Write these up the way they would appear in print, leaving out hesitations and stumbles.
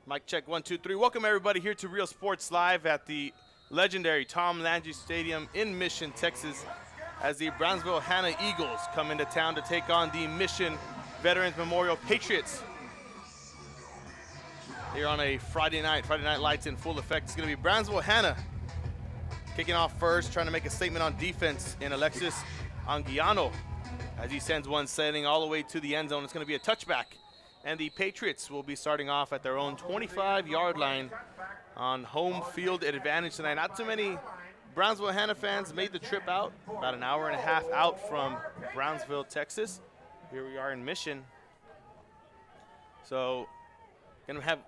Mic check, 1, 2, 3. Welcome everybody here to Real Sports Live at the legendary Tom Landry Stadium in Mission, Texas, as the Brownsville Hanna Eagles come into town to take on the Mission Veterans Memorial Patriots. Here on a Friday night lights in full effect. It's going to be Brownsville Hanna kicking off first, trying to make a statement on defense in Alexis Anguiano as he sends one sailing all the way to the end zone. It's going to be a touchback. And the Patriots will be starting off at their own 25-yard line on home field advantage tonight. Not too many Brownsville Hanna fans made the trip out, about an hour and a half out from Brownsville, Texas. Here we are in Mission. So we're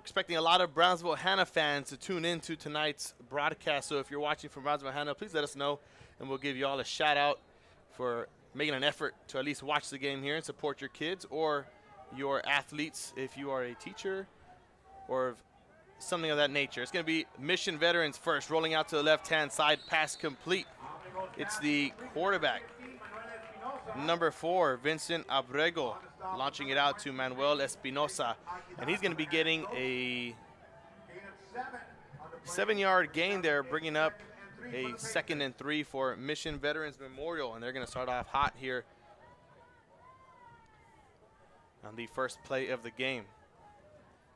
expecting a lot of Brownsville Hanna fans to tune into tonight's broadcast. So if you're watching from Brownsville Hanna, please let us know, and we'll give you all a shout out for making an effort to at least watch the game here and support your kids or your athletes if you are a teacher or something of that nature. It's going to be Mission Veterans first, rolling out to the left-hand side, pass complete. It's the quarterback, number 4, Vincent Abrego, launching it out to Manuel Espinosa, and he's going to be getting a 7-yard gain there, bringing up a 2nd and 3 for Mission Veterans Memorial, and they're going to start off hot here on the first play of the game.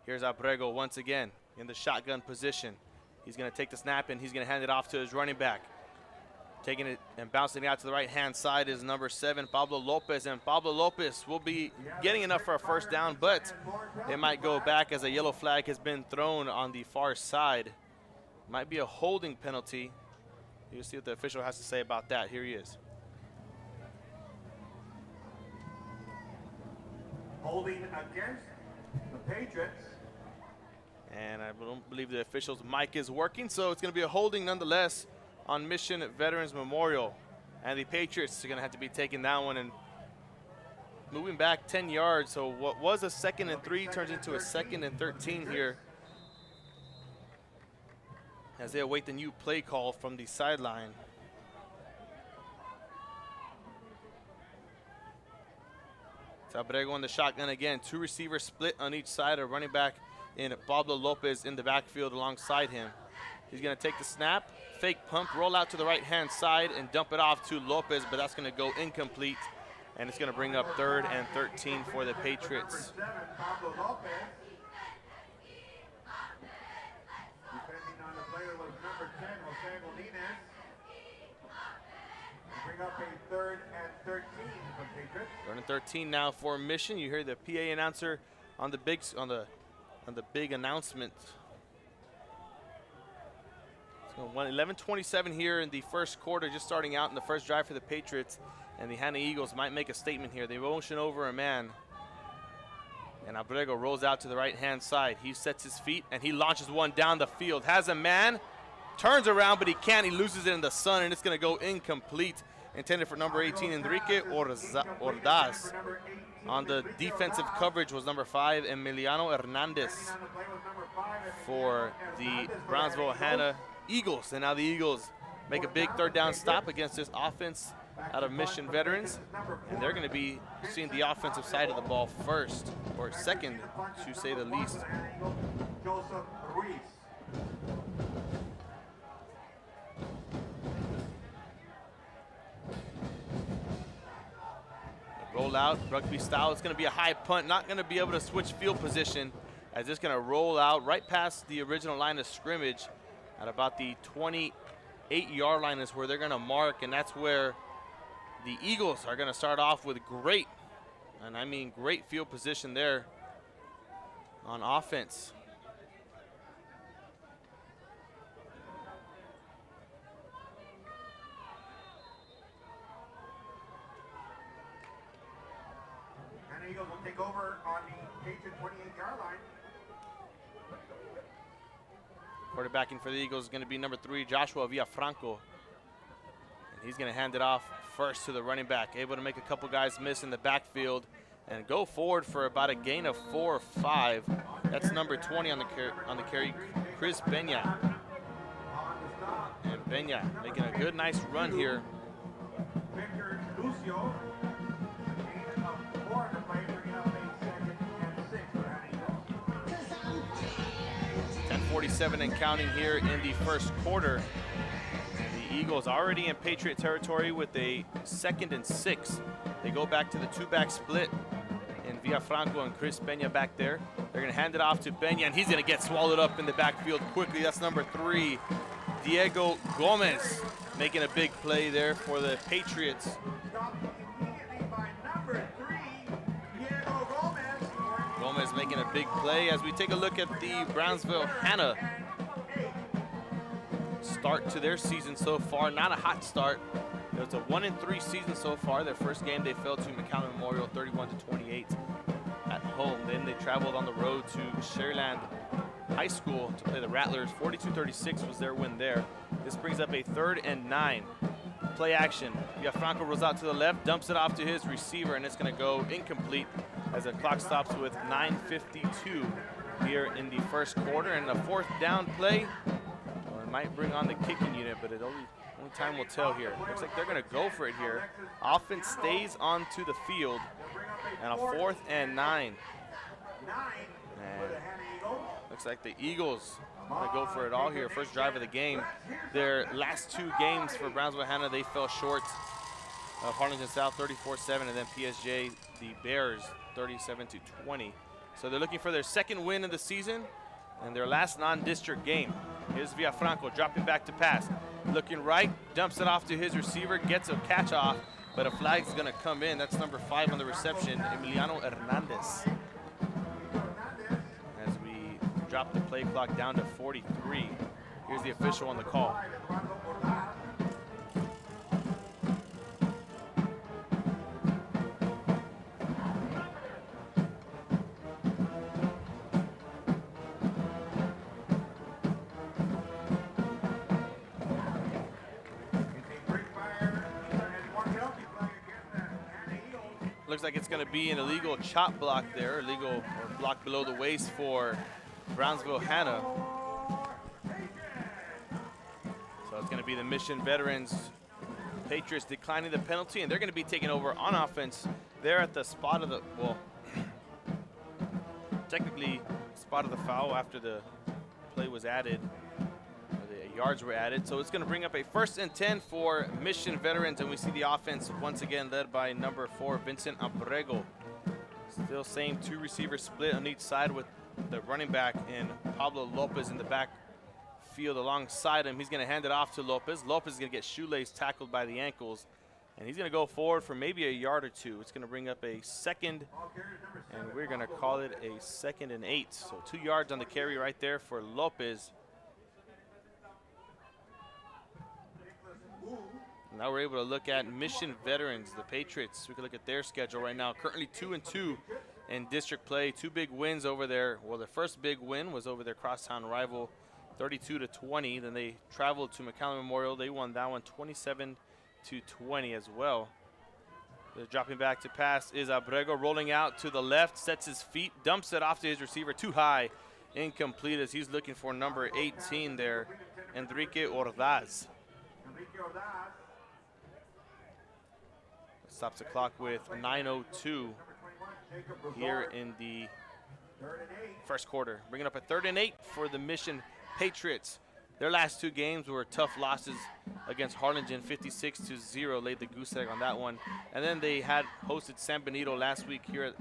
Here's Abrego once again in the shotgun position. He's going to take the snap and he's going to hand it off to his running back. Taking it and bouncing it out to the right-hand side is number 7, Pablo Lopez. And Pablo Lopez will be getting enough for a first down, but it might go back as a yellow flag has been thrown on the far side. Might be a holding penalty. You'll see what the official has to say about that. Here he is. Holding against the Patriots. And I don't believe the official's mic is working, so it's going to be a holding nonetheless on Mission Veterans Memorial. And the Patriots are going to have to be taking that one and moving back 10 yards. So what was a 2nd and 3 turns into a 2nd and 13 here as they await the new play call from the sideline. Abrego in the shotgun again. 2 receivers split on each side. A running back in Pablo Lopez in the backfield alongside him. He's going to take the snap, fake pump, roll out to the right-hand side, and dump it off to Lopez, but that's going to go incomplete, and it's going to bring up 3rd and 13 for the Patriots. Pablo Lopez. Depending on the player was number 10, Jose Molina. Bring up a 3rd and 13 for Patriots. 3rd and 13 now for Mission. You hear the PA announcer on the big announcement. So 11:27 here in the first quarter, just starting out in the first drive for the Patriots, and the Hanna Eagles might make a statement here. They motion over a man, and Abrego rolls out to the right-hand side. He sets his feet, and he launches one down the field. Has a man, turns around, but he can't. He loses it in the sun, and it's going to go incomplete. Intended for number 18, Enrique Ordaz. On the defensive coverage was number 5, Emiliano Hernandez for the Brownsville Hanna Eagles. And now the Eagles make a big 3rd down stop against this offense out of Mission Veterans. And they're going to be seeing the offensive side of the ball first, or second, to say the least. Joseph Ruiz. Roll out, rugby style. It's going to be a high punt. Not going to be able to switch field position as it's going to roll out right past the original line of scrimmage at about the 28-yard line is where they're going to mark, and that's where the Eagles are going to start off with great, and I mean great field position there on offense. Eagles will take over on the Patriot 28-yard line. Quarterbacking for the Eagles is going to be number 3, Joshua Villafranco. And he's going to hand it off first to the running back. Able to make a couple guys miss in the backfield and go forward for about a gain of 4 or 5. That's number 20 on the carry, Chris Peña. And Peña making a good, nice run here. Victor Lucio. Gain of 4 on the play, bringing up a 2nd and 6 for Hanna Eagles. 11:47 and counting here in the first quarter. The Eagles already in Patriot territory with a 2nd and 6. They go back to the 2-back split, and Villafranco and Chris Peña back there. They're going to hand it off to Peña, and he's going to get swallowed up in the backfield quickly. That's number 3, Diego Gomez, making a big play there for the Patriots. Gomez making a big play as we take a look at the Brownsville Hannah start to their season so far. Not a hot start. It was a 1-3 season so far. Their first game they fell to McAllen Memorial 31-28 at home. Then they traveled on the road to Sharyland High School to play the Rattlers. 42-36 was their win there. This brings up a 3rd and 9. Play action. Villafranco rolls out to the left, dumps it off to his receiver, and it's going to go incomplete as the clock stops with 9:52 here in the first quarter. And a 4th down play. Well, it might bring on the kicking unit, but only time will tell here. Looks like they're going to go for it here. Offense stays onto the field, and a 4th and 9. And looks like the Eagles want to go for it all here. First drive of the game. Their last 2 games for Brownsville Hannah, they fell short of Harlingen South 34-7, and then PSJ, the Bears, 37-20. So they're looking for their 2nd win of the season and their last non-district game. Here's Villafranco dropping back to pass. Looking right, dumps it off to his receiver, gets a catch off, but a flag's going to come in. That's number 5 on the reception, Emiliano Hernandez. As we drop the play clock down to 43. Here's the official on the call. Looks like it's going to be an illegal chop block there, illegal or block below the waist for Brownsville Hannah. So it's going to be the Mission Veterans Patriots declining the penalty, and they're going to be taking over on offense. They're at the spot of the, well, technically spot of the foul after the play was added. Yards were added, so it's going to bring up a 1st and 10 for Mission Veterans, and we see the offense once again led by number 4, Vincent Abrego. Still same 2 receiver split on each side with the running back and Pablo Lopez in the backfield alongside him. He's going to hand it off to Lopez. Lopez is going to get shoelace tackled by the ankles, and he's going to go forward for maybe a yard or 2. It's going to bring up a 2nd, and we're going to call it a 2nd and 8. So 2 yards on the carry right there for Lopez. Now we're able to look at Mission Veterans, the Patriots. We can look at their schedule right now. Currently 2-2 in district play. 2 big wins over there. Well, their first big win was over their crosstown rival, 32-20. Then they traveled to McAllen Memorial. They won that one 27-20 as well. They're dropping back to pass is Abrego, rolling out to the left, sets his feet, dumps it off to his receiver, too high, incomplete as he's looking for number 18 there, Enrique Ordaz. Stops the clock with 9:02 here in the first quarter. Bringing up a 3rd and 8 for the Mission Patriots. Their last 2 games were tough losses against Harlingen, 56-0, laid the goose egg on that one. And then they had hosted San Benito last week here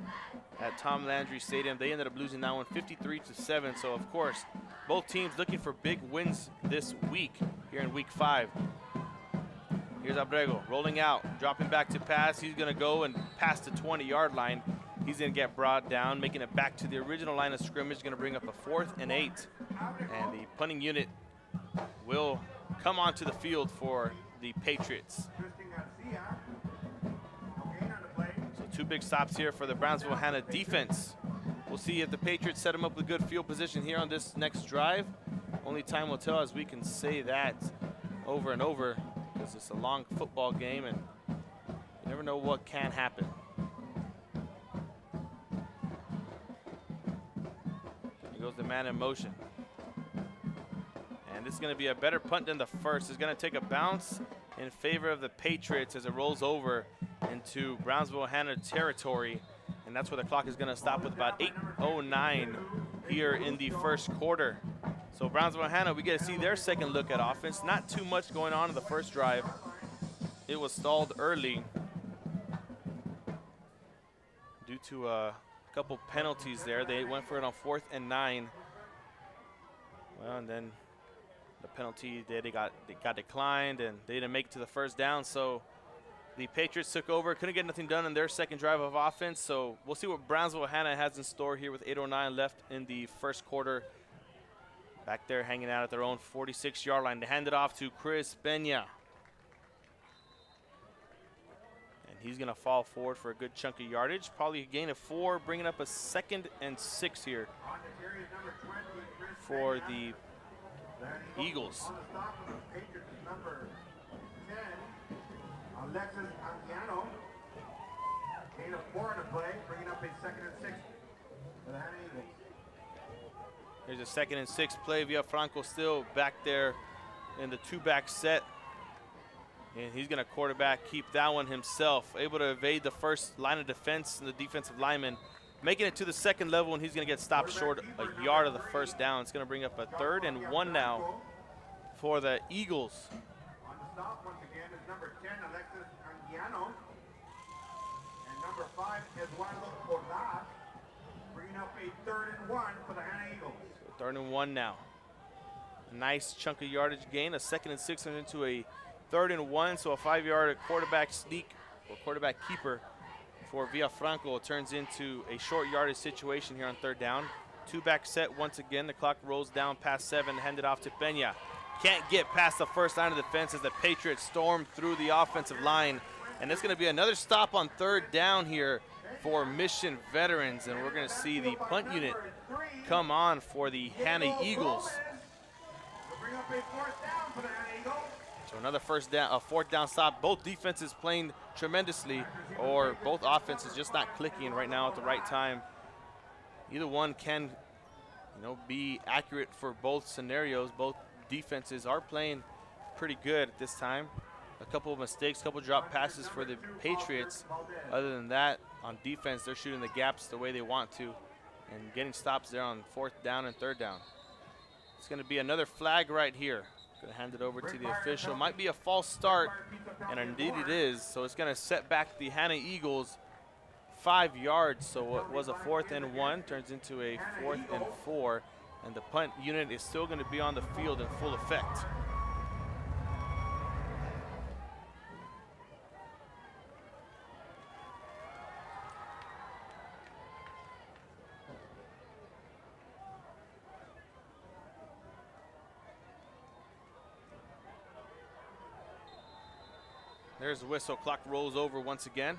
at Tom Landry Stadium. They ended up losing that one 53-7. So, of course, both teams looking for big wins this week here in week 5. Here's Abrego rolling out, dropping back to pass. He's going to go and pass the 20-yard line. He's going to get brought down, making it back to the original line of scrimmage. Going to bring up a 4th and 8. And the punting unit will come onto the field for the Patriots. So 2 big stops here for the Brownsville Hannah defense. We'll see if the Patriots set them up with good field position here on this next drive. Only time will tell, as we can say that over and over, because it's a long football game and you never know what can happen. Here goes the man in motion. And this is going to be a better punt than the first. It's going to take a bounce in favor of the Patriots as it rolls over into Brownsville Hannah territory. And that's where the clock is going to stop with about 8:09 here in the first quarter. So Brownsville and Hannah, we get to see their second look at offense. Not too much going on in the first drive. It was stalled early due to a couple penalties there. They went for it on 4th and 9. Well, and then the penalty, they got declined, and they didn't make it to the first down. So the Patriots took over, couldn't get nothing done in their second drive of offense. So we'll see what Brownsville Hannah has in store here with 8:09 left in the first quarter. Back there hanging out at their own 46-yard line. They hand it off to Chris Peña. And he's going to fall forward for a good chunk of yardage. Probably a gain of 4, bringing up a 2nd and 6 here for the Eagles. On the stop of the Patriots is number 10, Alexis Anguiano. Gain of 4 on the play, bringing up a 2nd and 6 for the Hannah Eagles. Here's a 2nd and 6 play. Villafranco still back there in the 2-back set. And he's going to quarterback keep that one himself. Able to evade the first line of defense and the defensive lineman. Making it to the second level, and he's going to get stopped short a yard of the first down. It's going to bring up a 3rd and 1 now for the Eagles. On the stop once again is number 10, Alexis Anguiano. And number 5, Eduardo Ordaz. Bringing up a 3rd and 1 for the Hannah Eagles. So 3rd and 1 now. A nice chunk of yardage gain. A 2nd and 6 and into a 3rd and 1. So a 5-yard quarterback sneak or quarterback keeper for Villafranco turns into a short yardage situation here on 3rd down. 2-back set once again. The clock rolls down past 7. Handed off to Peña. Can't get past the first line of defense as the Patriots storm through the offensive line. And it's going to be another stop on 3rd down here for Mission Veterans. And we're going to see the punt unit come on for the Hannah Eagles. Bring up a 4th down for the Hannah Eagles. So another 4th down stop. Both defenses playing tremendously, or both offenses just not clicking right now at the right time. Either one can, be accurate for both scenarios. Both defenses are playing pretty good at this time. A couple of mistakes, a couple drop passes for the Patriots. Other than that, on defense, they're shooting the gaps the way they want to and getting stops there on 4th down and 3rd down. It's going to be another flag right here. Going to hand it over to the official. Might be a false start, and indeed it is. So it's going to set back the Hannah Eagles 5 yards. So what was a 4th and 1 turns into a 4th and 4, and the punt unit is still going to be on the field in full effect. There's the whistle. Clock rolls over once again.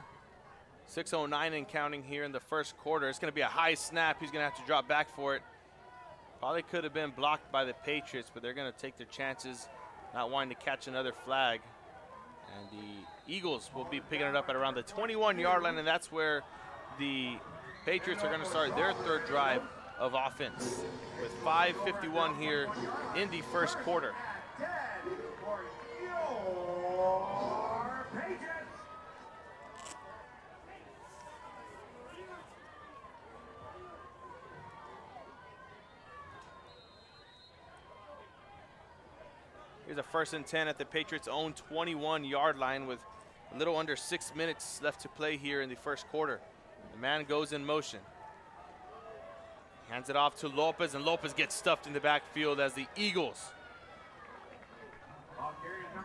6:09 and counting here in the first quarter. It's going to be a high snap. He's going to have to drop back for it. Probably could have been blocked by the Patriots, but they're going to take their chances, not wanting to catch another flag. And the Eagles will be picking it up at around the 21-yard line, and that's where the Patriots are going to start their 3rd drive of offense with 5:51 here in the first quarter. Here's a 1st and 10 at the Patriots' own 21-yard line with a little under 6 minutes left to play here in the first quarter. The man goes in motion. Hands it off to Lopez, and Lopez gets stuffed in the backfield as the Eagles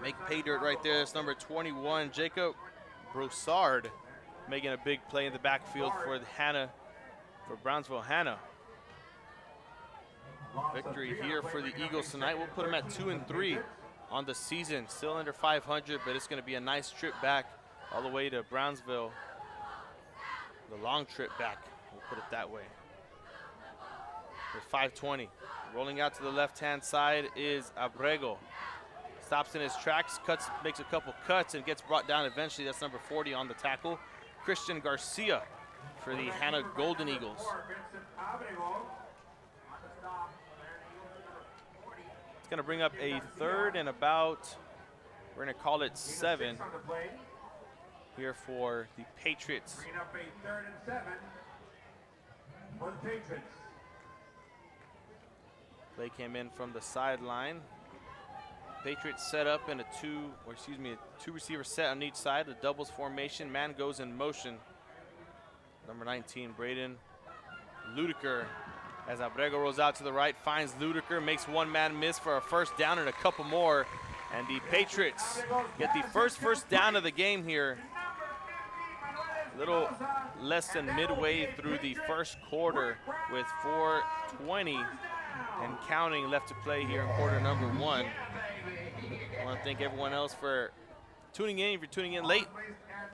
make pay dirt right there. That's number 21, Jacob Broussard, making a big play in the backfield for Brownsville Hannah. Victory here for the Eagles tonight. We'll put them at 2-3 on the season. Still under 500, but it's going to be a nice trip back all the way to Brownsville. The long trip back, we'll put it that way. With 5:20. Rolling out to the left-hand side is Abrego. Stops in his tracks, makes a couple cuts, and gets brought down eventually. That's number 40 on the tackle. Christian Garcia for the Hannah Golden Eagles. It's going to bring up a 3rd and about, we're going to call it 7 here for the Patriots. Bringing up a 3rd and 7 for the Patriots. Play came in from the sideline. Patriots set up in a two receiver set on each side, the doubles formation. Man goes in motion. Number 19, Braden Ludiker, as Abrego rolls out to the right, finds Ludiker, makes one man miss for a first down and a couple more. And the Patriots get the first down of the game here. A little less than midway through the first quarter with 4:20 and counting left to play here in quarter number 1. I want to thank everyone else for tuning in. If you're tuning in late,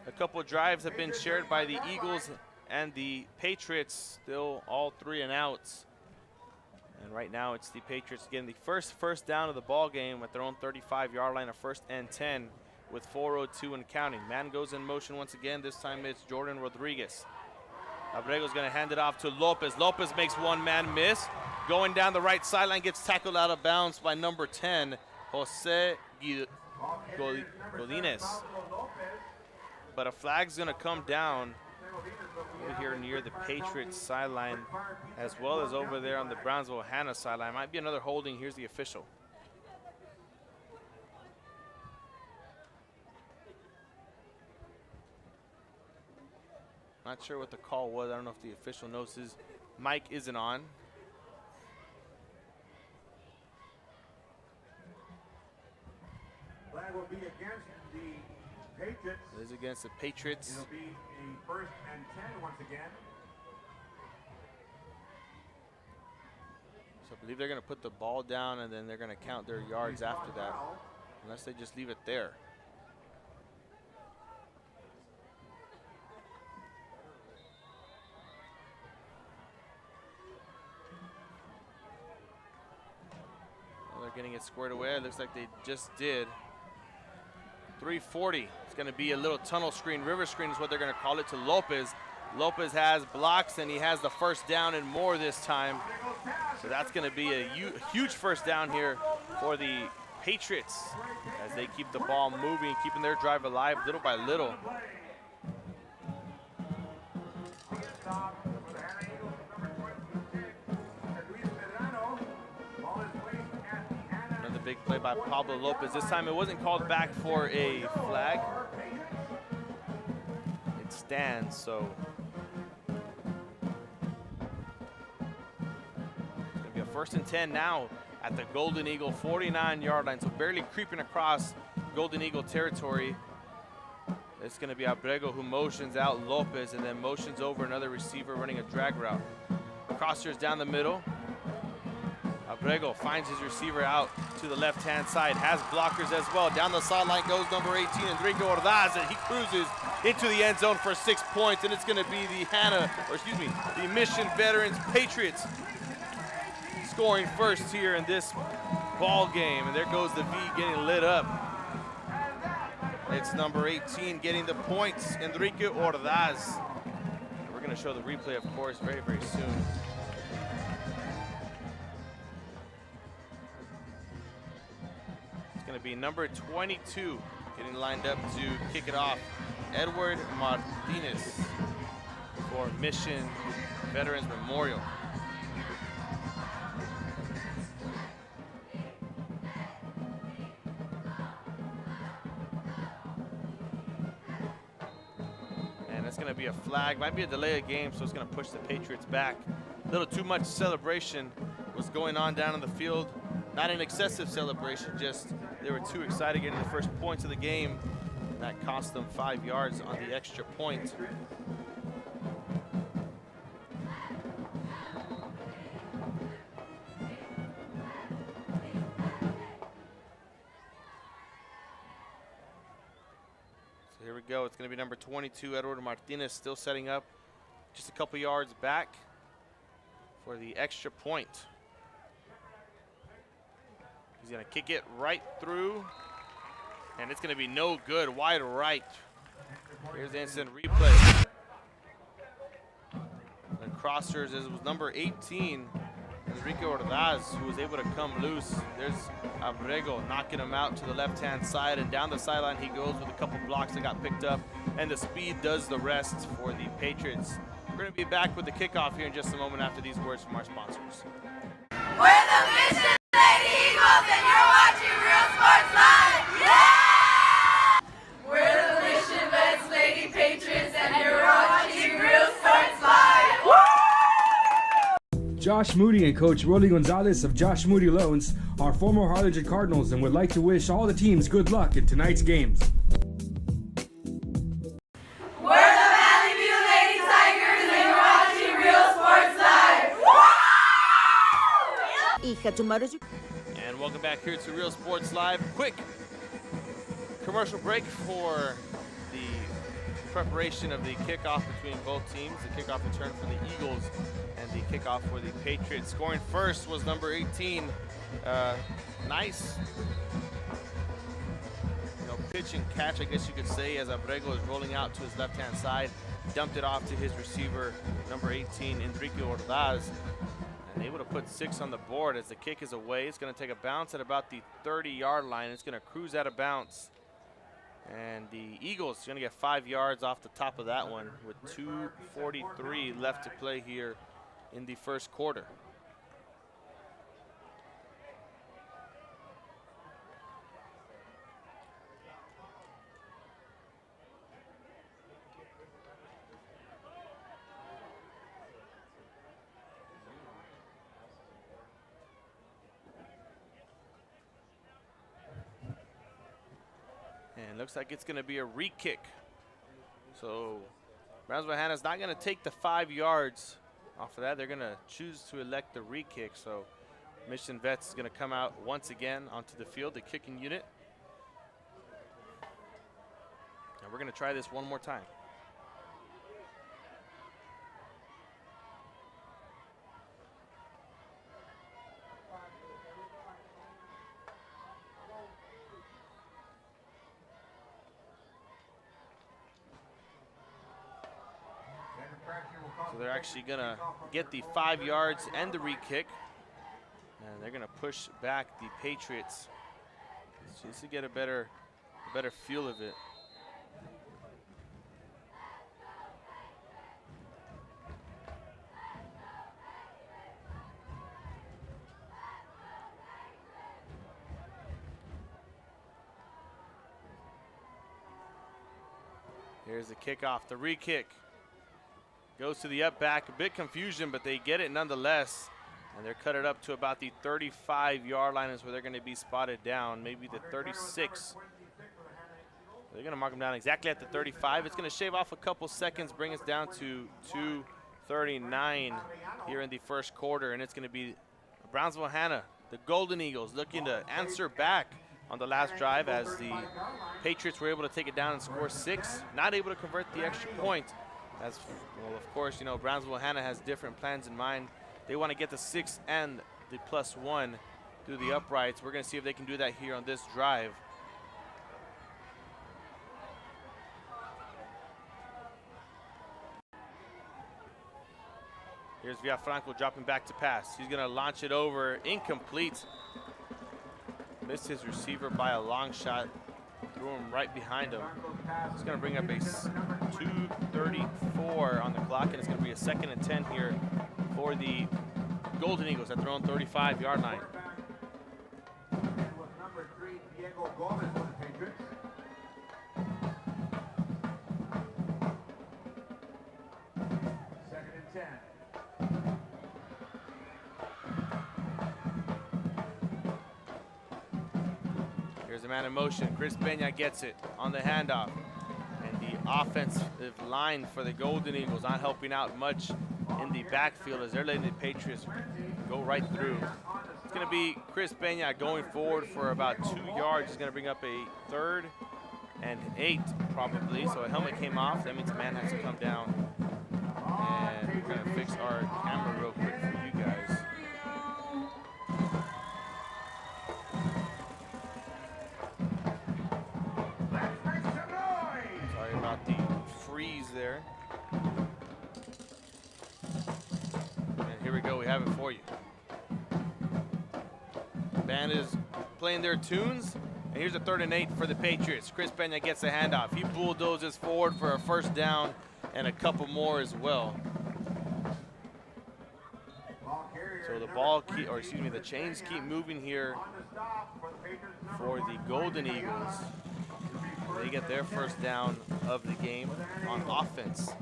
a couple of drives have been shared by the Eagles and the Patriots, still all 3 and outs. And right now it's the Patriots getting the first down of the ball game at their own 35-yard line, a 1st and 10 with 4:02 and counting. Man goes in motion once again. This time it's Jordan Rodriguez. Abrego's going to hand it off to Lopez. Lopez makes one man miss. Going down the right sideline, gets tackled out of bounds by number 10, Jose Godinez. But a flag's going to come down over here near the Patriots sideline, as well as over there on the Brownsville Hannah sideline. Might be another holding. Here's the official. Not sure what the call was. I don't know if the official knows. His mic isn't on. Flag will be against the Patriots. It is against the Patriots. It'll be a 1st and 10 once again. So I believe they're going to put the ball down and then they're going to count their yards after that, unless they just leave it there. Well, they're getting it squared away. It looks like they just did. 3:40. It's going to be a little tunnel screen, river screen is what they're going to call it, to Lopez. Lopez has blocks and he has the first down and more this time. So that's going to be a huge first down here for the Patriots as they keep the ball moving, keeping their drive alive little by little. Another big play by Pablo Lopez. This time it wasn't called back for a flag. It stands, so it's going to be a 1st and 10 now at the Golden Eagle 49-yard line, so barely creeping across Golden Eagle territory. It's going to be Abrego who motions out Lopez and then motions over another receiver running a drag route. Crosshairs down the middle. Abrego finds his receiver out to the left-hand side, has blockers as well. Down the sideline goes number 18, Enrique Ordaz, and he cruises into the end zone for 6 points, and it's going to be the Mission Veterans Patriots scoring first here in this ball game. And there goes the V getting lit up. It's number 18 getting the points, Enrique Ordaz. We're going to show the replay, of course, very, very soon. It's going to be number 22 getting lined up to kick it off, Edward Martinez for Mission Veterans Memorial. It's going to be a flag, might be a delay of game, so it's going to push the Patriots back. A little too much celebration was going on down in the field. Not an excessive celebration, just they were too excited getting the first points of the game. And that cost them 5 yards on the extra point. Here we go. It's going to be number 22, Edward Martinez, still setting up just a couple yards back for the extra point. He's going to kick it right through, and it's going to be no good, wide right. Here's the instant replay. The crossers, it was number 18, Enrique Ordaz, who was able to come loose. There's Abrego knocking him out to the left-hand side, and down the sideline he goes with a couple blocks that got picked up, and the speed does the rest for the Patriots. We're going to be back with the kickoff here in just a moment after these words from our sponsors. We're the Mission Lady Eagles, and you're watching Real Sports Live. Yeah! We're the Mission Vets Lady Patriots, and you're watching Real Sports Live. Woo! Josh Moody and Coach Rolly Gonzalez of Josh Moody Loans are former Harlingen Cardinals and would like to wish all the teams good luck in tonight's games. And welcome back here to Real Sports Live. Quick commercial break for the preparation of the kickoff between both teams. The kickoff return for the Eagles and the kickoff for the Patriots. Scoring first was number 18. Nice pitch and catch, I guess you could say, as Abrego is rolling out to his left-hand side. Dumped it off to his receiver, number 18, Enrique Ordaz. And able to put 6 on the board as the kick is away. It's going to take a bounce at about the 30-yard line. It's going to cruise out of bounds. And the Eagles are going to get 5 yards off the top of that one with 2:43 left to play here in the first quarter. And looks like it's going to be a re-kick. So Brownsville Hannah's not going to take the 5 yards off of that. They're going to choose to elect the re-kick. So Mission Vets is going to come out once again onto the field, the kicking unit. And we're going to try this one more time. So they're actually going to get the 5 yards and the re-kick. And they're going to push back the Patriots just to get a better feel of it. Here's the kickoff, the re-kick. Goes to the up back, a bit confusion, but they get it nonetheless. And they're cut it up to about the 35-yard line is where they're going to be spotted down, maybe the 36. They're going to mark them down exactly at the 35. It's going to shave off a couple seconds, bring us down to 2:39 here in the first quarter. And it's going to be Brownsville Hannah, the Golden Eagles, looking to answer back on the last drive as the Patriots were able to take it down and score 6. Not able to convert the extra point. As well, of course, you know, Brownsville Hannah has different plans in mind. They want to get the 6 and the +1 through the uprights. We're going to see if they can do that here on this drive. Here's Villafranco dropping back to pass. He's going to launch it over, incomplete. Missed his receiver by a long shot. Threw him right behind him. It's going to bring up a 2:34 on the clock, and it's going to be a 2nd and 10 here for the Golden Eagles at their own 35-yard line. Number 3, Diego Gomez for the Patriots. Second and 10. Here's the man in motion. Chris Peña gets it on the handoff. And the offensive line for the Golden Eagles not helping out much in the backfield as they're letting the Patriots go right through. It's going to be Chris Peña going forward for about 2 yards. He's going to bring up a 3rd and 8 probably. So a helmet came off. That means a man has to come down. And we're going to fix our camera real quick for you guys. Sorry about the freeze there. And here we go, we have it for you. Band is playing their tunes, and here's a 3rd and 8 for the Patriots. Chris Peña gets the handoff. He bulldozes forward for a 1st down and a couple more as well. So the ball, the chains keep moving here for the Golden Eagles. They get their first down of the game on offense.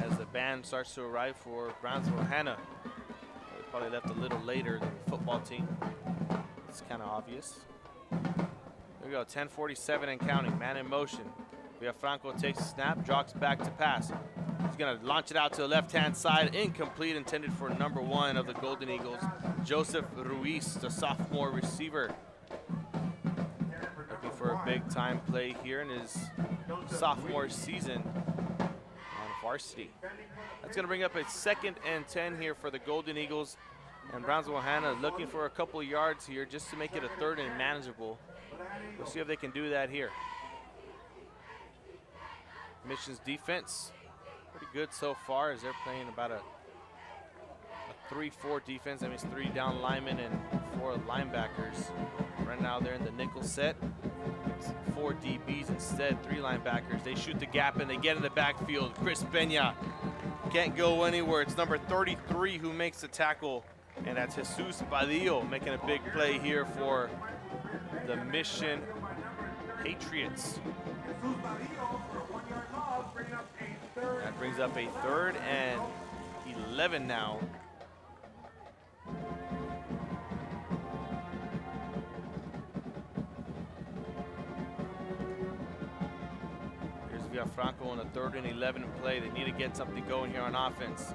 As the band starts to arrive for Brownsville Hannah. They probably left a little later than the football team. It's kind of obvious. Here we go, 10:47 and counting, man in motion. Villafranco takes a snap, jogs back to pass. He's gonna launch it out to the left-hand side, incomplete, intended for number 1 of the Golden Eagles, Joseph Ruiz, the sophomore receiver. Looking for a big-time play here in his sophomore season on varsity. That's gonna bring up a 2nd and 10 here for the Golden Eagles. And Brownsville Hannah looking for a couple yards here just to make it a 3rd and manageable. We'll see if they can do that here. Mission's defense, pretty good so far as they're playing about a 3-4 defense. That means 3 down linemen and 4 linebackers. Right now they're in the nickel set. It's 4 DBs instead, 3 linebackers. They shoot the gap and they get in the backfield. Chris Peña can't go anywhere. It's number 33 who makes the tackle, and that's Jesus Badillo making a big play here for the Mission Patriots. That brings up a 3rd and 11 now. Here's Villafranco on a 3rd and 11 play. They need to get something going here on offense.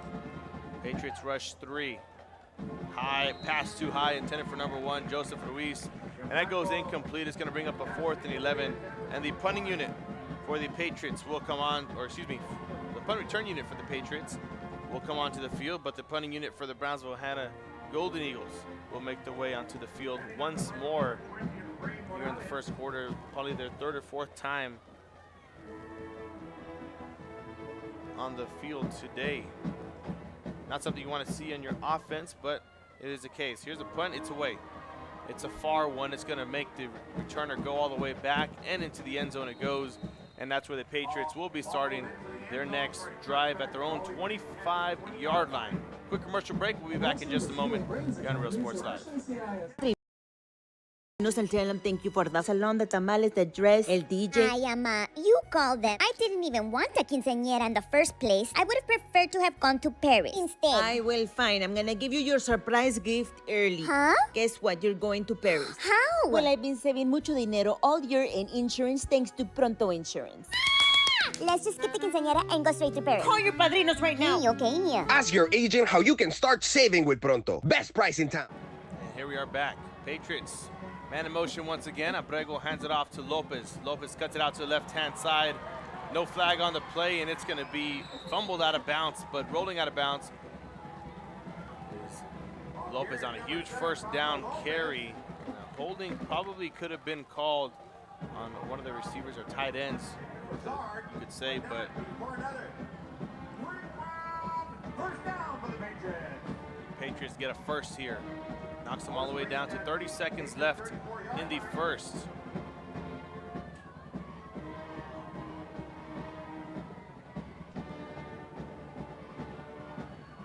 Patriots rush 3. High, pass too high, intended for number 1, Joseph Ruiz. And that goes incomplete. It's gonna bring up a 4th and 11. And the punting unit for the Patriots will come on, the punt return unit for the Patriots will come onto the field, but the punting unit for the Brownsville Hannah Golden Eagles will make their way onto the field once more here in the first quarter, probably their 3rd or 4th time on the field today. Not something you want to see in your offense, but it is the case. Here's a punt, it's away. It's a far one. It's going to make the returner go all the way back and into the end zone it goes. And that's where the Patriots will be starting their next drive at their own 25-yard line. Quick commercial break. We'll be back in just a moment here on Real Sports Live. And tell them thank you for the salon, the tamales, the dress, el DJ. Ay, Ama, you called them. I didn't even want a quinceañera in the first place. I would have preferred to have gone to Paris instead. I will, fine. I'm gonna give you your surprise gift early. Huh? Guess what? You're going to Paris. How? Well, I've been saving mucho dinero all year in insurance thanks to Pronto Insurance. Let's just get the quinceañera and go straight to Paris. Call your padrinos right now. Okay. Ask your agent how you can start saving with Pronto. Best price in town. And here we are back. Patriots. Man in motion once again. Abrego hands it off to Lopez. Lopez cuts it out to the left-hand side. No flag on the play, and it's going to be fumbled out of bounds, but rolling out of bounds is Lopez on a huge first down carry. Holding probably could have been called on one of the receivers or tight ends, you could say, but Patriots get a first here. Knocks them all the way down to 30 seconds left in the first.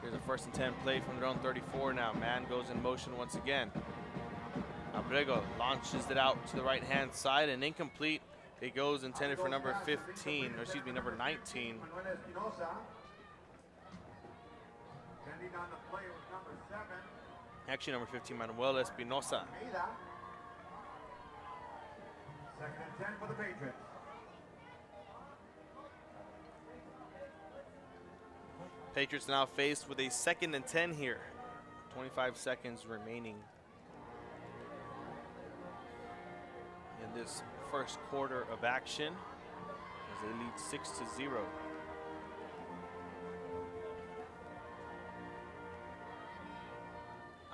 Here's a 1st and 10 play from their own 34 now. Man goes in motion once again. Abrego launches it out to the right-hand side and incomplete. It goes intended for number 15, or excuse me, number 19. Actually, number 15, Manuel Espinosa. 2nd and 10 for the Patriots. Patriots now faced with a 2nd and 10 here. 25 seconds remaining in this first quarter of action as they lead 6-0.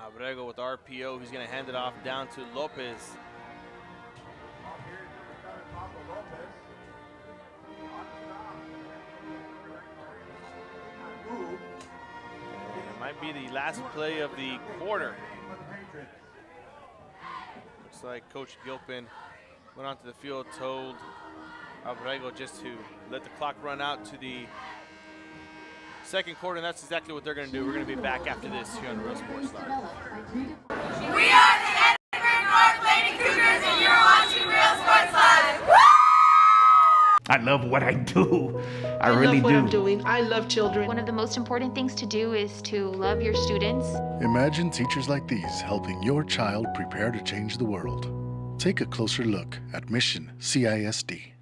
Abrego with RPO. He's going to hand it off down to Lopez. It might be the last play of the quarter. Looks like Coach Gilpin went onto the field, told Abrego just to let the clock run out to the second quarter, and that's exactly what they're going to do. We're going to be back after this here on Real Sports Live. We are the Edinburgh North Lady Cougars, and you're watching Real Sports Live. Woo! I love what I do. I really love what do. I'm doing. I love children. One of the most important things to do is to love your students. Imagine teachers like these helping your child prepare to change the world. Take a closer look at Mission CISD.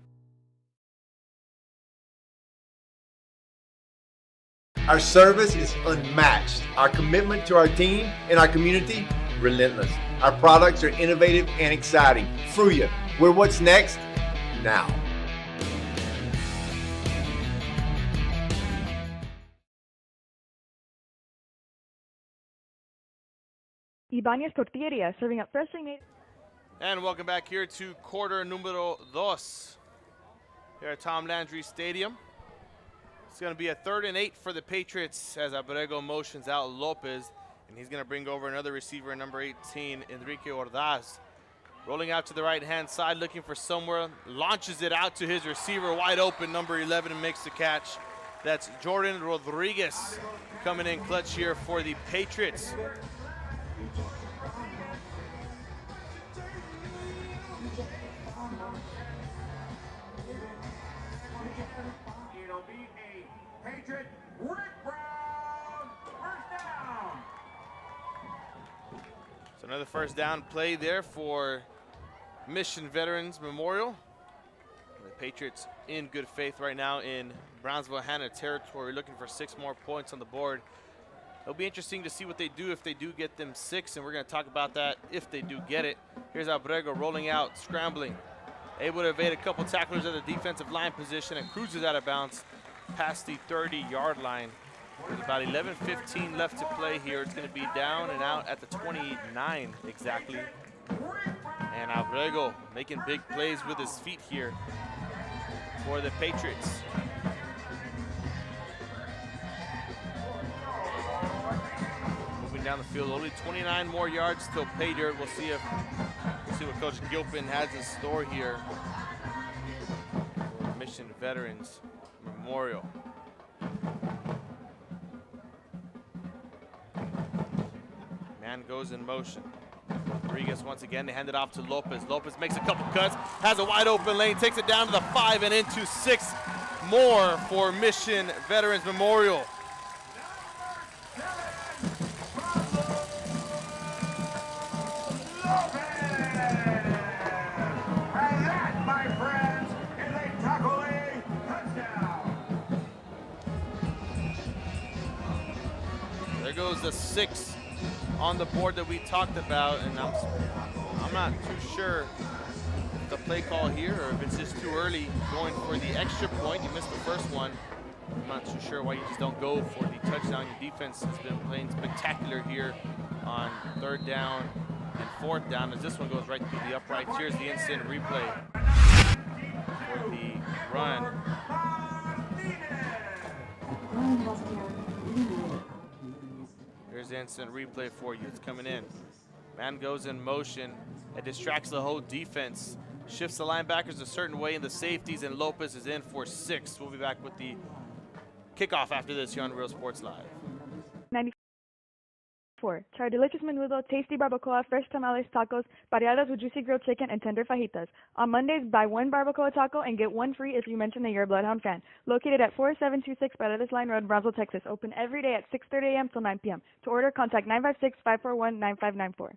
Our service is unmatched. Our commitment to our team and our community, relentless. Our products are innovative and exciting. Fruya, we're what's next now. Ibanez Tortilleria, serving up freshly made. And welcome back here to quarter numero dos here at Tom Landry Stadium. It's going to be a 3rd and 8 for the Patriots as Abrego motions out Lopez, and he's going to bring over another receiver, number 18, Enrique Ordaz. Rolling out to the right-hand side, looking for somewhere, launches it out to his receiver, wide open, number 11, and makes the catch. That's Jordan Rodriguez coming in clutch here for the Patriots. It'll be a Patriot Rick Brown first down. So another first down play there for Mission Veterans Memorial. The Patriots in good faith right now in Brownsville, Hanna territory, looking for 6 more points on the board. It'll be interesting to see what they do if they do get them 6, and we're going to talk about that if they do get it. Here's Abrego rolling out, scrambling, able to evade a couple tacklers at the defensive line position and cruises out of bounds past the 30-yard line. With about 11:15 left to play here, it's going to be down and out at the 29 exactly. And Abrego making big plays with his feet here for the Patriots. Moving down the field, only 29 more yards till pay dirt. We'll see what Coach Gilpin has in store here for Mission Veterans Memorial. Man goes in motion. Rodriguez once again, they hand it off to Lopez. Lopez makes a couple cuts, has a wide open lane, takes it down to the 5 and into 6 more for Mission Veterans Memorial. And that, my friends, is a tackling touchdown. There goes the 6 on the board that we talked about, and I'm not too sure the play call here or if it's just too early going for the extra point. You missed the first one. I'm not too sure why you just don't go for the touchdown. Your defense has been playing spectacular here on 3rd down and 4th down as this one goes right through the uprights. Here's the instant replay for the run. Here's the instant replay for you. It's coming in. Man goes in motion. It distracts the whole defense. Shifts the linebackers a certain way in the safeties, and Lopez is in for 6. We'll be back with the kickoff after this here on Real Sports Live. 94. Try a delicious menudo, tasty barbacoa, fresh tamales, tacos, pareadas with juicy grilled chicken, and tender fajitas. On Mondays, buy 1 barbacoa taco and get 1 free if you mention that you're a Bloodhound fan. Located at 4726 Paredes Line Road, Brownsville, Texas. Open every day at 6:30 a.m. till 9 p.m. To order, contact 956-541-9594.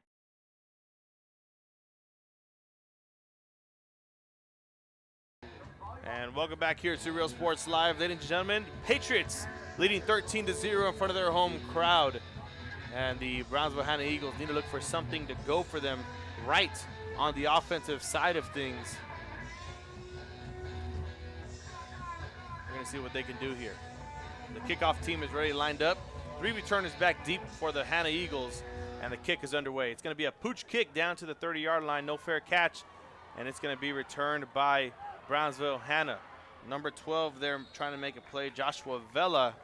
And welcome back here to Real Sports Live. Ladies and gentlemen, Patriots leading 13-0 in front of their home crowd. And the Brownsville Hanna Eagles need to look for something to go for them right on the offensive side of things. We're going to see what they can do here. The kickoff team is ready, lined up. 3 returners back deep for the Hanna Eagles, and the kick is underway. It's going to be a pooch kick down to the 30-yard line, no fair catch, and it's going to be returned by Brownsville Hanna. Number 12 there trying to make a play, Joshua Vela,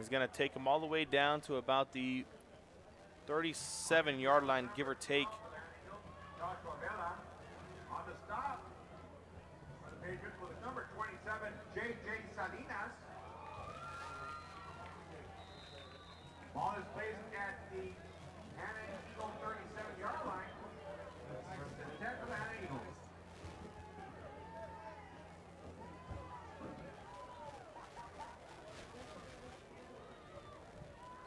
is going to take him all the way down to about the 37-yard line, give or take. Joshua Vela on the stop. The Patriots with number 27, J.J. Salinas. at the Hannah Eagles 37-yard line. First and 10 for the Hannah Eagles.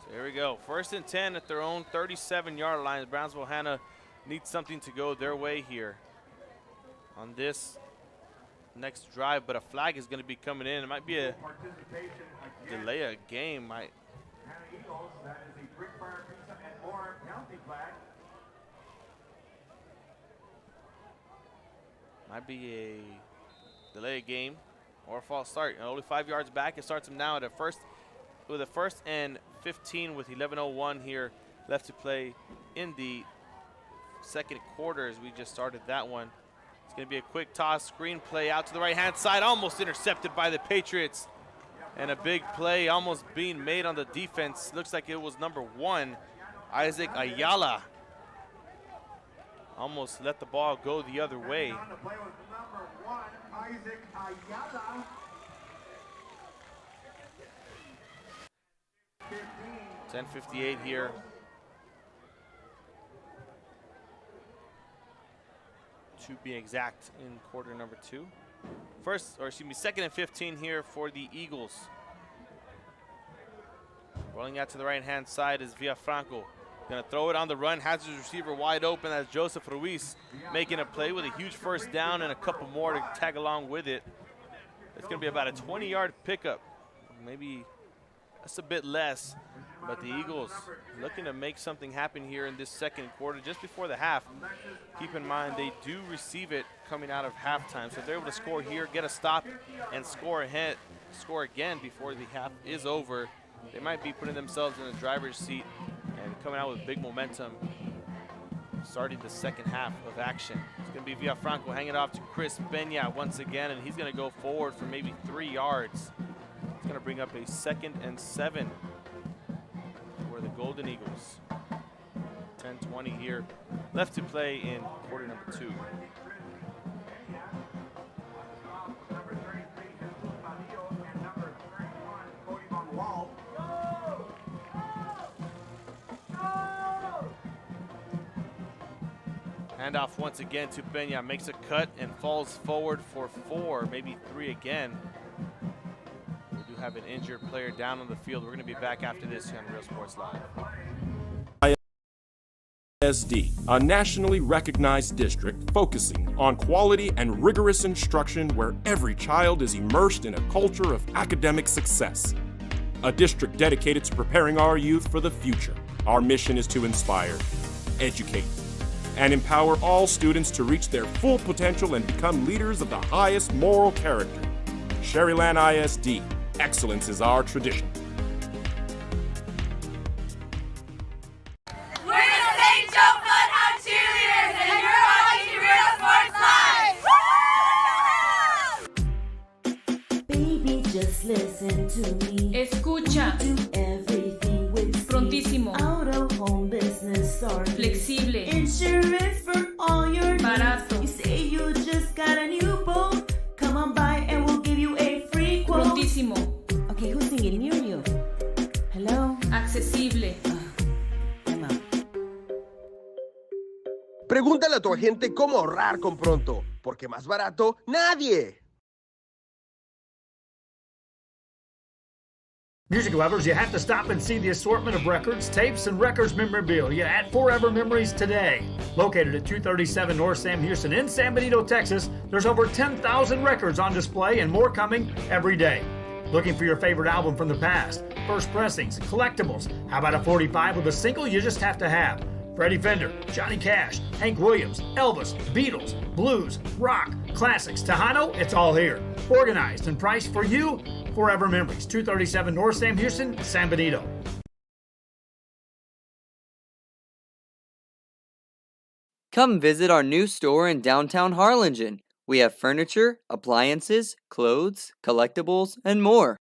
So here we go. First and 10 at their own 37-yard line. Brownsville Hannah needs something to go their way here on this next drive, but a flag is going to be coming in. It might be a delay a game. Hannah Eagles, that is a brick fire pizza and more penalty flag. Might be a delay a game or a false start. Only 5 yards back. It starts them now at with a first and 15 with 11:01 here left to play in the second quarter as we just started that one. It's going to be a quick toss, screen play out to the right-hand side, almost intercepted by the Patriots. And a big play almost being made on the defense. Looks like it was number 1, Isaac Ayala. Almost let the ball go the other way. On the play was number 1, Isaac Ayala. 10:58 here. To be exact, in quarter number 2. Second and 15 here for the Eagles. Rolling out to the right-hand side is Villafranco. Gonna throw it on the run, has his receiver wide open. That's Joseph Ruiz making a play with a huge first down and a couple more to tag along with it. It's gonna be about a 20-yard pickup. Maybe that's a bit less, but the Eagles looking to make something happen here in this second quarter just before the half. Keep in mind they do receive it coming out of halftime, so if they're able to score here, get a stop, and score again before the half is over, they might be putting themselves in the driver's seat and coming out with big momentum starting the second half of action. It's going to be Villafranco hanging off to Chris Peña once again, and he's going to go forward for maybe 3 yards. It's going to bring up a 2nd and 7 for the Golden Eagles. 10:20 here left to play in quarter number 2. Number 33, Jesus Padillo, and number 31, Cody Von Wall. Handoff once again to Peña, makes a cut and falls forward for 4, maybe 3 again. We do have an injured player down on the field. We're going to be back after this here on Real Sports Live. ISD, a nationally recognized district focusing on quality and rigorous instruction where every child is immersed in a culture of academic success. A district dedicated to preparing our youth for the future. Our mission is to inspire, educate, and empower all students to reach their full potential and become leaders of the highest moral character. Sherryland ISD, excellence is our tradition. We're the St. Joe Bloodhound Cheerleaders, and you're watching Real Sports Live. Baby, just listen to me. Escucha. Do everything with Prontísimo. Out of home business or Flexible. insurance for all your Barato. needs. You say you just got a new boat. Come on by and we'll give you a free quote. Prontísimo. Okay, who's singing near you? Hello? Accesible. I'm out. Pregúntale a tu agente cómo ahorrar con Pronto, porque más barato, nadie. Music lovers, you have to stop and see the assortment of records, tapes, and records memorabilia at Forever Memories today. Located at 237 North Sam Houston in San Benito, Texas, there's over 10,000 records on display and more coming every day. Looking for your favorite album from the past, first pressings, collectibles. How about a 45 with a single you just have to have? Freddie Fender, Johnny Cash, Hank Williams, Elvis, Beatles, blues, rock, classics, Tejano, it's all here. Organized and priced for you. Forever Memories, 237 North Sam Houston, San Benito. Come visit our new store in downtown Harlingen. We have furniture, appliances, clothes, collectibles, and more.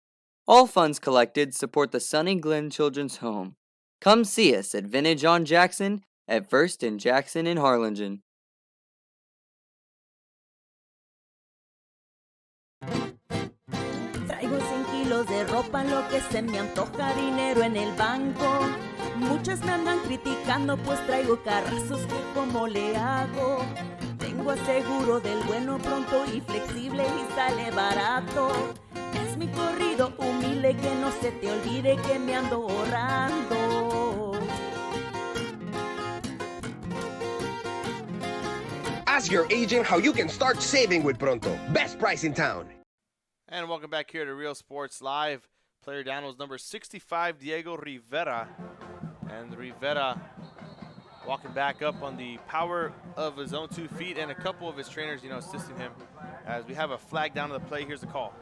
All funds collected support the Sunny Glen Children's Home. Come see us at Vintage on Jackson at First and Jackson in Harlingen. Traigo 100 kilos de ropa, lo que se me antoja, dinero en el banco. Muchas me andan criticando pues traigo carrazos que como le hago. Tengo aseguro del bueno, pronto y flexible y sale barato. Es mi corrido humilde, que no se te olvide que me ando ahorrando. Ask your agent how you can start saving with Pronto. Best price in town. And welcome back here to Real Sports Live. Player down was number 65, Diego Rivera. And Rivera walking back up on the power of his own 2 feet, and a couple of his trainers, assisting him. As we have a flag down to the play, here's the call.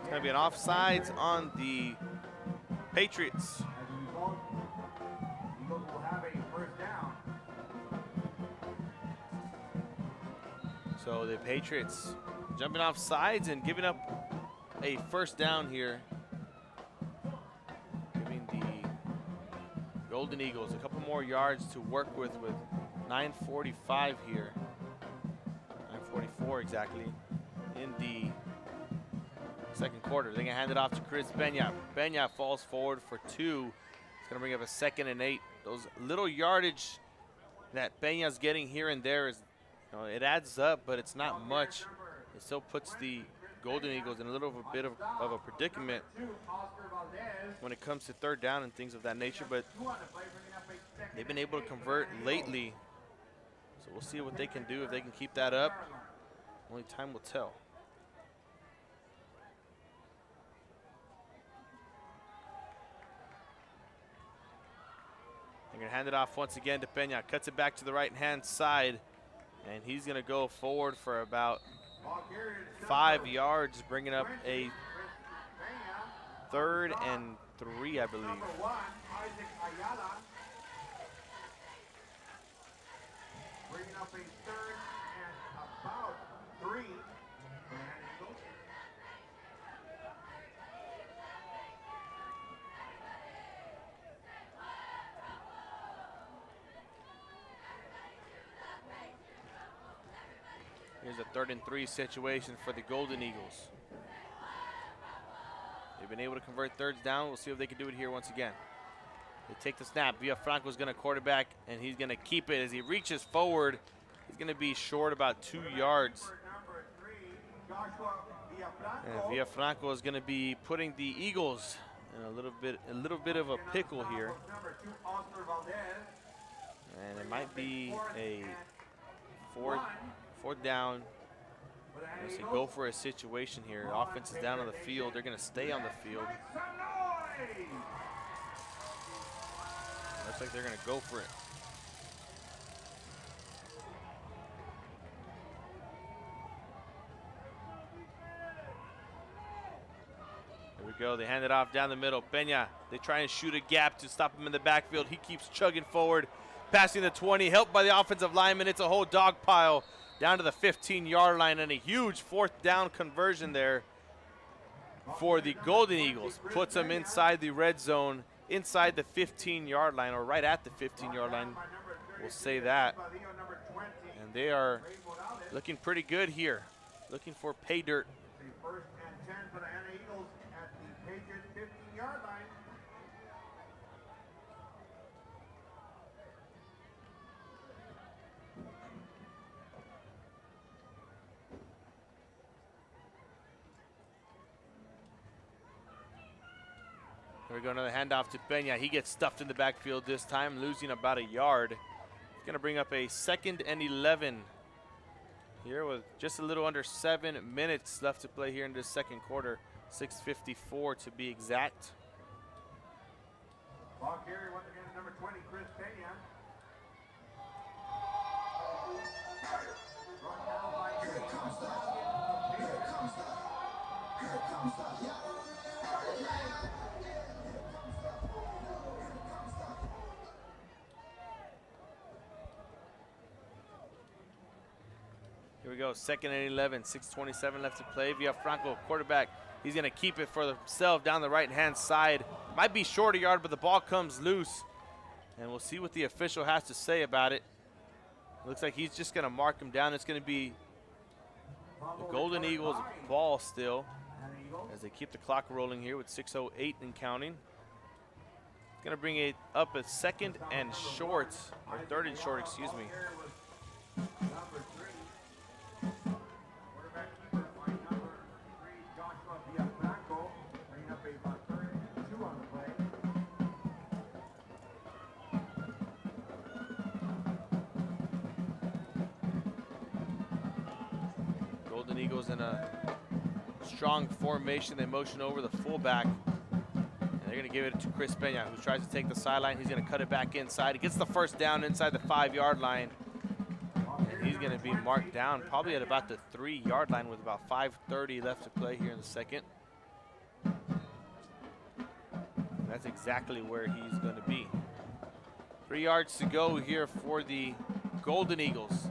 It's going to be an offsides on the Patriots. Eagles will have a first down. So the Patriots jumping off sides and giving up a first down here. Giving the Golden Eagles a couple more yards to work with 9:45 here. 9:44 exactly in the second quarter. They're going to hand it off to Chris Benya. Benya falls forward for 2. It's going to bring up a 2nd and 8. Those little yardage that Benya's getting here and there is, it adds up, but it's not much. It still puts the Golden Eagles in a little bit of a predicament when it comes to third down and things of that nature, but they've been able to convert lately. So we'll see what they can do if they can keep that up. Only time will tell. They're going to hand it off once again to Pena. Cuts it back to the right-hand side, and he's going to go forward for about 5 yards, bringing up a 3rd and 3, I believe. Bringing up a 3rd and about 3. Here's a 3rd and 3 situation for the Golden Eagles. They've been able to convert thirds down. We'll see if they can do it here once again. They take the snap. Villafranco's going to quarterback, and he's going to keep it. As he reaches forward, he's going to be short about 2 yards. And Villafranco is going to be putting the Eagles in a little bit of a pickle here. And it might be a fourth down. As they go for a situation here. Offense is down on the field. They're going to stay on the field. Looks like they're going to go for it. There we go. They hand it off down the middle. Pena, they try and shoot a gap to stop him in the backfield. He keeps chugging forward, passing the 20, helped by the offensive lineman. It's a whole dog pile down to the 15-yard line, and a huge 4th down conversion there for the Golden Eagles. Puts them inside the red zone, inside the 15-yard line, or right at the 15-yard line. We'll say that. And they are looking pretty good here, looking for pay dirt. 1st and 10 for the Hannah Eagles at the Patriots 15-yard line. Here we go, another handoff to Pena. He gets stuffed in the backfield this time, losing about a yard. He's going to bring up a 2nd and 11 here with just a little under 7 minutes left to play here in this second quarter. 6:54 to be exact. Ball carrier once again, number 20, Chris Pena. Here we go, 2nd and 11, 6:27 left to play. Villafranco, quarterback. He's going to keep it for himself down the right-hand side. Might be short a yard, but the ball comes loose. And we'll see what the official has to say about it. Looks like he's just going to mark him down. It's going to be The Golden Eagles ball still as they keep the clock rolling here with 6:08 and counting. It's going to bring it up a second and short, or third and short, excuse me. Golden Eagles in a strong formation. They motion over the fullback. They're going to give it to Chris Peña, who tries to take the sideline. He's going to cut it back inside. He gets the first down inside the 5-yard line. And he's going to be marked down probably at about the 3-yard line with about 5:30 left to play here in the second. And that's exactly where he's going to be. 3 yards to go here for the Golden Eagles.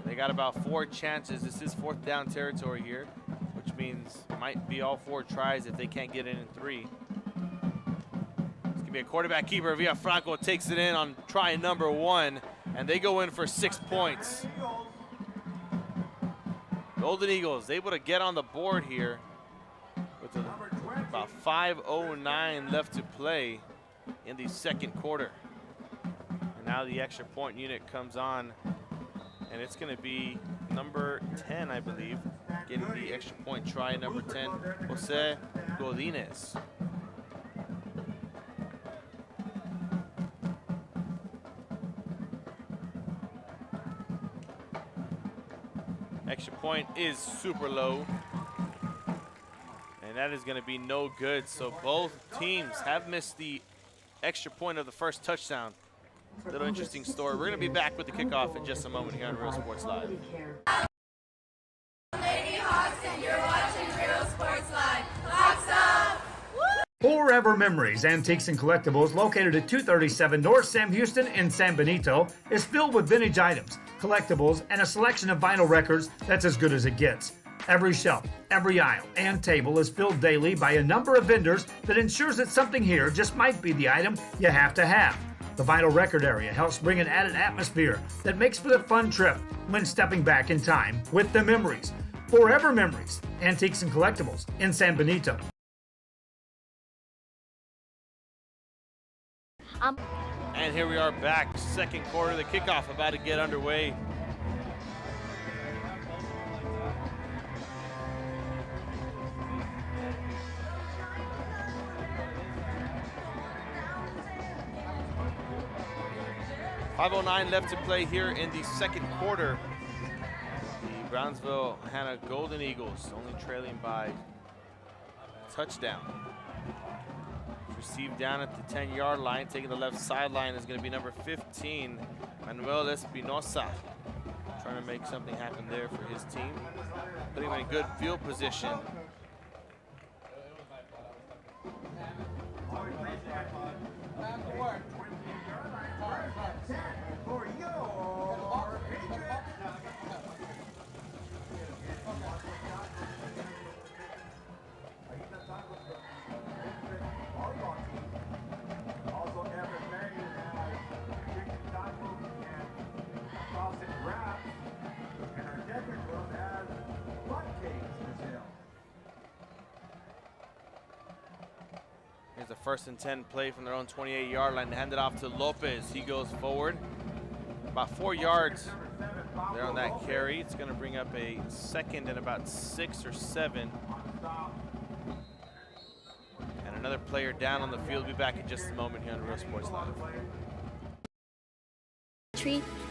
They got about 4 chances. This is 4th down territory here, which means it might be all 4 tries if they can't get in 3. Be a quarterback keeper. Villafranco takes it in on try number 1, and they go in for 6 points. Golden Eagles able to get on the board here with about 5:09 left to play in the second quarter. And now the extra point unit comes on, and it's going to be number 10, I believe, getting the extra point try, number 10, Jose Godinez. Extra point is super low, and that is going to be no good. So both teams have missed the extra point of the first touchdown. Little interesting story. We're going to be back with the kickoff in just a moment here on Real Sports Live. Lady Hawks, and you're watching Real Sports Live. Hawks up! Forever Memories, Antiques and Collectibles, located at 237 North Sam Houston in San Benito, is filled with vintage items, collectibles, and a selection of vinyl records that's as good as it gets. Every shelf, every aisle, and table is filled daily by a number of vendors that ensures that something here just might be the item you have to have. The vinyl record area helps bring an added atmosphere that makes for the fun trip when stepping back in time with the memories. Forever Memories, Antiques and Collectibles in San Benito. And here we are back, second quarter, the kickoff about to get underway. .509 left to play here in the second quarter. The Brownsville Hannah Golden Eagles only trailing by a touchdown. Received down at the 10-yard line, taking the left sideline is going to be number 15, Manuel Espinosa. Trying to make something happen there for his team. Putting him in good field position. Here's the 1st and 10 play from their own 28-yard line. They hand it off to Lopez. He goes forward. About 4 yards there on that carry. It's going to bring up a second and about 6 or 7. And another player down on the field. We'll be back in just a moment here on Real Sports Live.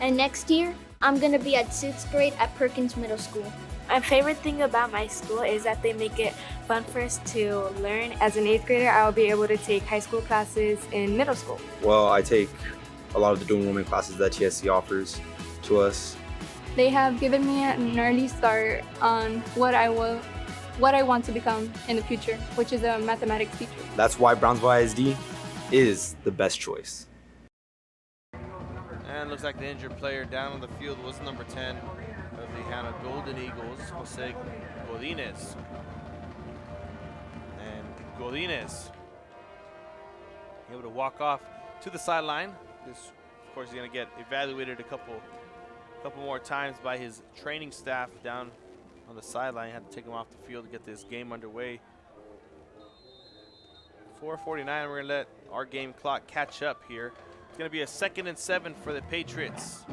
And next year, I'm going to be at 6th grade at Perkins Middle School. My favorite thing about my school is that they make it fun for us to learn. As an 8th grader, I'll be able to take high school classes in middle school. Well, I take a lot of the dual enrollment classes that TSC offers to us. They have given me an early start on what I want to become in the future, which is a mathematics teacher. That's why Brownsville ISD is the best choice. And looks like the injured player down on the field was number 10 of the Hannah Golden Eagles, Jose Godinez. And Godinez able to walk off to the sideline. This, of course, is going to get evaluated a couple more times by his training staff down on the sideline. Had to take him off the field to get this game underway. 4:49, we're going to let our game clock catch up here. It's going to be a 2nd and 7 for the Patriots.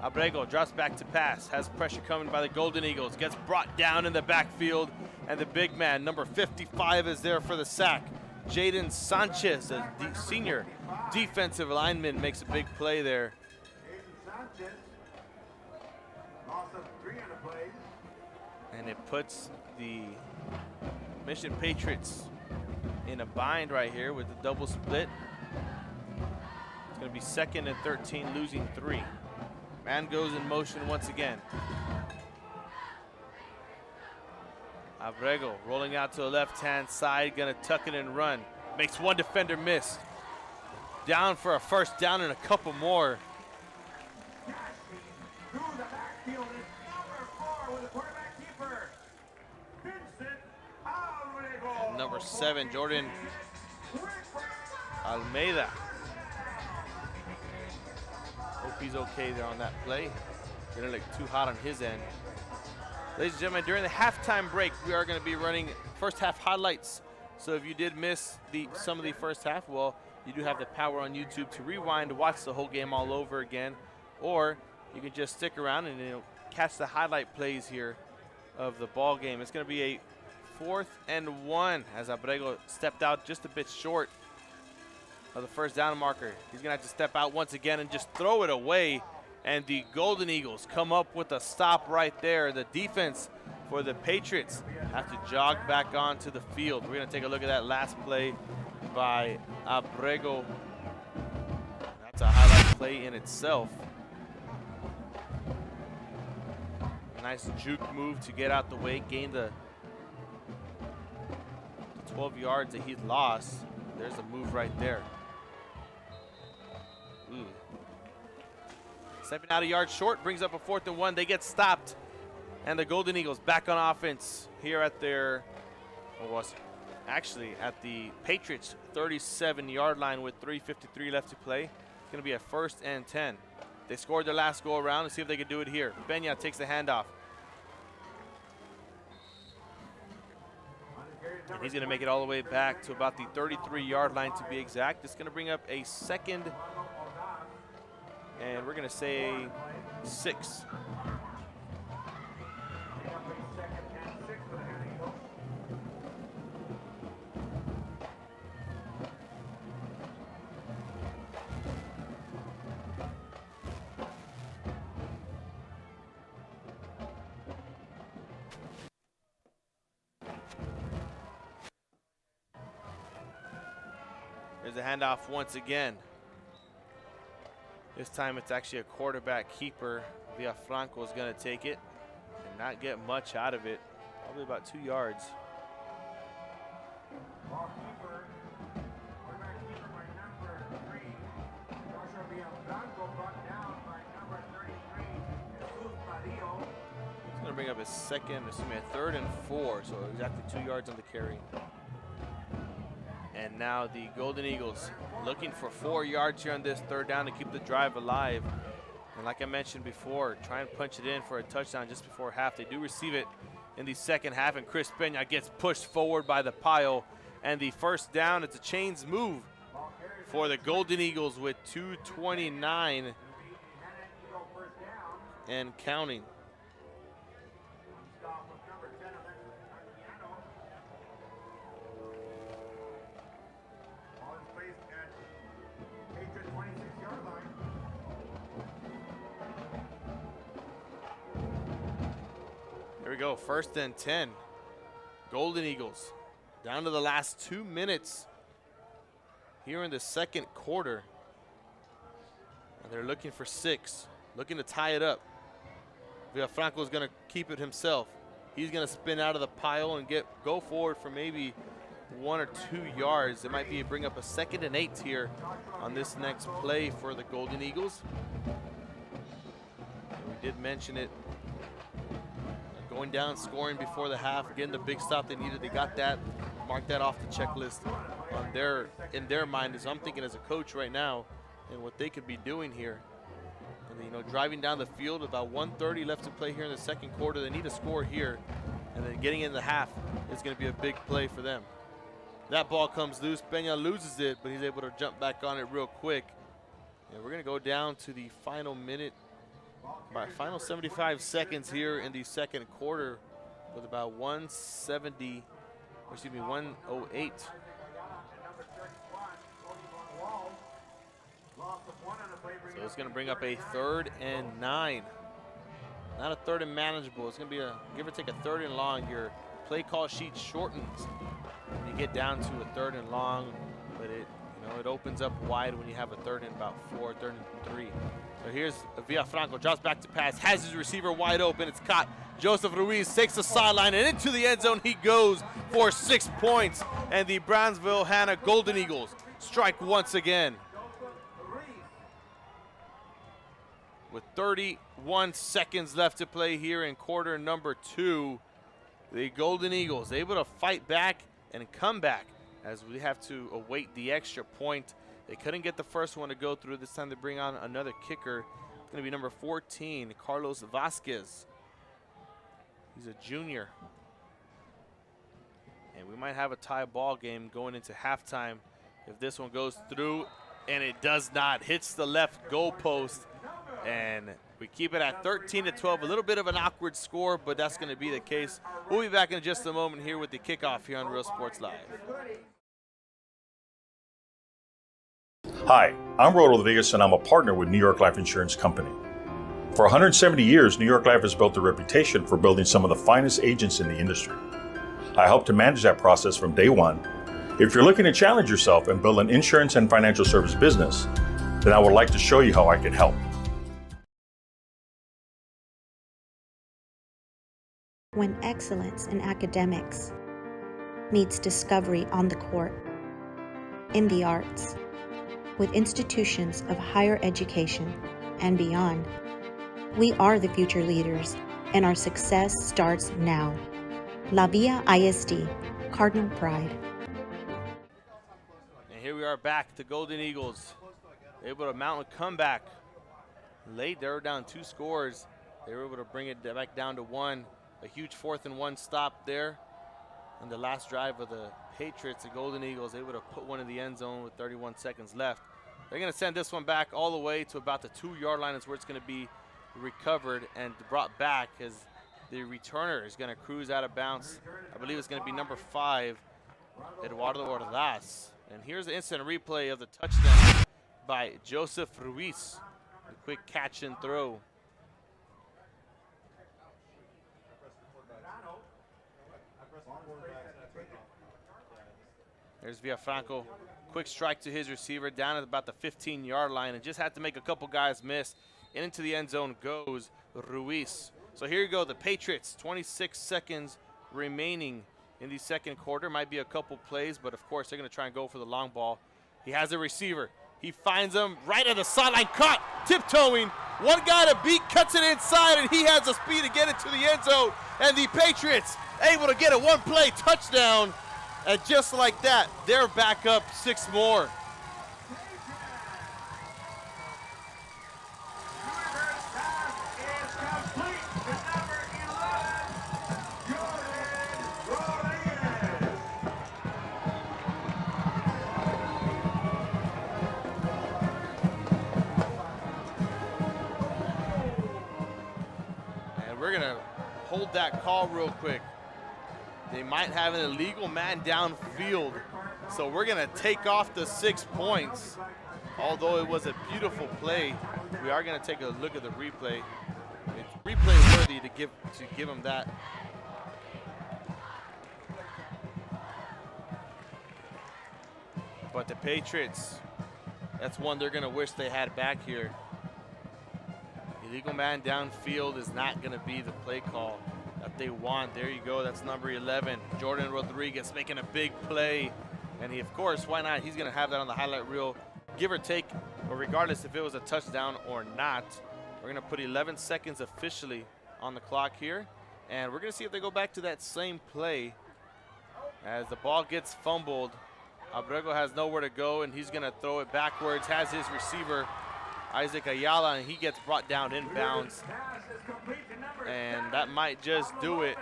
Abrego drops back to pass, has pressure coming by the Golden Eagles, gets brought down in the backfield, and the big man, number 55, is there for the sack. Jaden Sanchez, the senior defensive lineman, makes a big play there. And it puts the Mission Patriots in a bind right here with the double split. It's going to be 2nd and 13, losing 3. Man goes in motion once again. Abrego rolling out to the left-hand side, gonna tuck it and run. Makes one defender miss. Down for a first down and a couple more. And number 7, Jordan Almeida. Hope he's okay there on that play. Didn't look too hot on his end. Ladies and gentlemen, during the halftime break, we are going to be running first half highlights. So if you did miss some of the first half, well, you do have the power on YouTube to rewind to watch the whole game all over again. Or you can just stick around and catch the highlight plays here of the ball game. It's going to be a 4th and 1 as Abrego stepped out just a bit short of the first down marker. He's going to have to step out once again and just throw it away. And the Golden Eagles come up with a stop right there. The defense for the Patriots have to jog back onto the field. We're going to take a look at that last play by Abrego. That's a highlight play in itself. Nice juke move to get out the way, gain the 12 yards that he'd lost. There's a move right there. Ooh. Stepping out a yard short, brings up a 4th and 1. They get stopped. And the Golden Eagles back on offense here at their, actually at the Patriots 37-yard line with 3:53 left to play. It's going to be a 1st and 10. They scored their last go around. Let's see if they can do it here. Peña takes the handoff. And he's going to make it all the way back to about the 33-yard line to be exact. It's going to bring up a 2nd, and we're going to say 6. There's a handoff once again. This time it's actually a quarterback keeper. Villafranco is going to take it and not get much out of it. Probably about 2 yards. It's going to bring up a 3rd and 4, so exactly 2 yards on the carry. And now the Golden Eagles looking for 4 yards here on this 3rd down to keep the drive alive. And like I mentioned before, try and punch it in for a touchdown just before half. They do receive it in the 2nd half, and Chris Peña gets pushed forward by the pile. And the 1st down, it's a chains move for the Golden Eagles with 2:29 and counting. Here we go, 1st and 10. Golden Eagles down to the last 2 minutes here in the 2nd quarter. And they're looking for 6, looking to tie it up. Villafranco is going to keep it himself. He's going to spin out of the pile and go forward for maybe 1 or 2 yards. It might be bring up a 2nd and 8 here on this next play for the Golden Eagles. And we did mention it. Going down, scoring before the half, getting the big stop they needed. They got that, marked that off the checklist in their mind, as I'm thinking as a coach right now and what they could be doing here. And, driving down the field, about 1:30 left to play here in the second quarter. They need a score here, and then getting in the half is going to be a big play for them. That ball comes loose. Peña loses it, but he's able to jump back on it real quick. And we're going to go down to the final minute, final 75 seconds here in the second quarter with about 108. So it's going to bring up a 3rd and 9. Not a 3rd and manageable. It's going to be a give or take a 3rd and long. Your play call sheet shortens when you get down to a 3rd and long, but it opens up wide when you have a 3rd and about 4, 3rd and 3. So here's Villafranco, drops back to pass, has his receiver wide open. It's caught. Joseph Ruiz takes the sideline and into the end zone he goes for 6 points. And the Brownsville Hanna Golden Eagles strike once again. With 31 seconds left to play here in quarter number 2, the Golden Eagles able to fight back and come back as we have to await the extra point. They couldn't get the first one to go through. This time they bring on another kicker. It's going to be number 14, Carlos Vasquez. He's a junior. And we might have a tie ball game going into halftime if this one goes through, and it does not. Hits the left goal post, and we keep it at 13-12. A little bit of an awkward score, but that's going to be the case. We'll be back in just a moment here with the kickoff here on Real Sports Live. Hi, I'm Roldo Rodriguez, and I'm a partner with New York Life Insurance Company. For 170 years, New York Life has built a reputation for building some of the finest agents in the industry. I help to manage that process from day one. If you're looking to challenge yourself and build an insurance and financial service business, then I would like to show you how I can help. When excellence in academics meets discovery on the court, in the arts, with institutions of higher education and beyond, we are the future leaders, and our success starts now. La Villa ISD, Cardinal Pride. And here we are back, the Golden Eagles able to mount a comeback. Late, they were down 2 scores. They were able to bring it back down to 1. A huge 4th and 1 stop there. On the last drive of the Patriots, the Golden Eagles able to put one in the end zone with 31 seconds left. They're going to send this one back all the way to about the 2-yard line is where it's going to be recovered and brought back as the returner is going to cruise out of bounds. I believe it's going to be number 5, Eduardo Ordaz. And here's the instant replay of the touchdown by Joseph Ruiz. A quick catch and throw. There's Villafranco. Quick strike to his receiver down at about the 15-yard line and just had to make a couple guys miss. And into the end zone goes Ruiz. So here you go, the Patriots, 26 seconds remaining in the second quarter. Might be a couple plays, but of course they're going to try and go for the long ball. He has a receiver. He finds him right at the sideline, caught, tiptoeing. One guy to beat, cuts it inside, and he has the speed to get it to the end zone. And the Patriots able to get a one-play touchdown. And just like that, they're back up 6 more. And we're gonna hold that call real quick. They might have an illegal man downfield. So we're gonna take off the 6 points. Although it was a beautiful play, we are gonna take a look at the replay. It's replay worthy to give him that. But the Patriots, that's one they're gonna wish they had back here. Illegal man downfield is not gonna be the play call that they want. There you go, that's number 11, Jordan Rodriguez making a big play. And he, of course, why not? He's gonna have that on the highlight reel, give or take, or regardless if it was a touchdown or not. We're gonna put 11 seconds officially on the clock here. And we're gonna see if they go back to that same play. As the ball gets fumbled, Abrego has nowhere to go and he's gonna throw it backwards, has his receiver Isaac Ayala, and he gets brought down inbounds. And that might just do it.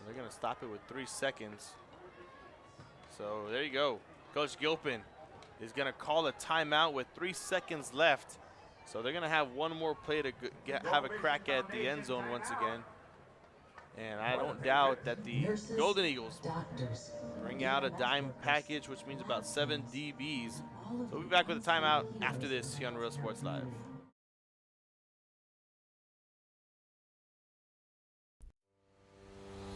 They're going to stop it with 3 seconds. So there you go. Coach Gilpin is going to call a timeout with 3 seconds left. So they're going to have one more play to have a crack at the end zone once again. And I don't doubt that the Golden Eagles bring out a dime package, which means about 7 DBs. So we'll be back with a timeout after this here on Real Sports Live.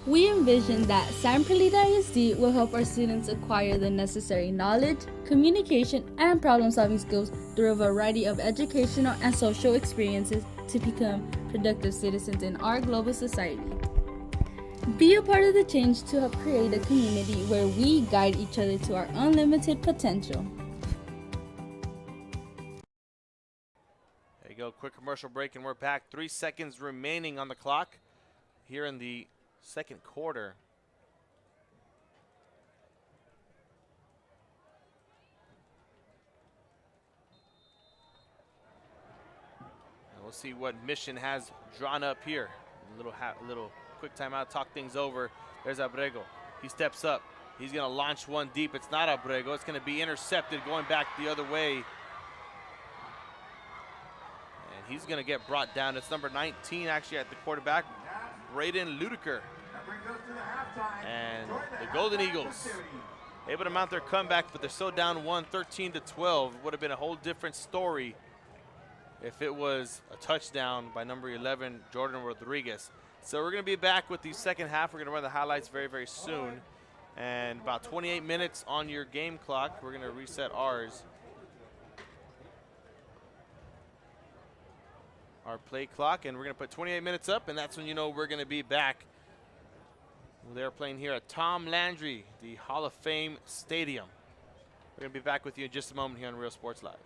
We envision that San Perlita ISD will help our students acquire the necessary knowledge, communication, and problem-solving skills through a variety of educational and social experiences to become productive citizens in our global society. Be a part of the change to help create a community where we guide each other to our unlimited potential. There you go, quick commercial break, and we're back. 3 seconds remaining on the clock here in the second quarter. And we'll see what Mission has drawn up here. A little quick timeout, talk things over. There's Abrego. He steps up. He's going to launch one deep. It's not Abrego. It's going to be intercepted going back the other way. And he's going to get brought down. It's number 19 actually at the quarterback, Braden Ludiker. And the Golden Eagles able to mount their comeback, but they're so down 13-12. Would have been a whole different story if it was a touchdown by number 11, Jordan Rodriguez. So we're going to be back with the second half. We're going to run the highlights very, very soon. And about 28 minutes on your game clock. We're going to reset ours. Our play clock, and we're going to put 28 minutes up, and that's when you know we're going to be back. They're playing here at Tom Landry, the Hall of Fame Stadium. We're going to be back with you in just a moment here on Real Sports Live.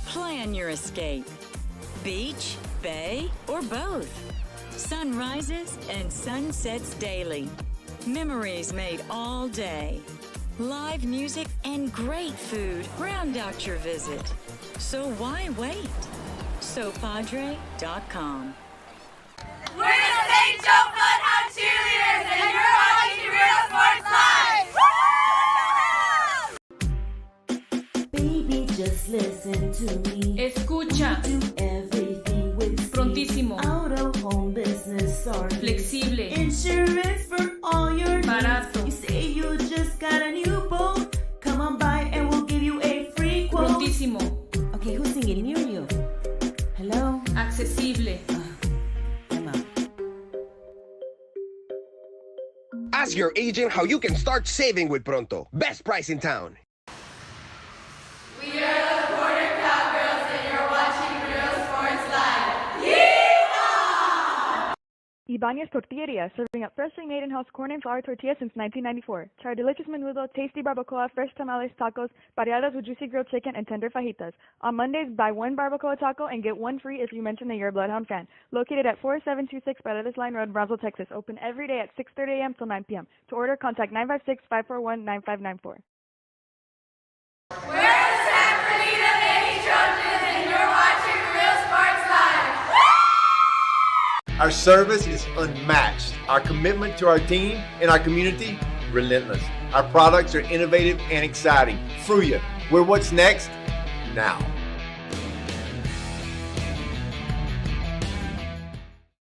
Plan your escape. Beach, bay, or both. Sunrises and sunsets daily. Memories made all day. Live music and great food round out your visit. So why wait? SoPadre.com. We're the St. Joe Bloodhound Cheerleaders, and you're watching Real Sports Live. Baby, just listen to me. Escucha. Do everything with speed. Prontísimo. Out of home business or Flexible. insurance for all your Barato. needs. You say you just got a new boat. Come on by and we'll give you a free quote. Prontísimo. Okay, who's singing near you? Hello? Accesible. Ask your agent how you can start saving with Pronto. Best price in town. We are the Border Cowgirls, and you're watching Real Sports Live. Yeehaw! Ibanez Tortilleria, serving up freshly made in-house corn and flour tortillas since 1994. Try our delicious menudo, tasty barbacoa, fresh tamales, tacos, pareadas with juicy grilled chicken, and tender fajitas. On Mondays, buy one barbacoa taco and get one free if you mention that you're a Bloodhound fan. Located at 4726 Paredes Line Road, Brownsville, Texas. Open every day at 6:30 a.m. till 9 p.m. To order, contact 956-541-9594. We're the San Bernardino Lady Trojans, and you're watching Real Sports Live. Our service is unmatched. Our commitment to our team and our community, relentless. Our products are innovative and exciting. Fruya, we're what's next now.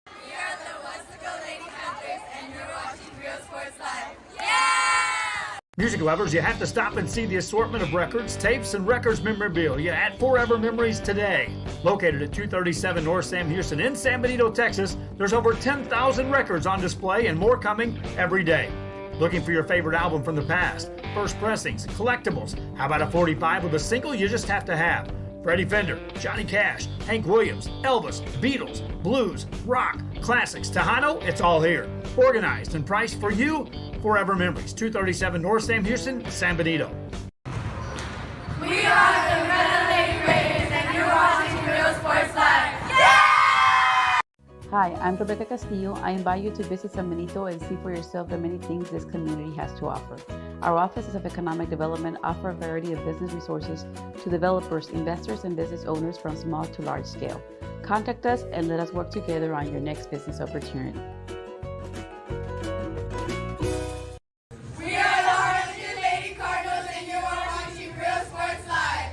We are the Westaco Lady Panthers, and you're watching Real Sports Live. Yeah! Music lovers, you have to stop and see the assortment of records, tapes, and records memorabilia at Forever Memories today. Located at 237 North Sam Houston in San Benito, Texas, there's over 10,000 records on display and more coming every day. Looking for your favorite album from the past, first pressings, collectibles. How about a 45 with a single you just have to have? Freddie Fender, Johnny Cash, Hank Williams, Elvis, Beatles, blues, rock, classics, Tejano, it's all here. Organized and priced for you. Forever Memories, 237 North Sam Houston, San Benito. We are the Red Lady Raiders, and you're watching Real Sports Live. Yeah! Hi, Hi, I'm Rebecca Castillo. I invite you to visit San Benito and see for yourself the many things this community has to offer. Our offices of economic development offer a variety of business resources to developers, investors, and business owners from small to large scale. Contact us and let us work together on your next business opportunity. We are the Harlingen Lady Cardinals, and you're watching Real Sports Live.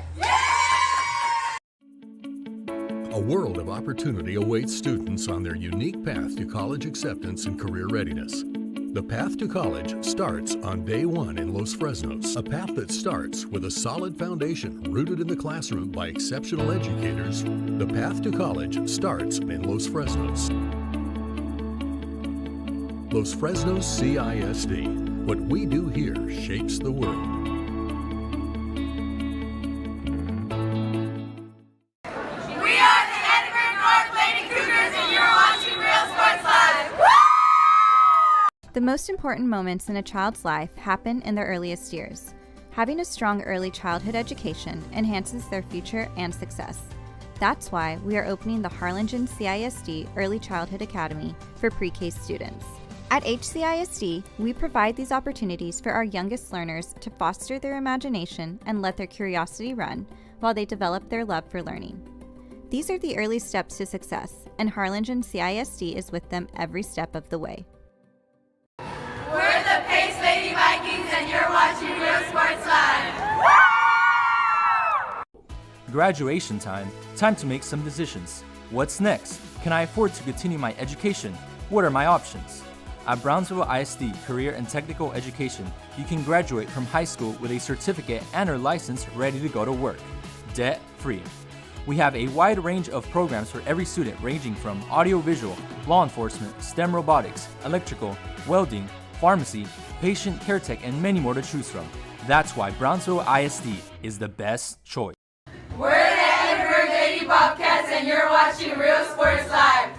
A world of opportunity awaits students on their unique path to college acceptance and career readiness. The path to college starts on day one in Los Fresnos, a path that starts with a solid foundation rooted in the classroom by exceptional educators. The path to college starts in Los Fresnos. Los Fresnos CISD. What we do here shapes the world. We are the Edinburgh North Lady Cougars, and you're watching Real Sports Live. The most important moments in a child's life happen in their earliest years. Having a strong early childhood education enhances their future and success. That's why we are opening the Harlingen CISD Early Childhood Academy for pre-K students. At HCISD, we provide these opportunities for our youngest learners to foster their imagination and let their curiosity run while they develop their love for learning. These are the early steps to success, and Harlingen CISD is with them every step of the way. We're the Pace Lady Vikings, and you're watching Real Sports Live. Graduation time. Time to make some decisions. What's next? Can I afford to continue my education? What are my options? At Brownsville ISD Career and Technical Education, you can graduate from high school with a certificate and/or license ready to go to work, debt-free. We have a wide range of programs for every student, ranging from audiovisual, law enforcement, STEM robotics, electrical, welding, pharmacy, patient care tech, and many more to choose from. That's why Brownsville ISD is the best choice. We're the Edinburgh Lady Bobcats, and you're watching Real Sports Live.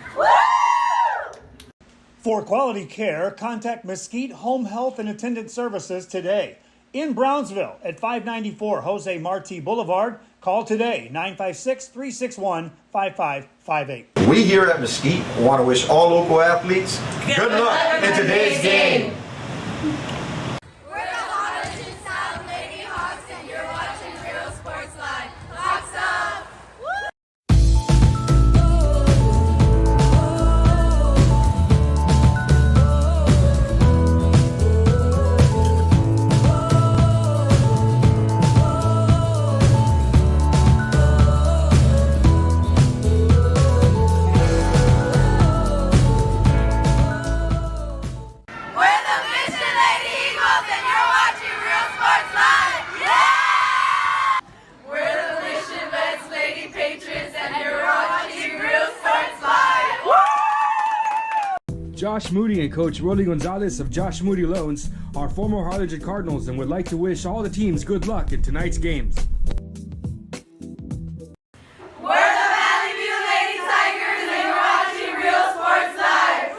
For quality care, contact Mesquite Home Health and Attendant Services today. In Brownsville at 594 Jose Marti Boulevard, call today 956-361-5558. We here at Mesquite want to wish all local athletes good luck in today's game. We're the Harlingen South Lady Hawks, and you're watching Real Sports Live. Hawks up! We're the Mission Lady Eagles, and you're watching Real Sports Live. We're the Mission Vets Lady Patriots, and you're watching Real Sports Live. Josh Moody and Coach Rolly Gonzalez of Josh Moody Loans are former Harlingen Cardinals and would like to wish all the teams good luck in tonight's games. We're the Valley View Lady Tigers, and you're watching Real Sports Live.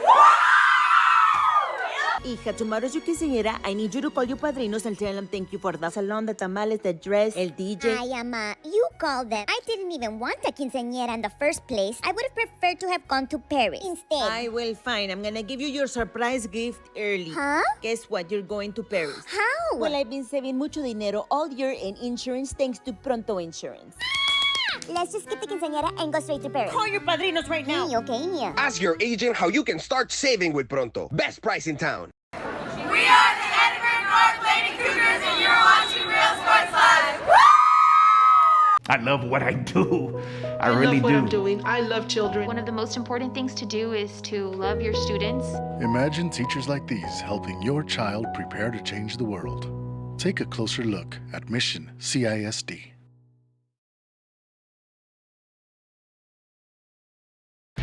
Hija, tomorrow's your quinceañera. I need you to call your padrinos and tell them thank you for the salon, the tamales, the dress, el DJ. Ay, Ama, you called them. I didn't even want a quinceañera in the first place. I would have preferred to have gone to Paris instead. I will, fine. I'm gonna give you your surprise gift early. Huh? Guess what? You're going to Paris. How? Well, I've been saving mucho dinero all year in insurance thanks to Pronto Insurance. Let's just skip the quinceañera and go straight to Paris. Call your padrinos right now. Okay. Ask your agent how you can start saving with Pronto. Best price in town. We are the Edinburgh North Lady Cougars, and you're watching Real Sports Live. I love what I do. I really love what do. I'm doing. I love children. One of the most important things to do is to love your students. Imagine teachers like these helping your child prepare to change the world. Take a closer look at Mission CISD.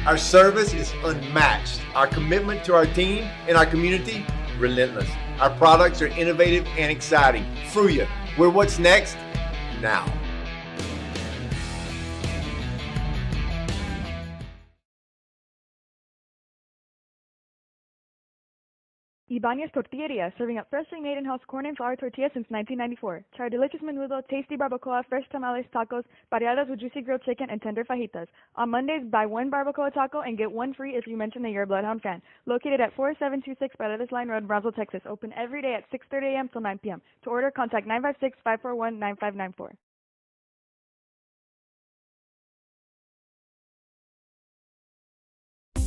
Our service is unmatched. Our commitment to our team and our community, relentless. Our products are innovative and exciting. Fruya, we're what's next now. Ibañez Tortilleria, serving up freshly made in-house corn and flour tortillas since 1994. Try our delicious menudo, tasty barbacoa, fresh tamales, tacos, pareadas with juicy grilled chicken, and tender fajitas. On Mondays, buy one barbacoa taco and get one free if you mention that you're a Bloodhound fan. Located at 4726 Paredes Line Road, Brownsville, Texas. Open every day at 6:30 a.m. till 9 p.m. To order, contact 956-541-9594.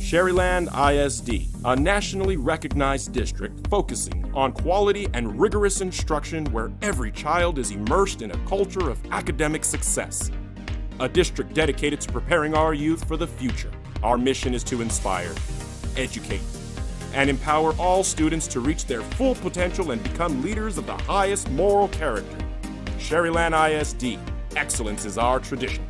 Sherryland ISD, a nationally recognized district focusing on quality and rigorous instruction where every child is immersed in a culture of academic success. A district dedicated to preparing our youth for the future. Our mission is to inspire, educate, and empower all students to reach their full potential and become leaders of the highest moral character. Sherryland ISD, excellence is our tradition.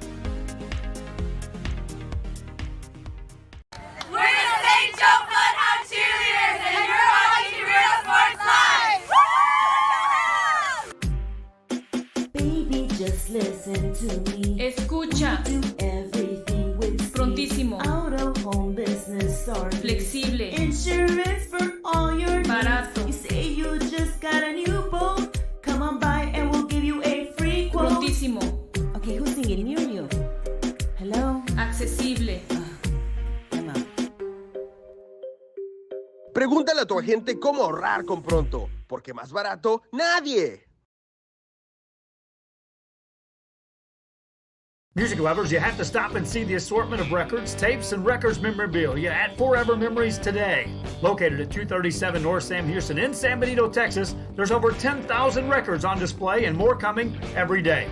Listen to me. Escucha. Do everything with speed. Prontísimo. Out of home business or Flexible. Insurance for all your Barato. needs. You say you just got a new boat. Come on by and we'll give you a free quote. Prontísimo. Okay, who's singing? Me or you? Hello? Accesible. Pregúntale a tu agente cómo ahorrar con Pronto, porque más barato, nadie. Music lovers, you have to stop and see the assortment of records, tapes, and records memorabilia at Forever Memories today. Located at 237 North Sam Houston in San Benito, Texas, there's over 10,000 records on display and more coming every day.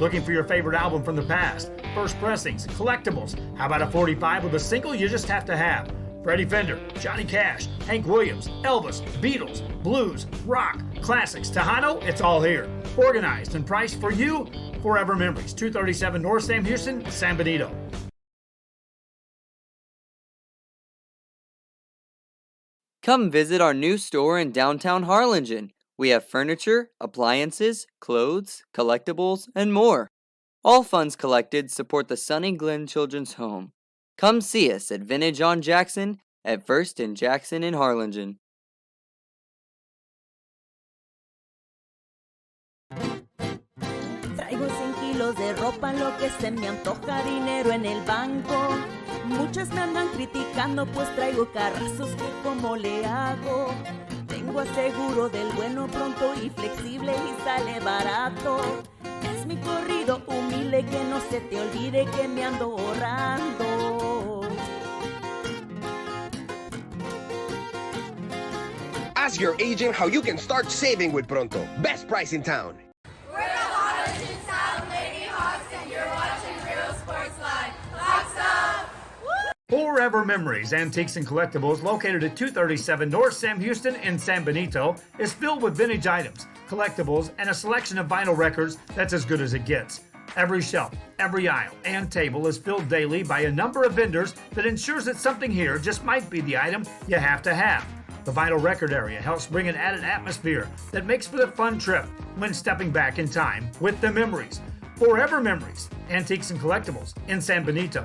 Looking for your favorite album from the past, first pressings, collectibles. How about a 45 with a single you just have to have? Freddie Fender, Johnny Cash, Hank Williams, Elvis, Beatles, blues, rock, classics, Tejano, it's all here. Organized and priced for you. Forever Memories, 237 North Sam Houston, San Benito. Come visit our new store in downtown Harlingen. We have furniture, appliances, clothes, collectibles, and more. All funds collected support the Sunny Glen Children's Home. Come see us at Vintage on Jackson at First and Jackson in Harlingen. Traigo 100 kilos de ropa, lo que se me antoja, dinero en el banco. Muchas me andan criticando, pues traigo carrazos que como le hago. Tengo aseguro del bueno, pronto y flexible y sale barato. Es mi corrido humilde, que no se te olvide que me ando ahorrando. Ask your agent how you can start saving with Pronto. Best price in town. We're the Harlingen Sound Lady Hawks, and you're watching Real Sports Live. Hawks up! Forever Memories, Antiques and Collectibles, located at 237 North Sam Houston in San Benito, is filled with vintage items, collectibles, and a selection of vinyl records that's as good as it gets. Every shelf, every aisle, and table is filled daily by a number of vendors that ensures that something here just might be the item you have to have. The vinyl record area helps bring an added atmosphere that makes for a fun trip when stepping back in time with the memories. Forever Memories, Antiques and Collectibles in San Benito.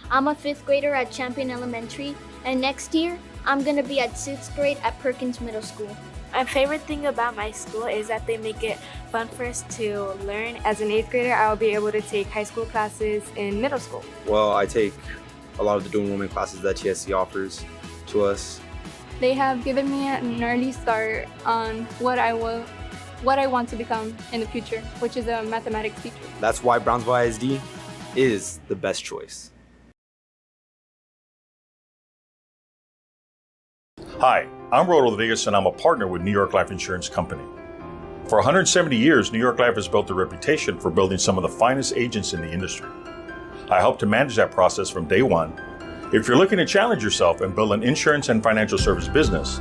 I'm a 5th grader at Champion Elementary, and next year, I'm going to be at 6th grade at Perkins Middle School. My favorite thing about my school is that they make it fun for us to learn. As an 8th grader, I'll be able to take high school classes in middle school. Well, I take a lot of the dual enrollment classes that TSC offers to us. They have given me an early start on what I want to become in the future, which is a mathematics teacher. That's why Brownsville ISD is the best choice. Hi, I'm Rod Rodriguez, and I'm a partner with New York Life Insurance Company. For 170 years, New York Life has built a reputation for building some of the finest agents in the industry. I help to manage that process from day one. If you're looking to challenge yourself and build an insurance and financial service business,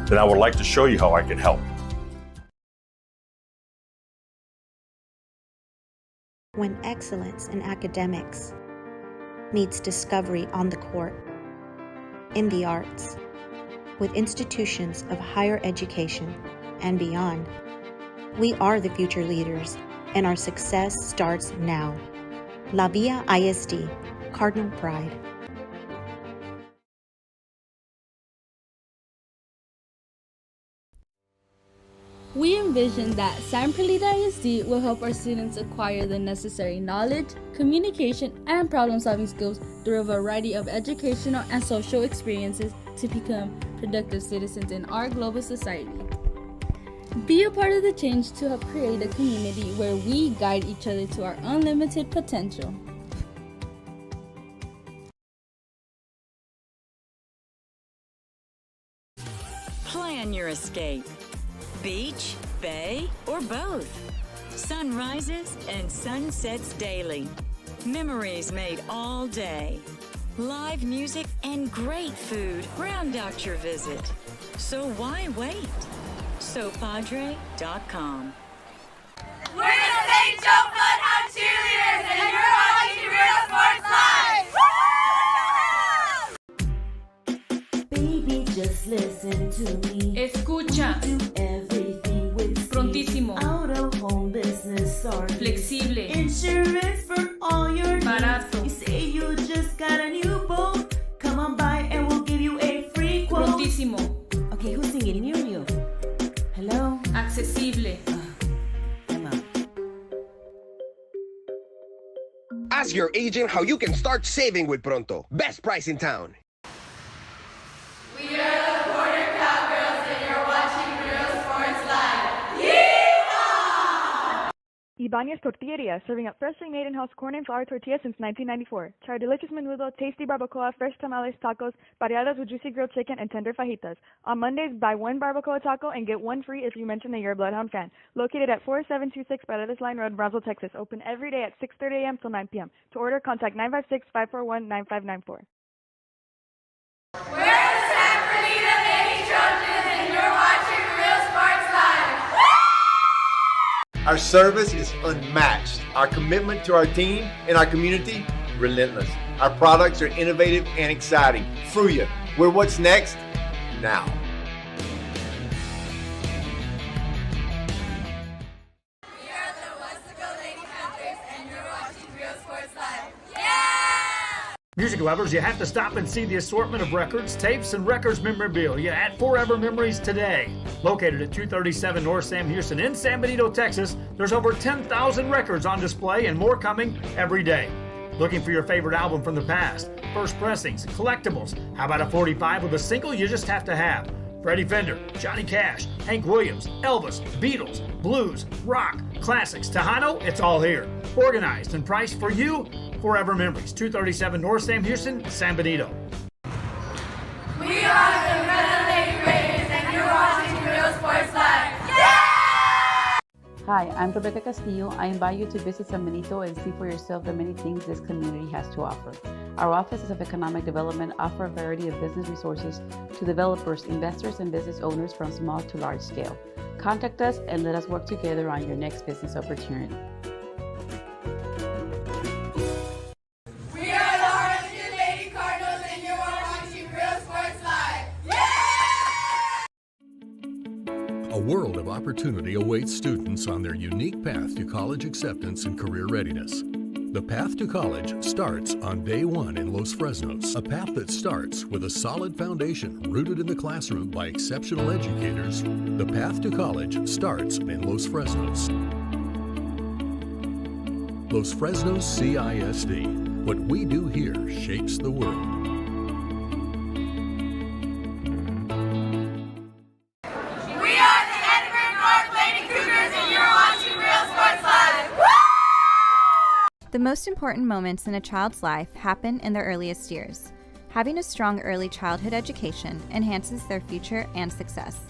then I would like to show you how I can help. When excellence in academics meets discovery on the court, in the arts, with institutions of higher education and beyond, we are the future leaders, and our success starts now. La Via ISD, Cardinal Pride. We envision that San Perlita ISD will help our students acquire the necessary knowledge, communication, and problem-solving skills through a variety of educational and social experiences to become productive citizens in our global society. Be a part of the change to help create a community where we guide each other to our unlimited potential. Plan your escape. Beach, bay, or both. Sunrises and sunsets daily. Memories made all day. Live music and great food round out your visit. So why wait? SoPadre.com. We're the St. Joe Bloodhound Cheerleaders, and you're watching Real Sports Live! Baby, just listen to me. Escucha. Do everything with speed. Prontísimo. Out of home business or Flexible. insurance for all your Barato. needs. You say you just got a new boat. Come on by and we'll give you a free quote. Prontísimo. Okay, who's singing? Me or you? Hello? Accesible. Ask your agent how you can start saving with Pronto. Best price in town. We are the Border Cowgirls, and you're watching Real Sports Live. Yeehaw! Ibanez Tortilleria, serving up freshly made in-house corn and flour tortillas since 1994. Try our delicious menudo, tasty barbacoa, fresh tamales, tacos, variadas with juicy grilled chicken, and tender fajitas. On Mondays, buy one barbacoa taco and get one free if you mention that you're a Bloodhound fan. Located at 4726 Paredes Line Road, Brownsville, Texas. Open every day at 6:30 a.m. till 9 p.m. To order, contact 956-541-9594. We're the San Bernardino Lady Trojans, and you're watching Real Sports Live. Our service is unmatched. Our commitment to our team and our community, relentless. Our products are innovative and exciting. Fruya, we're what's next now. We are the Westaco Lady Panthers, and you're watching Real Sports Live. Yeah! Music lovers, you have to stop and see the assortment of records, tapes, and records memorabilia at Forever Memories today. Located at 237 North Sam Houston in San Benito, Texas, there's over 10,000 records on display and more coming every day. Looking for your favorite album from the past, first pressings, collectibles. How about a 45 with a single you just have to have? Freddie Fender, Johnny Cash, Hank Williams, Elvis, Beatles, blues, rock, classics, Tejano, it's all here. Organized and priced for you. Forever Memories, 237 North Sam Houston, San Benito. We are the Red Lady Raiders, and you're watching Real Sports Live. Yeah! Hi, I'm Rebecca Castillo. I invite you to visit San Benito and see for yourself the many things this community has to offer. Our offices of economic development offer a variety of business resources to developers, investors, and business owners from small to large scale. Contact us and let us work together on your next business opportunity. We are the Harlingen Lady Cardinals, and you're watching Real Sports Live. Yeah! A world of opportunity awaits students on their unique path to college acceptance and career readiness. The path to college starts on day one in Los Fresnos, a path that starts with a solid foundation rooted in the classroom by exceptional educators. The path to college starts in Los Fresnos. Los Fresnos CISD. What we do here shapes the world. We are the Edinburgh North Lady Cougars, and you're watching Real Sports Live. The most important moments in a child's life happen in their earliest years. Having a strong early childhood education enhances their future and success.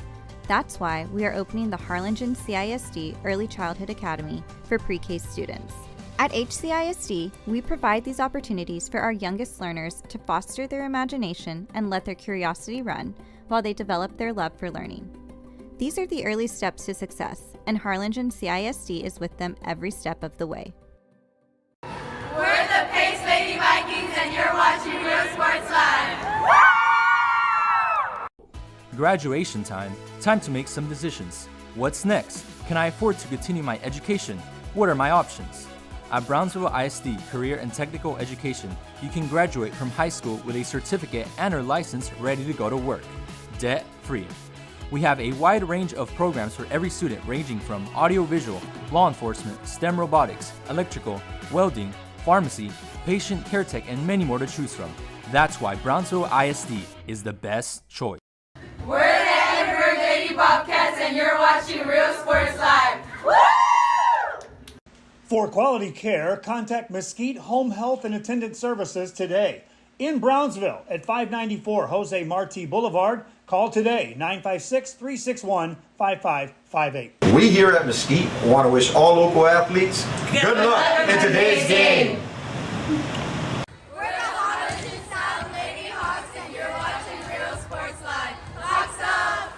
That's why we are opening the Harlingen CISD Early Childhood Academy for pre-K students. At HCISD, we provide these opportunities for our youngest learners to foster their imagination and let their curiosity run while they develop their love for learning. These are the early steps to success, and Harlingen CISD is with them every step of the way. We're the Pace Lady Vikings, and you're watching Real Sports Live. Graduation time. Time to make some decisions. What's next? Can I afford to continue my education? What are my options? At Brownsville ISD Career and Technical Education, you can graduate from high school with a certificate and/or license ready to go to work, debt-free. We have a wide range of programs for every student, ranging from audiovisual, law enforcement, STEM robotics, electrical, welding, pharmacy, patient care tech, and many more to choose from. That's why Brownsville ISD is the best choice. We're the Edinburgh Lady Bobcats, and you're watching Real Sports Live. Woo! For quality care, contact Mesquite Home Health and Attendant Services today. In Brownsville at 594 Jose Marti Boulevard. Call today, 956-361-5558. We here at Mesquite want to wish all local athletes good luck in today's game. We're the Harlingen South Lady Hawks, and you're watching Real Sports Live. Hawks up!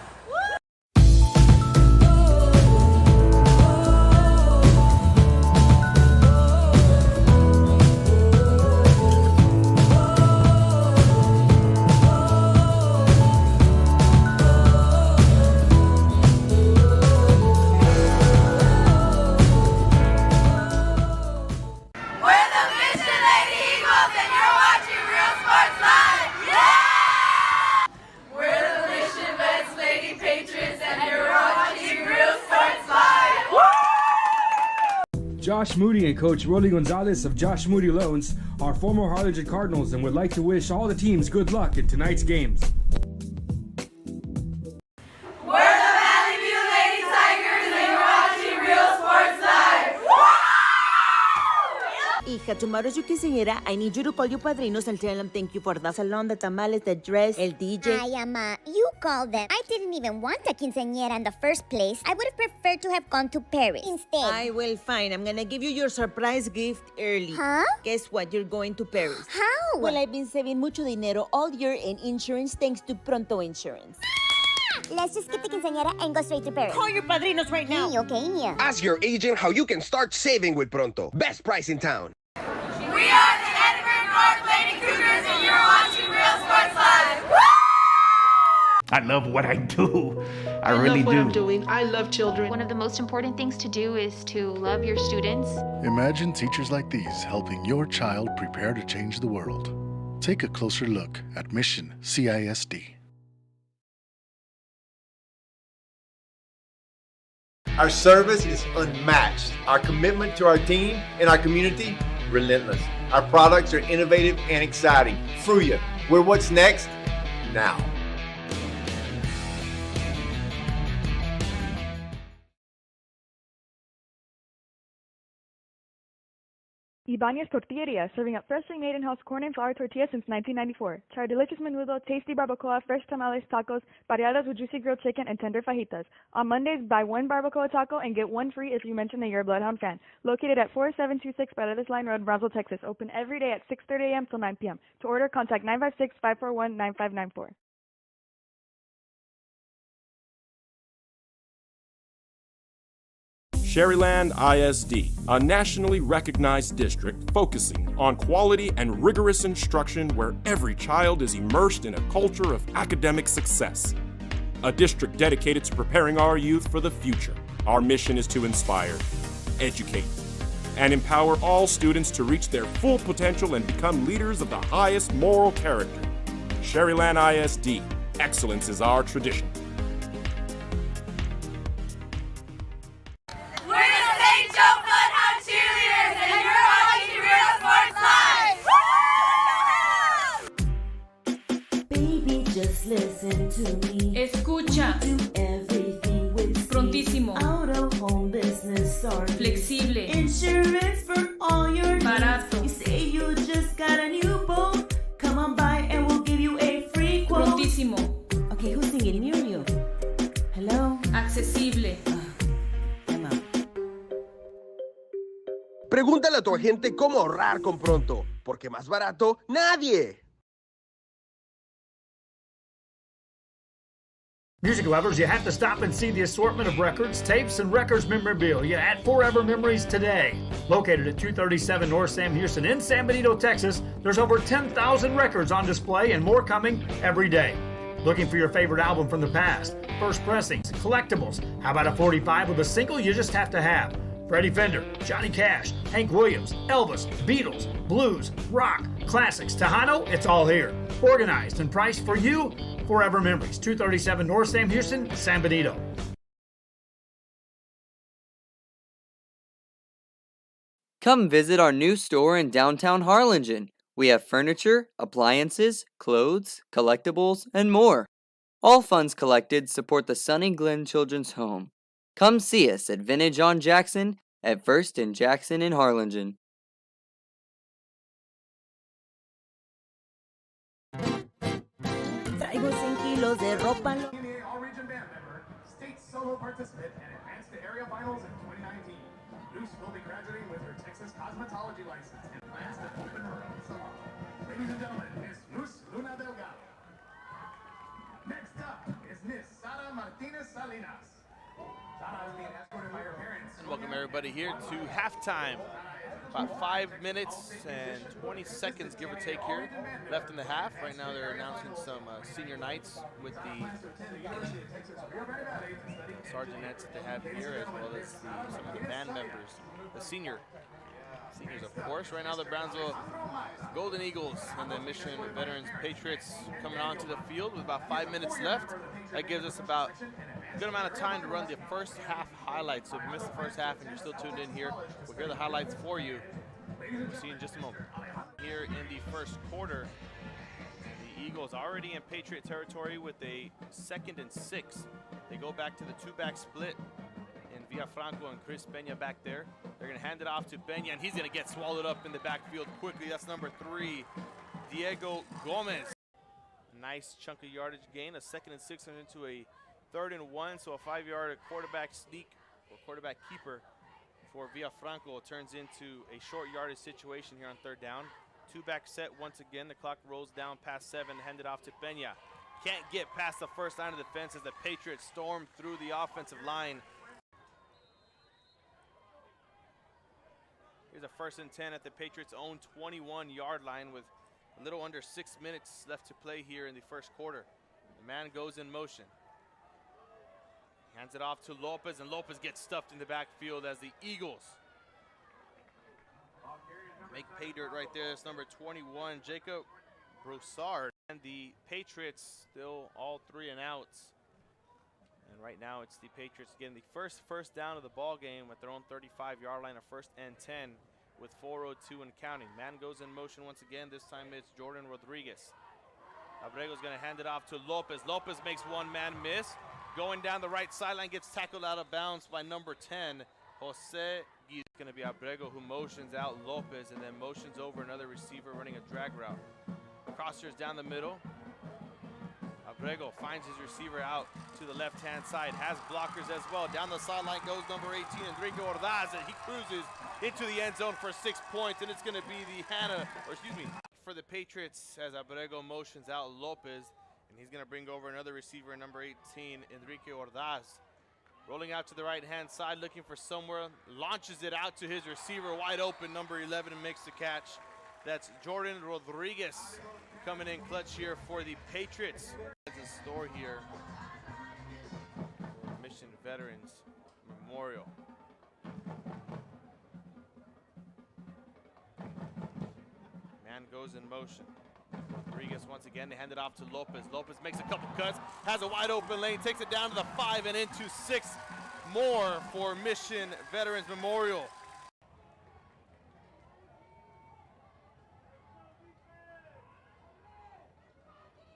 We're the Mission Lady Eagles, and you're watching Real Sports Live. Yeah! We're the Mission Vets Lady Patriots, and you're watching Real Sports Live. Josh Moody and Coach Rolly Gonzalez of Josh Moody Loans are former Harlingen Cardinals and would like to wish all the teams good luck in tonight's games. We're the Valley View Lady Tigers, and you're watching Real Sports Live. Hija, tomorrow's your quinceañera. I need you to call your padrinos and tell them thank you for the salon, the tamales, the dress, el DJ. Ay, Ama, you called them. I didn't even want a quinceañera in the first place. I would have preferred to have gone to Paris instead. I will, fine. I'm gonna give you your surprise gift early. Huh? Guess what? You're going to Paris. How? Well, I've been saving mucho dinero all year in insurance thanks to Pronto Insurance. Let's just skip the quinceañera and go straight to Paris. Call your padrinos right now. Okay. Ask your agent how you can start saving with Pronto. Best price in town. We are the Edinburgh North Lady Cougars, and you're watching Real Sports Live. I love what I do. I really love what do. I'm doing. I love children. One of the most important things to do is to love your students. Imagine teachers like these helping your child prepare to change the world. Take a closer look at Mission CISD. Our service is unmatched. Our commitment to our team and our community, relentless. Our products are innovative and exciting. Fruya, we're what's next now. Ibanez Tortilleria, serving up freshly made in-house corn and flour tortillas since 1994. Try delicious menudo, tasty barbacoa, fresh tamales, tacos, variadas with juicy grilled chicken, and tender fajitas. On Mondays, buy one barbacoa taco and get one free if you mention that you're a Bloodhound fan. Located at 4726 Paredes Line Road, Brownsville, Texas. Open every day at 6:30 a.m. till 9 p.m. To order, contact 956-541-9594. Sherryland ISD, a nationally recognized district focusing on quality and rigorous instruction where every child is immersed in a culture of academic success. A district dedicated to preparing our youth for the future. Our mission is to inspire, educate, and empower all students to reach their full potential and become leaders of the highest moral character. Sherryland ISD, excellence is our tradition. We're the St. Joe Bloodhound Cheerleaders, and you're watching Real Sports Live. Baby, just listen to me. Escucha. Do everything with Prontísimo. Out of home business or Flexible. Insurance for all your Barato. needs. You say you just got a new boat. Come on by and we'll give you a free quote. Prontísimo. Okay, who's singing? Muriel. Hello? Accesible. Pregúntale a tu agente cómo ahorrar con Pronto, porque más barato, nadie. Music lovers, you have to stop and see the assortment of records, tapes, and records memorabilia at Forever Memories today. Located at 237 North Sam Houston in San Benito, Texas, there's over 10,000 records on display and more coming every day. Looking for your favorite album from the past, first pressings, collectibles. How about a 45 with a single you just have to have? Freddie Fender, Johnny Cash, Hank Williams, Elvis, Beatles, blues, rock, classics, Tejano, it's all here. Organized and priced for you Forever Memories, 237 North Sam Houston, San Benito. Come visit our new store in downtown Harlingen. We have furniture, appliances, clothes, collectibles, and more. All funds collected support the Sunny Glen Children's Home. Come see us at Vintage on Jackson at First and Jackson in Harlingen. Traigo 100 kilos de ropa. All-Region Band member, state solo participant, and advanced to area finals in 2019. Luce will be graduating with her Texas cosmetology license and plans to open her own salon. Ladies and gentlemen, Miss Luz Luna Delgado. Next up is Miss Sara Martinez Salinas. Sara is being escorted by her parents. And welcome everybody here to halftime. About 5 minutes and 20 seconds, give or take, here left in the half. Right now they're announcing some senior nights with the sergeantettes that they have here, as well as some of the band members, the seniors, of course. Right now the Brownsville Golden Eagles and the Mission Veterans Patriots coming onto the field with about 5 minutes left. That gives us about a good amount of time to run the first half highlights. So if you missed the first half and you're still tuned in here, we'll hear the highlights for you. We'll see you in just a moment. Here in the first quarter, the Eagles already in Patriot territory with a 2nd and 6. They go back to the two-back split, and Villafranco and Chris Peña back there. They're going to hand it off to Peña, and he's going to get swallowed up in the backfield quickly. That's number 3, Diego Gomez. Nice chunk of yardage gain, a 2nd and 6 and into a 3rd and 1, so a 5-yard quarterback sneak or quarterback keeper for Villafranco turns into a short yardage situation here on 3rd down. Two-back set once again. The clock rolls down past 7, handed off to Peña. Can't get past the first line of defense as the Patriots storm through the offensive line. Here's a 1st and 10 at the Patriots' own 21-yard line with a little under 6 minutes left to play here in the first quarter. The man goes in motion. Hands it off to Lopez, and Lopez gets stuffed in the backfield as the Eagles make pay dirt right there. It's number 21, Jacob Broussard. And the Patriots still all 3 and outs. And right now it's the Patriots getting the first down of the ball game at their own 35-yard line, a 1st and 10 with 4:02 and counting. Man goes in motion once again. This time it's Jordan Rodriguez. Abrego's going to hand it off to Lopez. Lopez makes one man miss. Going down the right sideline, gets tackled out of bounds by number 10, Jose Guido. It's going to be Abrego who motions out Lopez and then motions over another receiver running a drag route. Crossers down the middle. Abrego finds his receiver out to the left-hand side, has blockers as well. Down the sideline goes number 18, Enrique Ordaz, and he cruises into the end zone for 6 points, and it's going to be the for the Patriots as Abrego motions out Lopez. And he's going to bring over another receiver, number 18, Enrique Ordaz. Rolling out to the right-hand side, looking for somewhere. Launches it out to his receiver, wide open, number 11, and makes the catch. That's Jordan Rodriguez coming in clutch here for the Patriots. There's a store here for Mission Veterans Memorial. Man goes in motion. Rodriguez once again, they hand it off to Lopez. Lopez makes a couple cuts, has a wide open lane, takes it down to the 5 and into 6 more for Mission Veterans Memorial.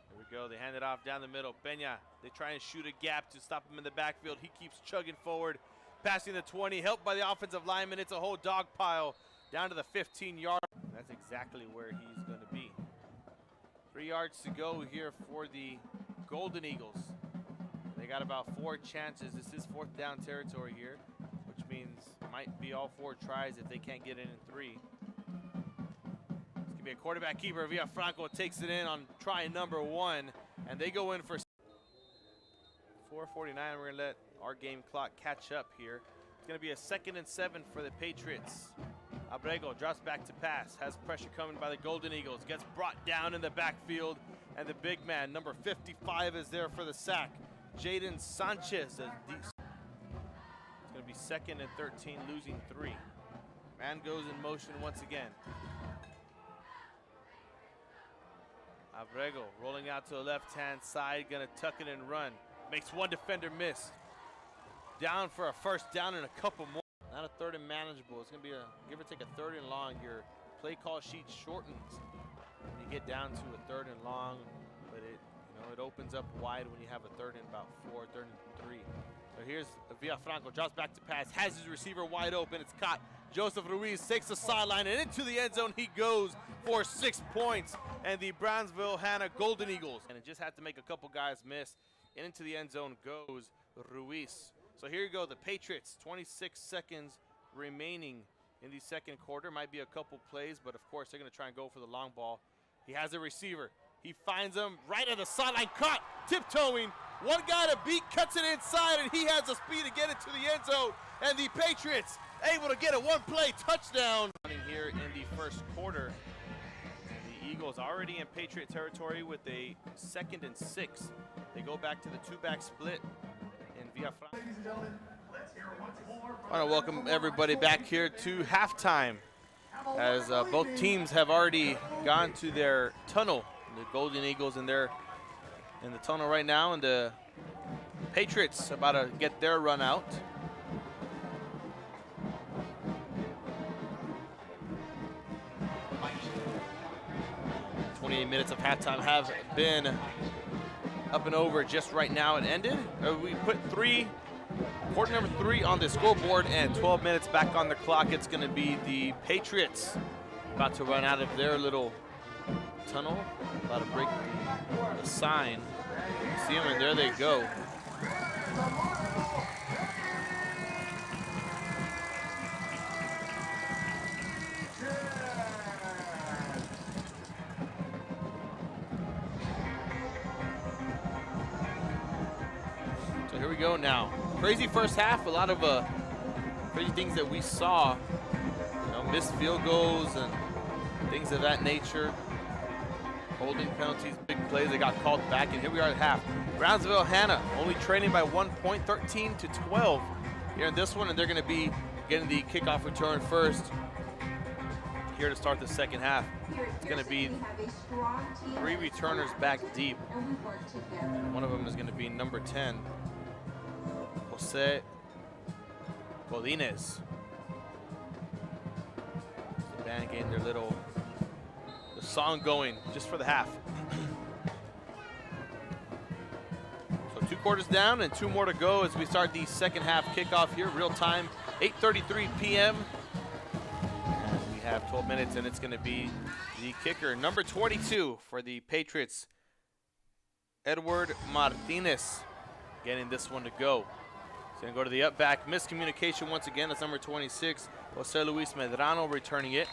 Here we go, they hand it off down the middle. Peña, they try and shoot a gap to stop him in the backfield. He keeps chugging forward, passing the 20, helped by the offensive lineman. It's a whole dog pile down to the 15-yard. That's exactly where he's going to be. 3 yards to go here for the Golden Eagles. They got about 4 chances. This is 4th down territory here, which means it might be all 4 tries if they can't get in 3. This could be a quarterback keeper. Villafranco takes it in on try number 1, and they go in for 4:49. We're going to let our game clock catch up here. It's going to be a 2nd and 7 for the Patriots. Abrego drops back to pass, has pressure coming by the Golden Eagles, gets brought down in the backfield, and the big man, number 55, is there for the sack. Jaden Sanchez. It's going to be 2nd and 13, losing 3. Man goes in motion once again. Abrego rolling out to the left-hand side, gonna tuck it and run. Makes one defender miss. Down for a first down and a couple more. Not a third and manageable. It's gonna be a give or take a third and long. Your play call sheet shortens when you get down to a third and long, but it opens up wide when you have a third and about 4, third and 3. So here's Villafranco, drops back to pass, has his receiver wide open. It's caught. Joseph Ruiz takes the sideline and into the end zone he goes for 6 points. And the Brownsville Hannah Golden Eagles. And it just had to make a couple guys miss. And into the end zone goes Ruiz. So here you go, the Patriots, 26 seconds remaining in the second quarter. Might be a couple plays, but of course they're gonna try and go for the long ball. He has a receiver. He finds him right at the sideline, caught, tiptoeing. One guy to beat, cuts it inside, and he has the speed to get it to the end zone. And the Patriots able to get a one-play touchdown. Here in the first quarter, the Eagles already in Patriot territory with a 2nd and 6. They go back to the 2-back split in Villafranco. I want to welcome everybody back here to halftime as both teams have already gone to their tunnel. The Golden Eagles in the tunnel right now, and the Patriots about to get their run out. Minutes of halftime have been up and over just right now. It ended. We put quarter number 3 on the scoreboard and 12 minutes back on the clock. It's going to be the Patriots about to run out of their little tunnel, about to break the sign. See them, and there they go. Here we go now. Crazy first half, a lot of crazy things that we saw. Missed field goals and things of that nature. Holding penalties, big plays, they got called back, and here we are at half. Brownsville Hannah only trailing by 1 point, 13-12 here in this one, and they're gonna be getting the kickoff return first here to start the second half. It's gonna be 3 returners back deep. One of them is gonna be number 10. Jose Godinez. The band getting their the song going just for the half. So 2 quarters down and 2 more to go as we start the second half kickoff here, real time, 8:33 p.m. And we have 12 minutes, and it's going to be the kicker, number 22 for the Patriots, Edward Martinez, getting this one to go. He's going to go to the up back. Miscommunication once again. That's number 26. Jose Luis Medrano returning it.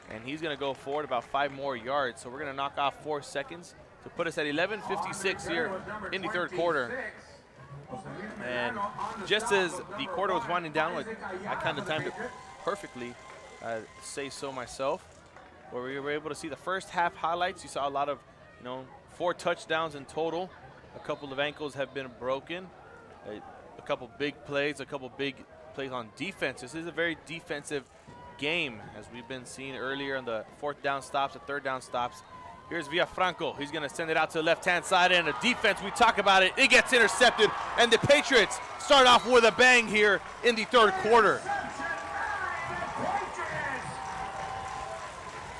And he's going to go forward about 5 more yards. So we're going to knock off 4 seconds to put us at 11:56 here in the third quarter. And just as the quarter was winding down, I kind of timed it perfectly, say so myself, where we were able to see the first half highlights. You saw a lot of, 4 touchdowns in total. A couple of ankles have been broken. A couple big plays, a couple big plays on defense. This is a very defensive game, as we've been seeing earlier on the 4th down stops, the 3rd down stops. Here's Villafranco. He's going to send it out to the left-hand side, and the defense, we talk about it, it gets intercepted, and the Patriots start off with a bang here in the third quarter.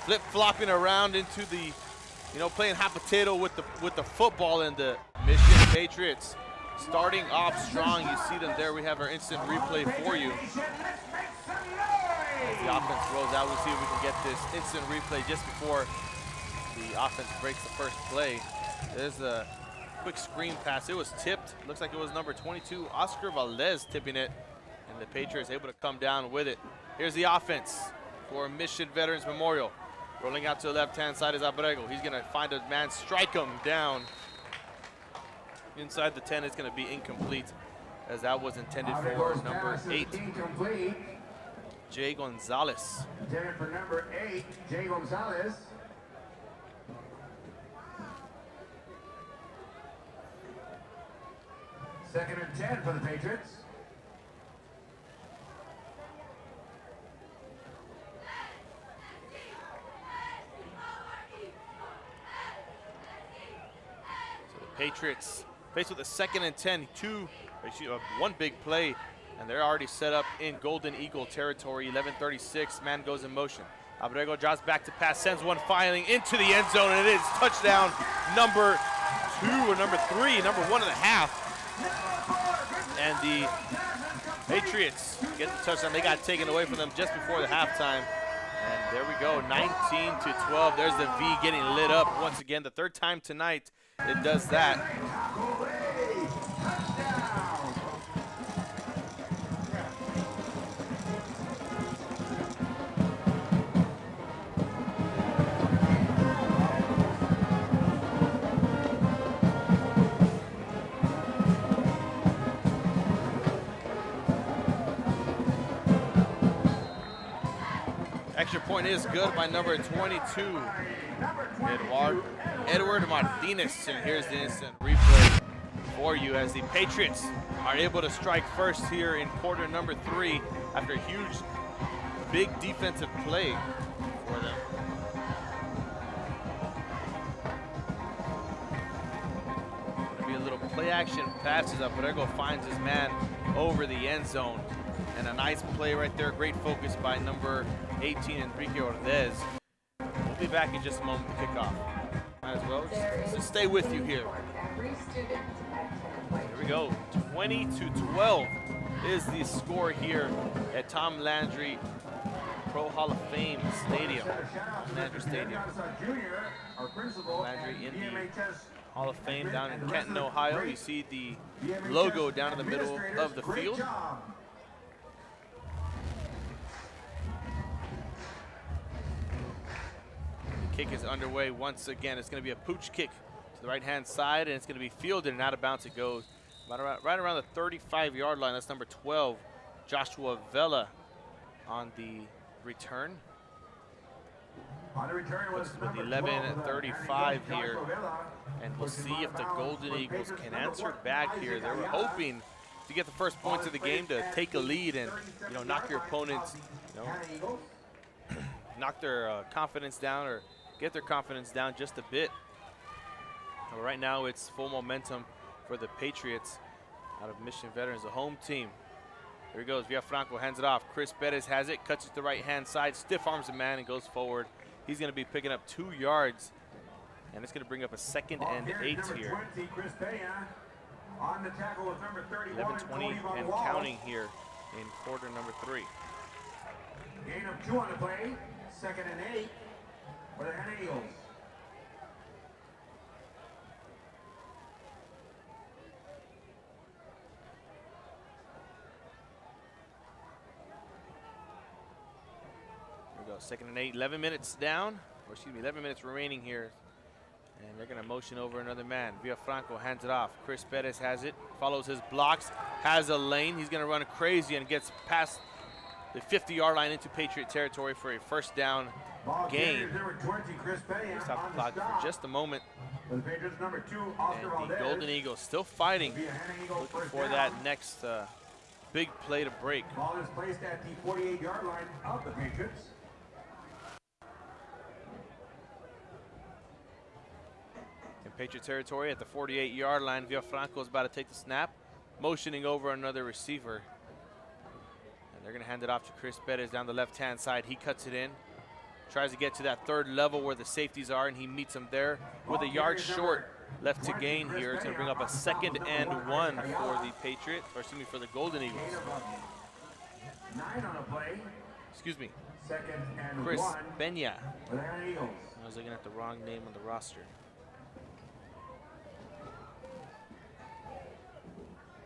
Flip-flopping around into the, playing hot potato with the football, and the Michigan Patriots starting off strong. You see them there. We have our instant replay for you. As the offense rolls out, we'll see if we can get this instant replay just before the offense breaks the first play. There's a quick screen pass. It was tipped. Looks like it was number 22, Oscar Valdez, tipping it, and the Patriots able to come down with it. Here's the offense for Mission Veterans Memorial. Rolling out to the left-hand side is Abrego. He's going to find a man, strike him down. Inside the 10 is going to be incomplete, as that was intended for number 8, Jay Gonzalez. Intended for number 8, Jay Gonzalez. Second and 10 for the Patriots. Patriots faced with a 2nd and 10, one big play, and they're already set up in Golden Eagle territory. 11:36, man goes in motion. Abrego drops back to pass, sends one filing into the end zone, and it is touchdown number 2 or number 3, number 1.5. And the Patriots get the touchdown. They got taken away from them just before the halftime. And there we go, 19-12. There's the V getting lit up once again. The 3rd time tonight it does that. Extra point is good by number 22, Edward Martinez. And here's the instant replay for you as the Patriots are able to strike first here in quarter number 3 after a huge, big defensive play for them. Gonna be a little play action passes. Abrego finds his man over the end zone. And a nice play right there. Great focus by number 18, Enrique Ordez. We'll be back in just a moment to kick off. Might as well just stay with you here. Here we go. 20-12 is the score here at Tom Landry Pro Hall of Fame Stadium. Landry Stadium. Landry in the Hall of Fame down in Kenton, Ohio. You see the logo down in the middle of the field. Kick is underway once again. It's going to be a pooch kick to the right-hand side, and it's going to be fielded, and out of bounds it goes. Right around the 35-yard line. That's number 12, Joshua Vela on the return. With 11:35 here, and we'll see if the Golden Eagles can answer back here. They were hoping to get the first points of the game to take a lead and, knock your opponents, knock their confidence down or get their confidence down just a bit. But right now it's full momentum for the Patriots out of Mission Veterans, the home team. Here he goes, Villafranco hands it off. Chris Perez has it, cuts it to the right-hand side, stiff arms the man and goes forward. He's gonna be picking up 2 yards, and it's gonna bring up a 2nd and 8 here. 11:20 and counting here in quarter number 3. Gain of 2 on the play, 2nd and 8 for the Hen Eagles. Here we go, 2nd and 8, 11 minutes down, or excuse me, 11 minutes remaining here. And they're gonna motion over another man. Villafranco hands it off. Chris Perez has it, follows his blocks, has a lane. He's gonna run crazy and gets past the 50-yard line into Patriot territory for a first down gain. We stop the clock for just a moment. And the Golden Eagles still fighting, looking for that next big play to break. Ball is placed at the 48-yard line of the Patriots. In Patriot territory at the 48-yard line, Villafranco is about to take the snap, motioning over another receiver. And they're going to hand it off to Chris Perez down the left-hand side. He cuts it in, tries to get to that 3rd level where the safeties are, and he meets them there with a yard short left to gain here. It's going to bring up a 2nd and 1 for the Patriots, or excuse me, for the Golden Eagles. 9 on a play. Excuse me. 2nd and Chris 1 Peña. for the Hen Eagles. I was looking at the wrong name on the roster.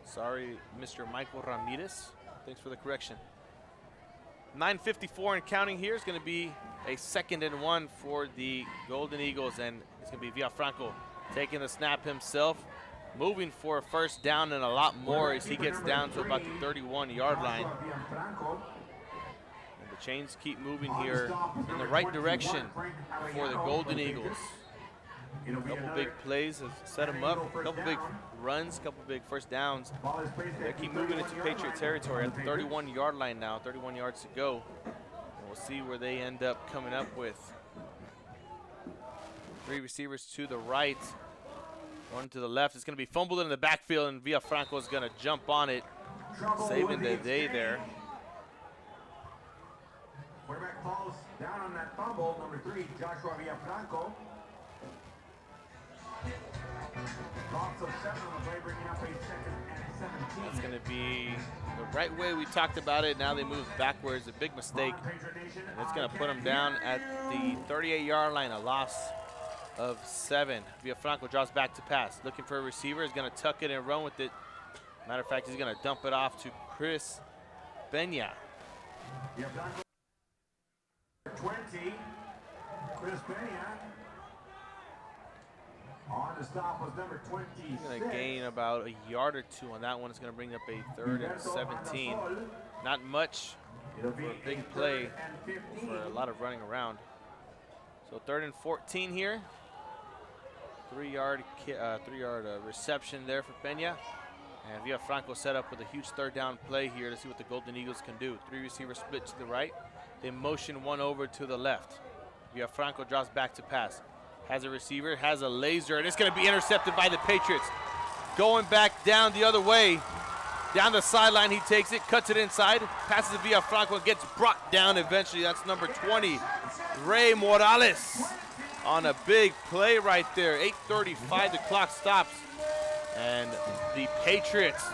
Sorry, Mr. Michael Ramirez. Thanks for the correction. 9:54 and counting here is going to be a 2nd and 1 for the Golden Eagles, and it's going to be Villafranco taking the snap himself, moving for a first down and a lot more as he gets down to about the 31-yard line. And the chains keep moving here in the right direction for the Golden Eagles. A couple big plays have set them up, a couple big runs, a couple big first downs. They keep moving into Patriot territory at the 31-yard line now, 31 yards to go. And we'll see where they end up coming up with. 3 receivers to the right. Going to the left. It's going to be fumbled in the backfield, and Villafranco is going to jump on it, saving the day there. Quarterback falls down on that fumble. Number 3, Joshua Villafranco. Loss of 7 on the play, bringing up a 2nd and 17. It's going to be the right way we talked about it. Now they move backwards, a big mistake. And it's going to put them down at the 38-yard line, a loss of 7. Villafranco draws back to pass. Looking for a receiver. He's going to tuck it and run with it. Matter of fact, he's going to dump it off to Chris Peña. 20, Chris Peña. On the stop was number 26. He's going to gain about a yard or 2 on that one. It's going to bring up a 3rd and 17. Not much for a big play for a lot of running around. So 3rd and 14 here. 3-yard reception there for Peña. And Villafranco set up with a huge 3rd down play here to see what the Golden Eagles can do. 3 receivers split to the right. They motion 1 over to the left. Villafranco draws back to pass. Has a receiver, has a laser, and it's going to be intercepted by the Patriots. Going back down the other way. Down the sideline, he takes it, cuts it inside, passes to Villafranco, and gets brought down eventually. That's number 20, Ray Morales, on a big play right there. 8:35, the clock stops. And the Patriots,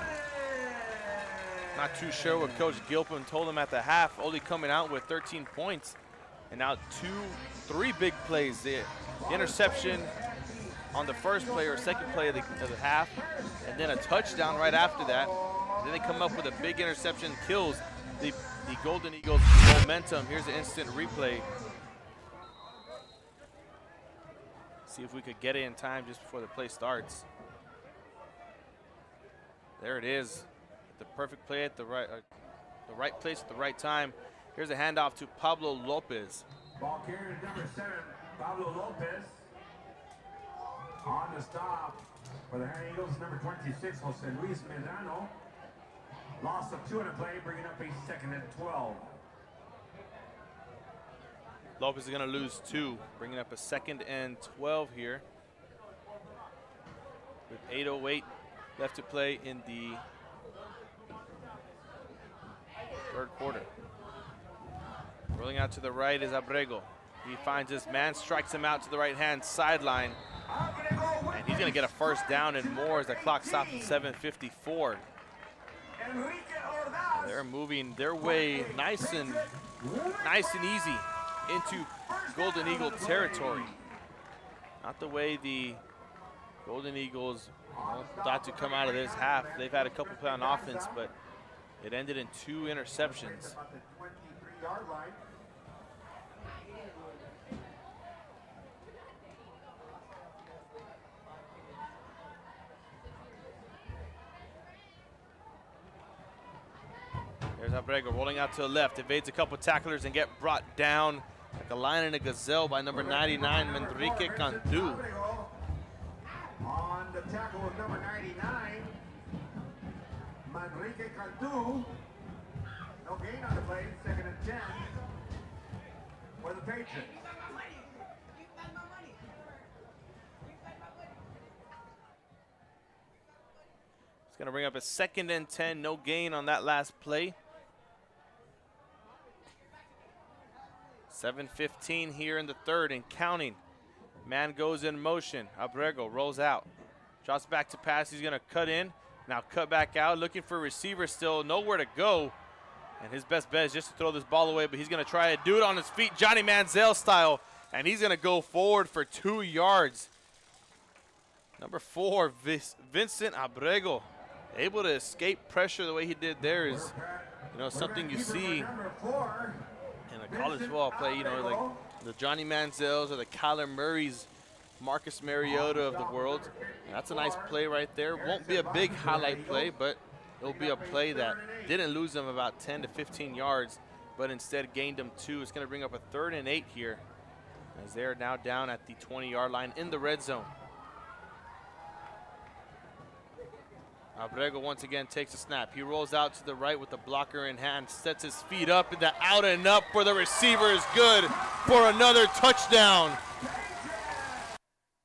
not too sure what Coach Gilpin told them at the half, only coming out with 13 points. And now 3 big plays. The interception on the first play or second play of the half, and then a touchdown right after that. Then they come up with a big interception, kills the Golden Eagles' momentum. Here's an instant replay. See if we could get it in time just before the play starts. There it is. The perfect play at the right place at the right time. Here's a handoff to Pablo Lopez. Ball carried number 7, Pablo Lopez. On the stop for the Hairy Eagles, number 26, Jose Luis Medrano. Loss of 2 in the play, bringing up a 2nd and 12. Lopez is going to lose 2, bringing up a 2nd and 12 here. With 8:08 left to play in the 3rd quarter. Rolling out to the right is Abrego. He finds his man, strikes him out to the right-hand sideline. And he's going to get a 1st down and more as the clock stops at 7:54. They're moving their way nice and easy into Golden Eagle territory. Not the way the Golden Eagles thought to come out of this half. They've had a couple play on offense, but it ended in 2 interceptions. There's Abrego rolling out to the left, evades a couple tacklers and get brought down like a lion and a gazelle by number 99, Manrique Cantu. On the tackle with number 99, Manrique Cantu. No gain on the play, 2nd and 10 for the Patriots. It's going to bring up a 2nd and 10, no gain on that last play. 7:15 here in the 3rd and counting. Man goes in motion. Abrego rolls out. Drops back to pass. He's going to cut in. Now cut back out. Looking for a receiver still. Nowhere to go. And his best bet is just to throw this ball away, but he's going to try to do it on his feet, Johnny Manziel style. And he's going to go forward for 2 yards. Number 4, Vincent Abrego. Able to escape pressure the way he did there is, something you see in a college football play, like the Johnny Manziels or the Kyler Murrays, Marcus Mariota of the world. And that's a nice play right there. Won't be a big highlight play, but it'll be a play that didn't lose them about 10 to 15 yards, but instead gained them 2. It's going to bring up a 3rd and 8 here as they're now down at the 20-yard line in the red zone. Abrego once again takes a snap. He rolls out to the right with the blocker in hand, sets his feet up, and the out and up for the receiver is good for another touchdown.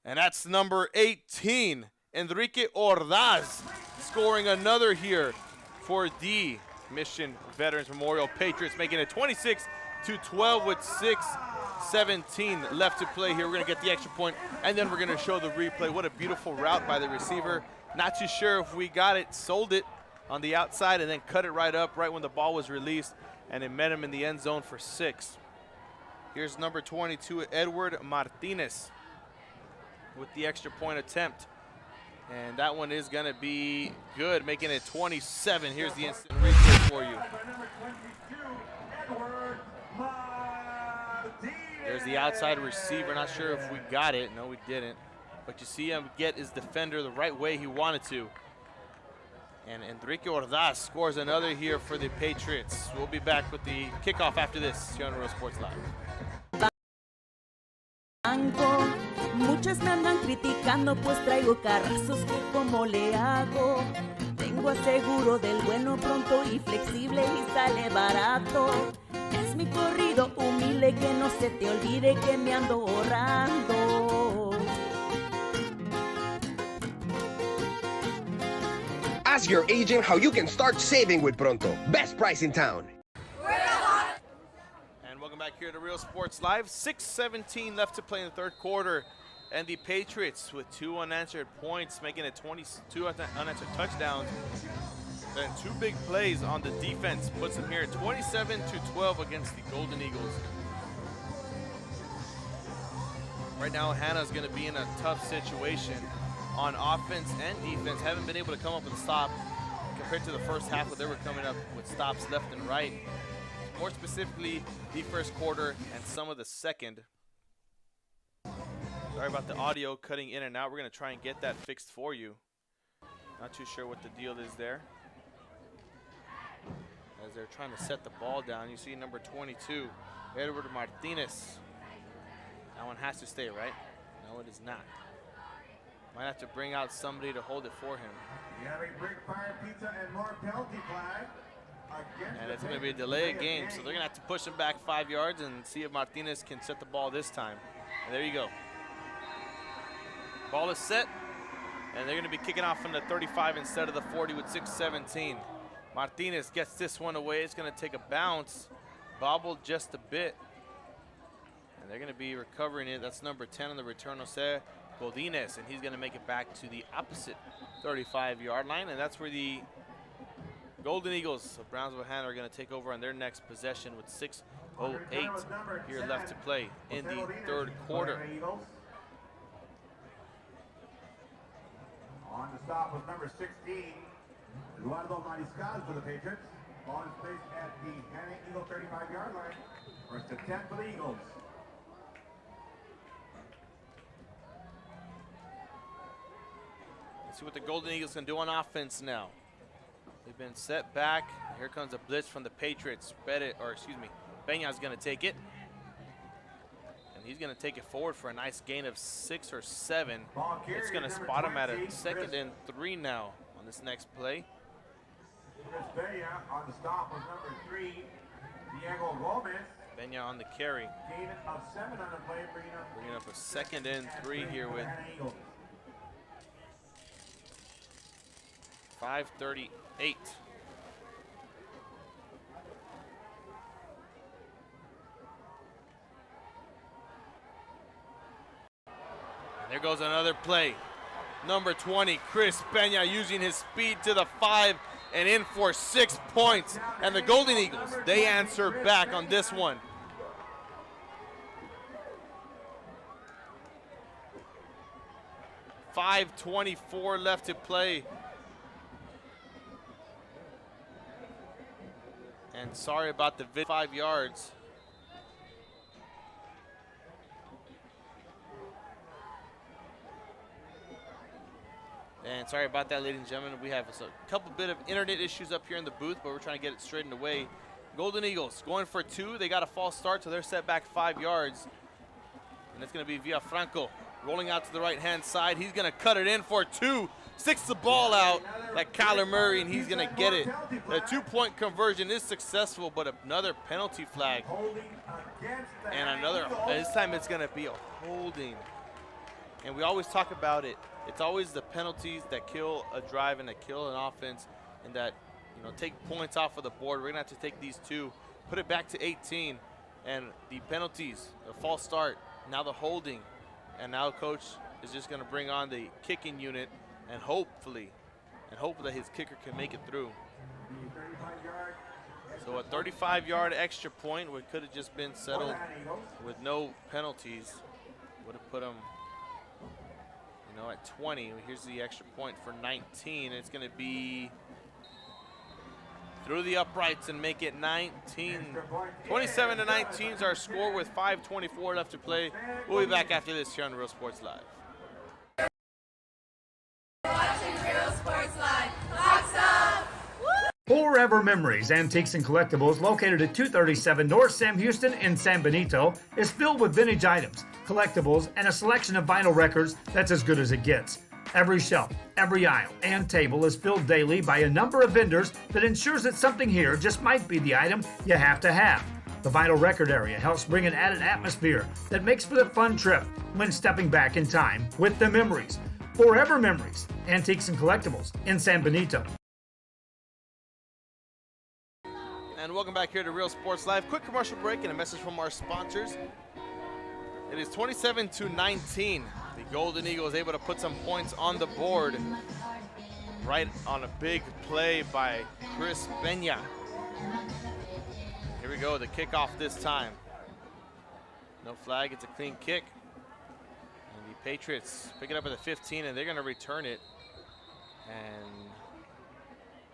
And that's number 18, Enrique Ordaz scoring another here for the Mission Veterans Memorial Patriots, making it 26-12 with 6:17 left to play here. We're going to get the extra point, and then we're going to show the replay. What a beautiful route by the receiver. Not too sure if we got it, sold it on the outside, and then cut it right up right when the ball was released, and it met him in the end zone for 6. Here's number 22, Edward Martinez, with the extra point attempt. And that one is going to be good, making it 27. Here's the instant replay for you. There's the outside receiver. Not sure if we got it. No, we didn't. But you see him get his defender the right way he wanted to. And Enrique Ordaz scores another here for the Patriots. We'll be back with the kickoff after this here on Real Sports Live. Muchos me andan criticando pues traigo carrazos que como le hago. Tengo aseguro del bueno pronto y flexible y sale barato. Es mi corrido humilde que no se te olvide que me ando ahorrando. Ask your agent how you can start saving with Pronto. Best price in town. And welcome back here to Real Sports Live. 6:17 left to play in the third quarter. And the Patriots with 2 unanswered points, making it 22 unanswered touchdowns. Then 2 big plays on the defense puts them here 27-12 against the Golden Eagles. Right now, Hannah's going to be in a tough situation on offense and defense. Haven't been able to come up with a stop compared to the first half where they were coming up with stops left and right. More specifically, the first quarter and some of the second. Sorry about the audio cutting in and out. We're going to try and get that fixed for you. Not too sure what the deal is there. As they're trying to set the ball down, you see number 22, Edward Martinez. That one has to stay, right? No, it is not. Might have to bring out somebody to hold it for him. You have a brick fire pizza and more penalty flag. And it's going to be a delay game, so they're going to have to push him back 5 yards and see if Martinez can set the ball this time. And there you go. Ball is set, and they're going to be kicking off from the 35 instead of the 40 with 6:17. Martinez gets this one away. It's going to take a bounce, bobbled just a bit. And they're going to be recovering it. That's number 10 on the return, Jose Godinez, and he's going to make it back to the opposite 35-yard line, and that's where the Golden Eagles of Brownsville Hannah are going to take over on their next possession with 6:08 here left to play in the third quarter. On the stop was number 16, Eduardo Mariscal for the Patriots. Ball is placed at the Hannah Eagle 35-yard line. First and 10 for the Eagles. Let's see what the Golden Eagles can do on offense now. They've been set back. Here comes a blitz from the Patriots. Peña's going to take it. And he's going to take it forward for a nice gain of 6 or 7. It's going to spot him at a 2nd and 3 now on this next play. Peña on the stop was number 3, Diego Gomez. Peña on the carry. Gain of 7 on the play, bringing up a 2nd and 3 here with 5:38. There goes another play. Number 20, Chris Peña using his speed to the 5 and in for 6 points. And the Golden Eagles, they answer back on this one. .524 left to play. And sorry about the 5 yards. And sorry about that, ladies and gentlemen. We have a couple bit of internet issues up here in the booth, but we're trying to get it straightened away. Golden Eagles going for 2. They got a false start, so they're set back 5 yards. And it's going to be Villafranco rolling out to the right-hand side. He's going to cut it in for 2. Sticks the ball out like Kyler Murray, and he's going to get it. The 2-point conversion is successful, but another penalty flag. And another, this time it's going to be a holding. And we always talk about it It's always the penalties that kill a drive and that kill an offense and that, take points off of the board. We're going to have to take these two, put it back to 18, and the penalties, the false start, now the holding, and now coach is just going to bring on the kicking unit and hopefully that his kicker can make it through. So a 35-yard extra point, what could have just been settled with no penalties, would have put him, at 20. Here's the extra point for 19. It's going to be through the uprights and make it 19. 27-19 is our score with 5:24 left to play. We'll be back after this here on Real Sports Live. Watching Real Sports Live. Locks up! Forever Memories, Antiques and Collectibles, located at 237 North Sam Houston in San Benito, is filled with vintage items, collectibles, and a selection of vinyl records that's as good as it gets. Every shelf, every aisle, and table is filled daily by a number of vendors that ensures that something here just might be the item you have to have. The vinyl record area helps bring an added atmosphere that makes for the fun trip when stepping back in time with the memories. Forever Memories, Antiques and Collectibles in San Benito. And welcome back here to Real Sports Live. Quick commercial break and a message from our sponsors. It is 27-19. The Golden Eagles able to put some points on the board right on a big play by Chris Benya. Here we go, the kickoff this time. No flag, it's a clean kick. And the Patriots pick it up at the 15 and they're gonna return it. And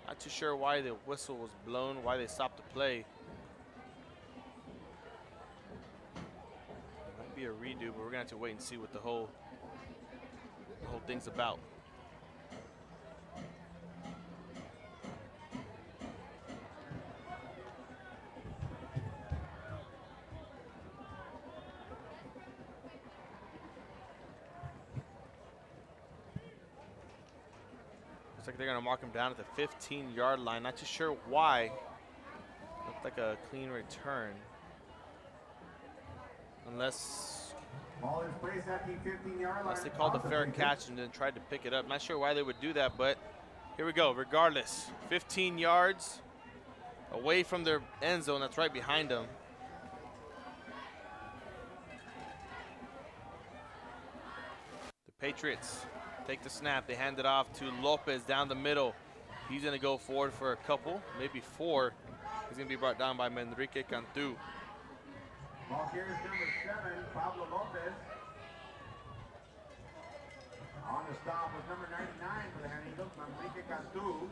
not too sure why the whistle was blown, why they stopped the play. It might be a redo, but we're gonna have to wait and see what the whole thing's about. Looks like they're gonna mark him down at the 15-yard line. Not too sure why. Looked like a clean return. Unless they called a fair catch and then tried to pick it up. Not sure why they would do that, but here we go. Regardless, 15 yards away from their end zone. That's right behind them. The Patriots take the snap. They hand it off to Lopez down the middle. He's going to go forward for a couple, maybe four. He's going to be brought down by Manrique Cantu. Ball carries number 7, Pablo Lopez. On the stop was number 99 for the Hand Eagles, Manrique Cantu.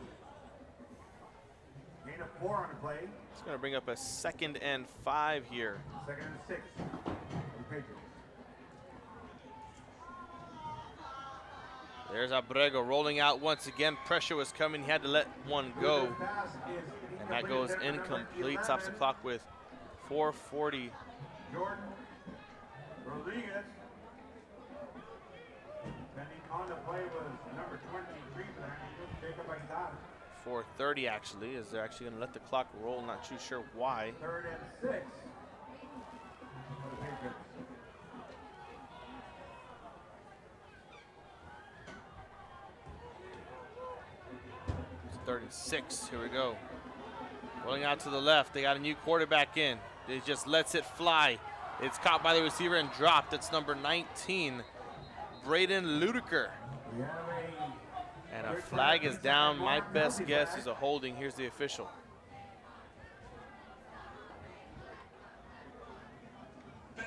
Gain of 4 on the play. It's going to bring up a 2nd and 5 here. 2nd and 6 for the Patriots. There's Abrego rolling out once again. Pressure was coming. He had to let one go. And that goes incomplete. Stops the clock with 4:40. Jordan Rodriguez. Pending on the play was number 23 for the Jacob Aguilar. 4:30 actually, as they're actually going to let the clock roll. Not too sure why. 3rd and 6 for the Patriots. 3rd and 6. Here we go. Rolling out to the left. They got a new quarterback in. He just lets it fly. It's caught by the receiver and dropped. It's number 19, Braden Ludiker. And a flag is down. My best guess is a holding. Here's the official. It's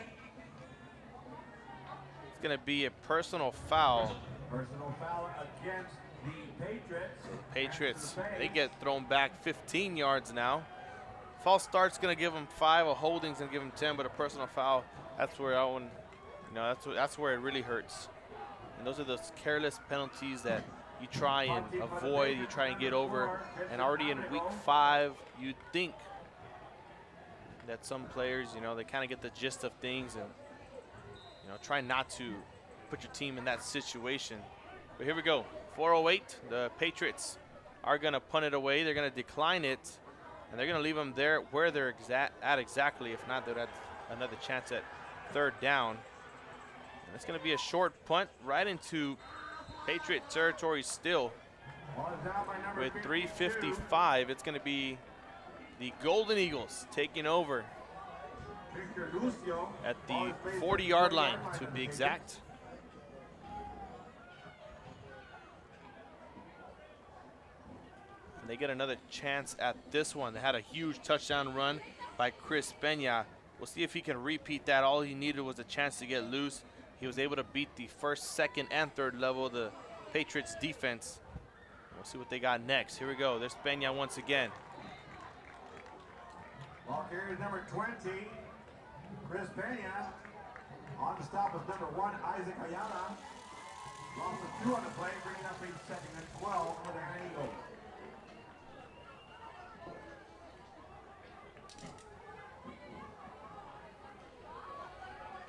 going to be a personal foul. Personal foul against the Patriots. Patriots, they get thrown back 15 yards now. False start's going to give them 5. A holding's going to give them 10, but a personal foul, that's where that one, that's where it really hurts. And those are those careless penalties that you try and avoid, you try and get over. And already in week 5, you'd think that some players, they kind of get the gist of things and, try not to put your team in that situation. But here we go. 4:08. The Patriots are going to punt it away. They're going to decline it, and they're going to leave them there where they're at exactly. If not, they'll have another chance at 3rd down. And it's going to be a short punt right into Patriot territory still. With 3:55, it's going to be the Golden Eagles taking over at the 40-yard line, to be exact. And they get another chance at this one. They had a huge touchdown run by Chris Peña. We'll see if he can repeat that. All he needed was a chance to get loose. He was able to beat the first, second, and third level of the Patriots defense. We'll see what they got next. Here we go. There's Peña once again. Ball carrier number 20, Chris Peña. On the stop is number 1, Isaac Ayala. Loss of 2 on the play, bringing up a second and 12 for the Eagles.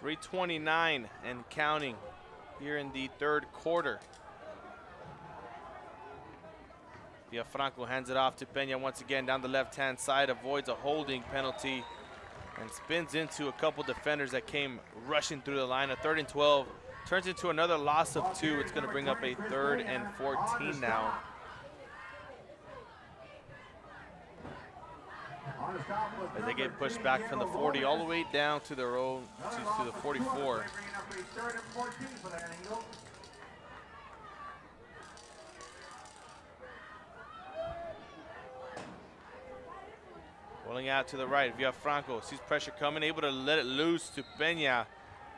.329 and counting here in the third quarter. Villafranco hands it off to Peña once again down the left-hand side, avoids a holding penalty, and spins into a couple defenders that came rushing through the line. A 3rd and 12 turns into another loss of 2. It's going to bring up a 3rd and 14 now. As they get pushed back from the 40 all the way down to their own to the 44. Rolling out to the right, Villafranco sees pressure coming, able to let it loose to Peña,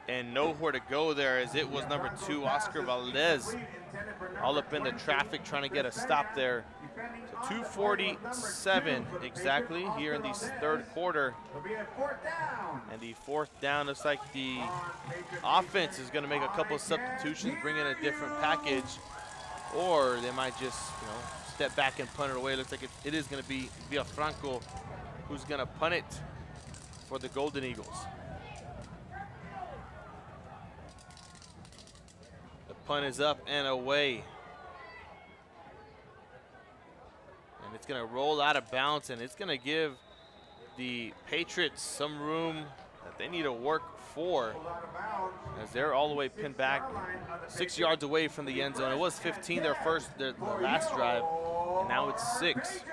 and nowhere to go there as it was number 2, Oscar Valdez, all up in the traffic trying to get a stop there. So 2:47 exactly here in the third quarter. And the 4th down looks like the offense is going to make a couple of substitutions, bring in a different package, or they might just, step back and punt it away. Looks like it is going to be Villafranco who's going to punt it for the Golden Eagles. The punt is up and away. And it's going to roll out of bounds, and it's going to give the Patriots some room that they need to work for, as they're all the way pinned back 6 yards away from the end zone. It was 15 their last drive, and now it's 6.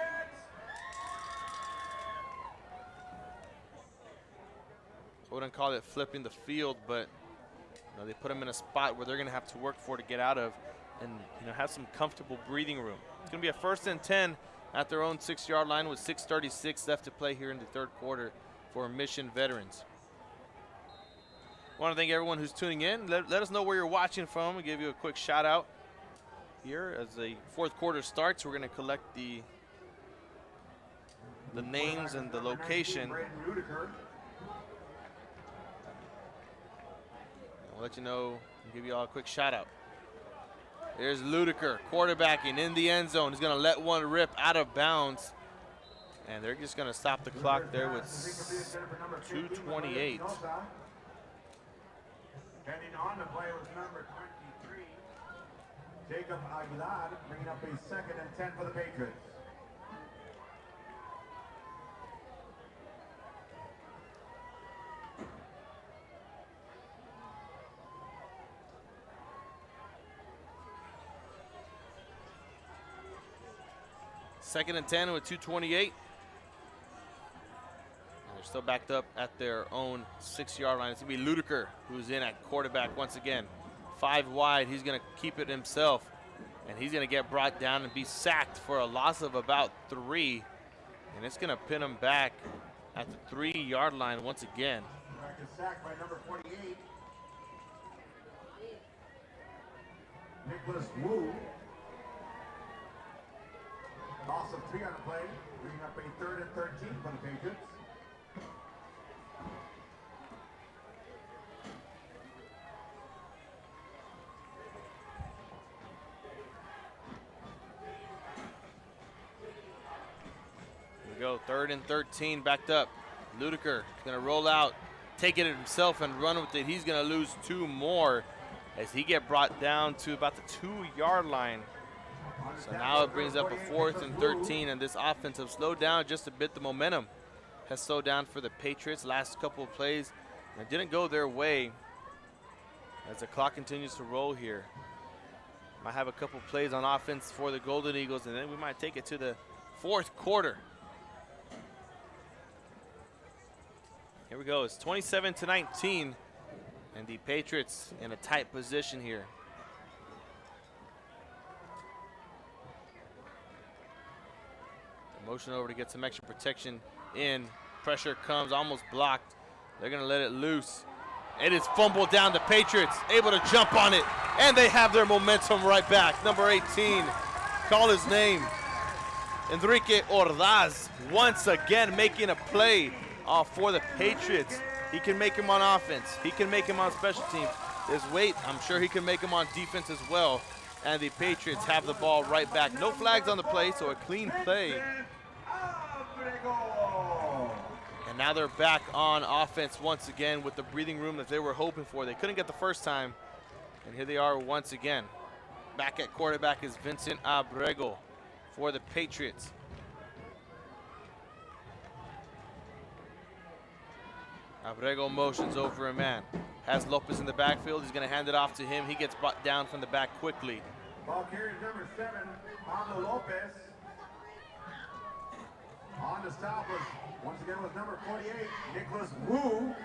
I wouldn't call it flipping the field, but they put them in a spot where they're going to have to work for to get out of, and have some comfortable breathing room. It's going to be a 1st and 10 at their own 6-yard line with 6:36 left to play here in the third quarter for Mission Veterans. I want to thank everyone who's tuning in. Let us know where you're watching from. We'll give you a quick shout out here as the fourth quarter starts. We're going to collect the names and the location. I'll let you know, give you all a quick shout out. There's Ludiker quarterbacking in the end zone. He's going to let one rip out of bounds. And they're just going to stop the clock there with 2:28. Heading on the play was number 23, Jacob Aguilar, bringing up a 2nd and 10 for the Patriots. Second and 10 with 2:28. They're still backed up at their own 6-yard line. It's going to be Ludiker who's in at quarterback once again. 5 wide. He's going to keep it himself. And he's going to get brought down and be sacked for a loss of about 3. And it's going to pin him back at the 3-yard line once again. Back is sacked by number 48, Nicholas Wu. Loss of 3 on the play, bringing up a 3rd and 13 for the Patriots. Here we go, 3rd and 13, backed up. Ludiker is going to roll out, take it himself and run with it. He's going to lose 2 more as he get brought down to about the 2-yard line. So now it brings up a 4th and 13, and this offense has slowed down just a bit. The momentum has slowed down for the Patriots last couple of plays, and it didn't go their way as the clock continues to roll here. Might have a couple plays on offense for the Golden Eagles, and then we might take it to the fourth quarter. Here we go. It's 27-19, and the Patriots in a tight position here. Motion over to get some extra protection in. Pressure comes, almost blocked. They're going to let it loose. It is fumbled down. The Patriots able to jump on it, and they have their momentum right back. Number 18, call his name. Enrique Ordaz once again making a play for the Patriots. He can make him on offense. He can make him on special teams. There's weight. I'm sure he can make him on defense as well. And the Patriots have the ball right back. No flags on the play, so a clean play. And now they're back on offense once again with the breathing room that they were hoping for. They couldn't get the first time, and here they are once again. Back at quarterback is Vincent Abrego for the Patriots. Abrego motions over a man. Has Lopez in the backfield. He's going to hand it off to him. He gets brought down from the back quickly. Ball carries number 7, Pablo Lopez. On the stop was, once again, was number 48, Nicholas Wu.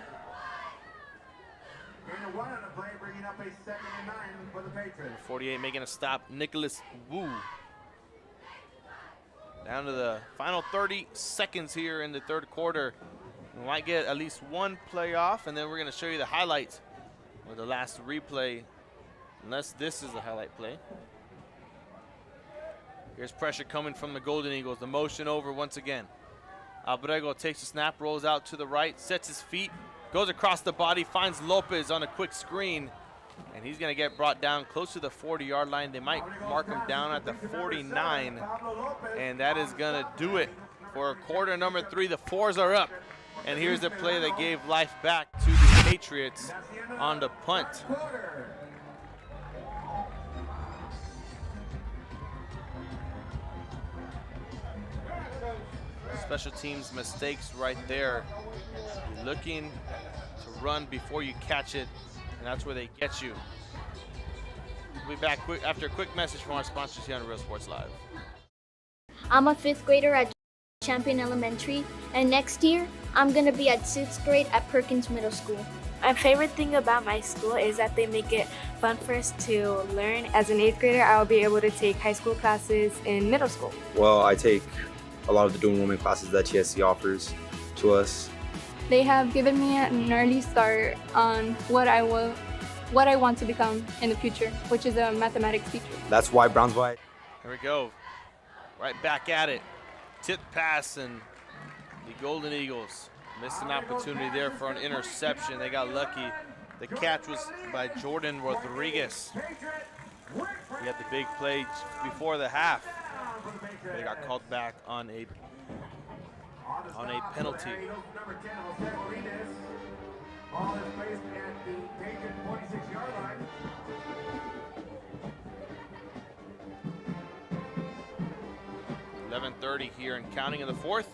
Getting a run on the play, bringing up a 2nd and 9 for the Patriots. 48 making a stop, Nicholas Wu. Down to the final 30 seconds here in the third quarter. We might get at least one play off, and then we're going to show you the highlights or the last replay, unless this is a highlight play. Here's pressure coming from the Golden Eagles. The motion over once again. Abrego takes the snap, rolls out to the right, sets his feet, goes across the body, finds Lopez on a quick screen, and he's going to get brought down close to the 40-yard line. They might mark him down at the 49, and that is going to do it for quarter number 3. The 4s are up, and here's the play that gave life back to the Patriots on the punt. Special teams mistakes right there. You're looking to run before you catch it, and that's where they get you. We'll be back quick after a quick message from our sponsors here on Real Sports Live. I'm a 5th grader at Champion Elementary, and next year I'm going to be at 6th grade at Perkins Middle School. My favorite thing about my school is that they make it fun for us to learn. As an 8th grader, I'll be able to take high school classes in middle school. Well, I take a lot of the dual enrollment classes that TSC offers to us. They have given me an early start on what I want to become in the future, which is a mathematics teacher. That's why Brownsville. Here we go. Right back at it. Tip pass, and the Golden Eagles missed an opportunity there for an interception. They got lucky. The catch was by Jordan Rodriguez. He had the big play before the half. They got called back on a penalty. Number 10, Jose Molines. Ball is placed at the Patriot 46-yard line. .30 here and counting in the fourth.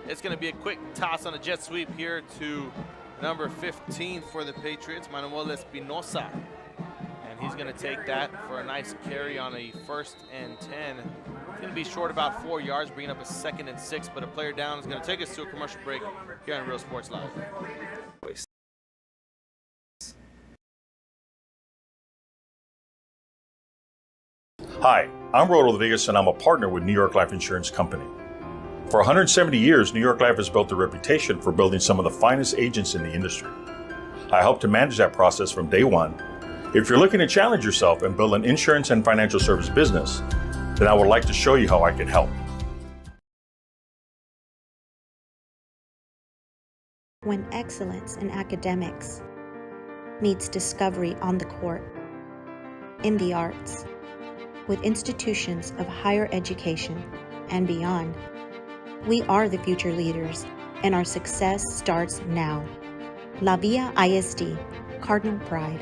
It's going to be a quick toss on a jet sweep here to number 15 for the Patriots, Manuel Espinosa. And he's going to take that for a nice carry on a 1st and 10. It's going to be short about 4 yards, bringing up a 2nd and 6, but a player down is going to take us to a commercial break here on Real Sports Live. Hi, I'm Rod Rodriguez, and I'm a partner with New York Life Insurance Company. For 170 years, New York Life has built a reputation for building some of the finest agents in the industry. I help to manage that process from day one. If you're looking to challenge yourself and build an insurance and financial service business, then I would like to show you how I can help. When excellence in academics meets discovery on the court, in the arts, with institutions of higher education and beyond, we are the future leaders, and our success starts now. La Via ISD, Cardinal Pride.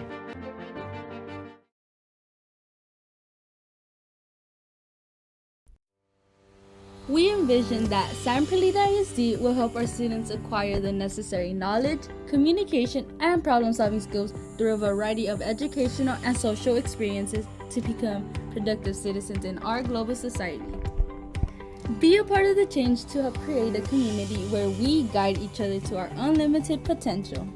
We envision that San Perlita ISD will help our students acquire the necessary knowledge, communication, and problem-solving skills through a variety of educational and social experiences to become productive citizens in our global society. Be a part of the change to help create a community where we guide each other to our unlimited potential.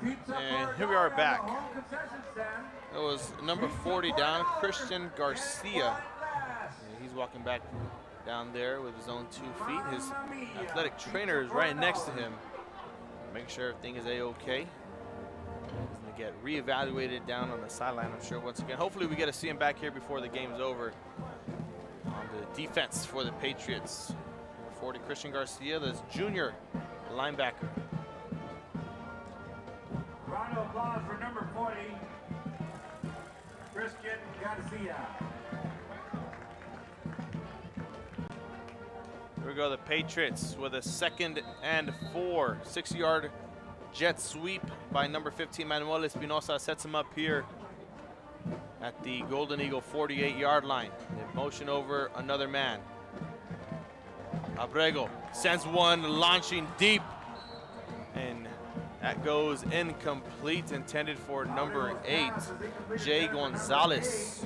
And here we are back. It was number 40 down, Christian Garcia. And he's walking back down there with his own 2 feet. His athletic trainer is right next to him, making sure everything is A-okay. He's going to get reevaluated down on the sideline, I'm sure, once again. Hopefully we get to see him back here before the game's over. On the defense for the Patriots. Number 40, Christian Garcia, this junior linebacker. Round of applause for number 40, Christian Garcia. Here we go, the Patriots with a 2nd and 4. 6-yard jet sweep by number 15, Manuel Espinosa, sets him up here at the Golden Eagle 48-yard line. They motion over another man. Abrego sends one launching deep, and that goes incomplete, intended for number 8, Jay Gonzalez.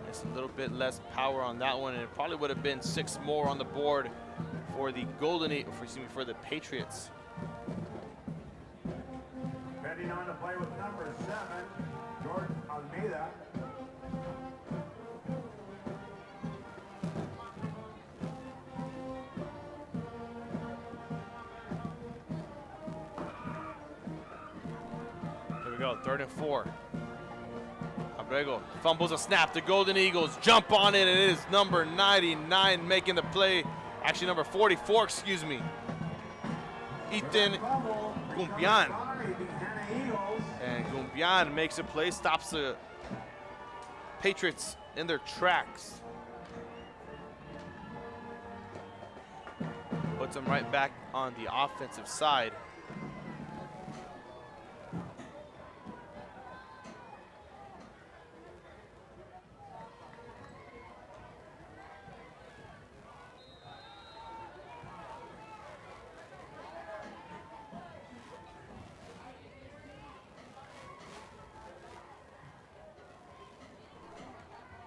Just a little bit less power on that one, and it probably would have been 6 more on the board for the for the Patriots. Heading on to play with number 7, George Almeida. Here we go, 3rd and 4. Abrego fumbles a snap. The Golden Eagles jump on it, and it is number 99 making the play. Actually, number 44, excuse me. Ethan Gumbian. And Gumbian makes a play, stops the Patriots in their tracks. Puts them right back on the offensive side.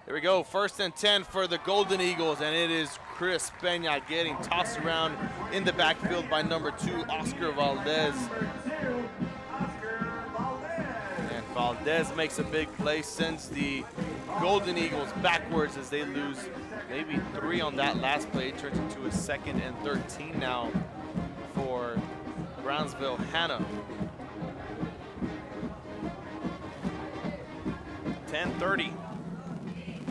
Here we go, 1st and 10 for the Golden Eagles, and it is Chris Peña getting tossed around in the backfield by number 2, Oscar Valdez. And Valdez makes a big play, sends the Golden Eagles backwards as they lose maybe 3 on that last play. It turns into a 2nd and 13 now for Brownsville Hannah. 10:30.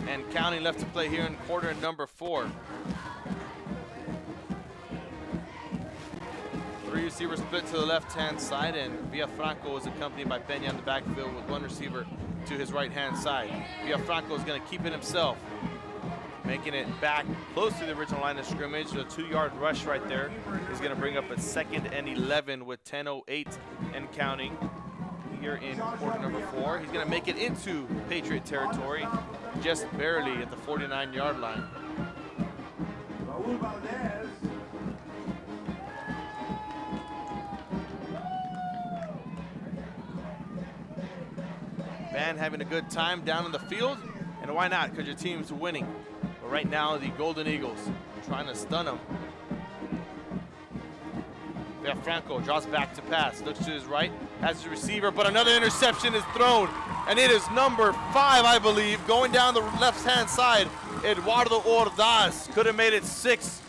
And counting left to play here in quarter number 4. 3 receivers split to the left-hand side, and Villafranco is accompanied by Peña in the backfield with 1 receiver to his right-hand side. Villafranco is going to keep it himself, making it back close to the original line of scrimmage. A 2-yard rush right there is going to bring up a 2nd and 11 with 10:08 and counting here in quarter number 4. He's going to make it into Patriot territory, just barely at the 49-yard line. Band having a good time down in the field, and why not? Because your team's winning. But right now, the Golden Eagles trying to stun them. Franco draws back to pass, looks to his right, has his receiver, but another interception is thrown, and it is number 5, I believe, going down the left-hand side. Eduardo Ordaz could have made it 6,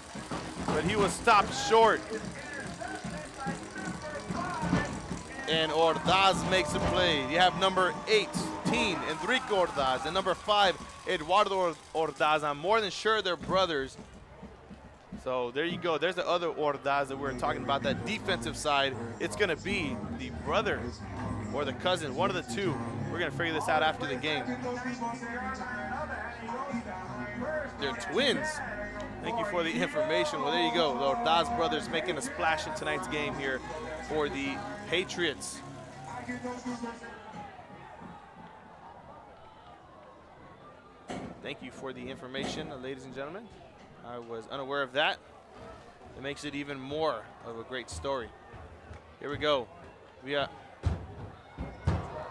but he was stopped short. And Ordaz makes a play. You have number 18, Enrique Ordaz, and number 5, Eduardo Ordaz. I'm more than sure they're brothers. So there you go. There's the other Ordaz that we were talking about, that defensive side. It's going to be the brother or the cousin, one of the 2. We're going to figure this out after the game. They're twins. Thank you for the information. Well, there you go. The Ordaz brothers making a splash in tonight's game here for the Patriots. Thank you for the information, ladies and gentlemen. I was unaware of that. It makes it even more of a great story. Here we go.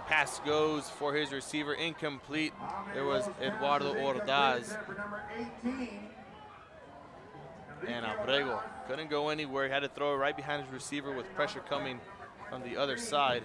Pass goes for his receiver, incomplete. There was Eduardo Ordaz. And Abrego couldn't go anywhere. He had to throw it right behind his receiver with pressure coming from the other side.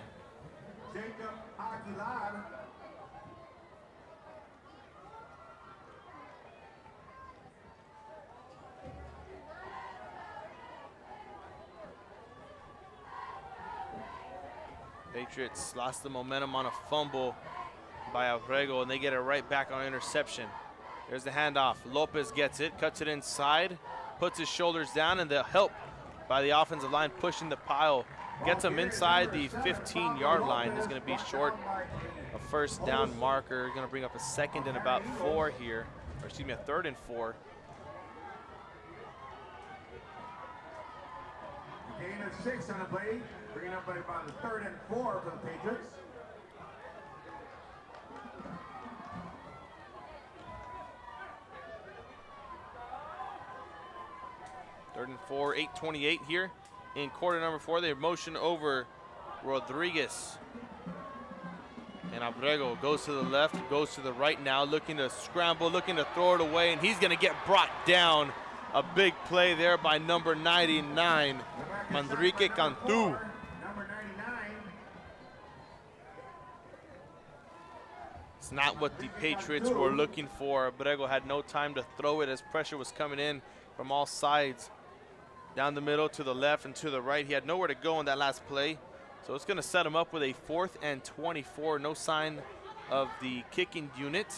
Patriots lost the momentum on a fumble by Abrego, and they get it right back on interception. There's the handoff. Lopez gets it, cuts it inside, puts his shoulders down, and the help by the offensive line pushing the pile gets him inside the 15-yard line. Is going to be short a first down marker. Going to bring up a 2nd and about 4 here, or excuse me, a 3rd and 4. Gain of 6 on the play, bringing up about the 3rd and 4 for the Patriots. Third and 4, 8:28 here in quarter number 4. They motion over Rodriguez. And Abrego goes to the left, goes to the right now, looking to scramble, looking to throw it away, and he's going to get brought down. A big play there by number 99, Manrique Cantu. It's not what the Patriots were looking for. Abrego had no time to throw it as pressure was coming in from all sides. Down the middle, to the left, and to the right. He had nowhere to go on that last play. So it's going to set him up with a 4th and 24. No sign of the kicking unit.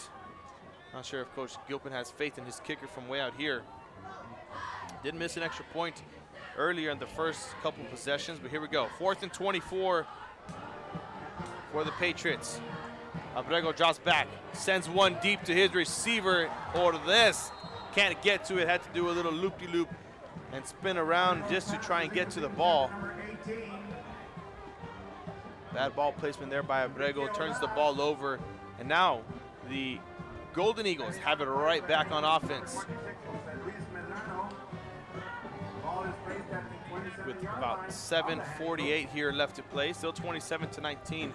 Not sure if Coach Gilpin has faith in his kicker from way out here. Did miss an extra point earlier in the first couple possessions, but here we go. 4th and 24 for the Patriots. Abrego drops back, sends one deep to his receiver. Ordaz can't get to it, had to do a little loop-de-loop and spin around just to try and get to the ball. Bad ball placement there by Abrego, turns the ball over, and now the Golden Eagles have it right back on offense. With about 7:48 here left to play, still 27-19.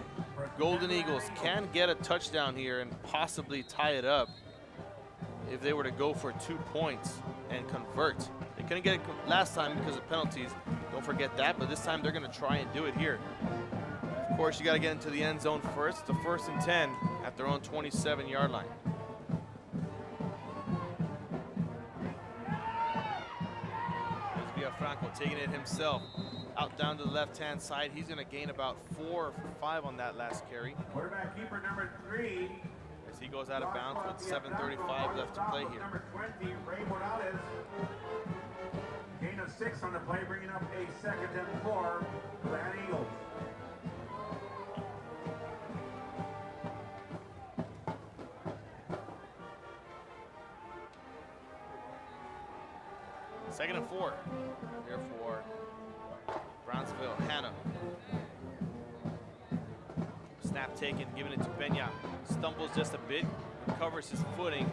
Golden Eagles can get a touchdown here and possibly tie it up if they were to go for 2 points and convert. They couldn't get it last time because of penalties. Don't forget that, but this time they're going to try and do it here. Of course, you got to get into the end zone first. The 1st and 10 at their own 27-yard line. Franco taking it himself out down to the left-hand side. He's going to gain about 4 or 5 on that last carry. Quarterback keeper number 3. As he goes out of bounds with 7:35 left to play here. Number 20, Ray Morales. Gain of 6 on the play, bringing up a 2nd and 4 for the Eagles. Second and 4 here for Brownsville. Hannah. Snap taken, giving it to Peña. Stumbles just a bit, recovers his footing,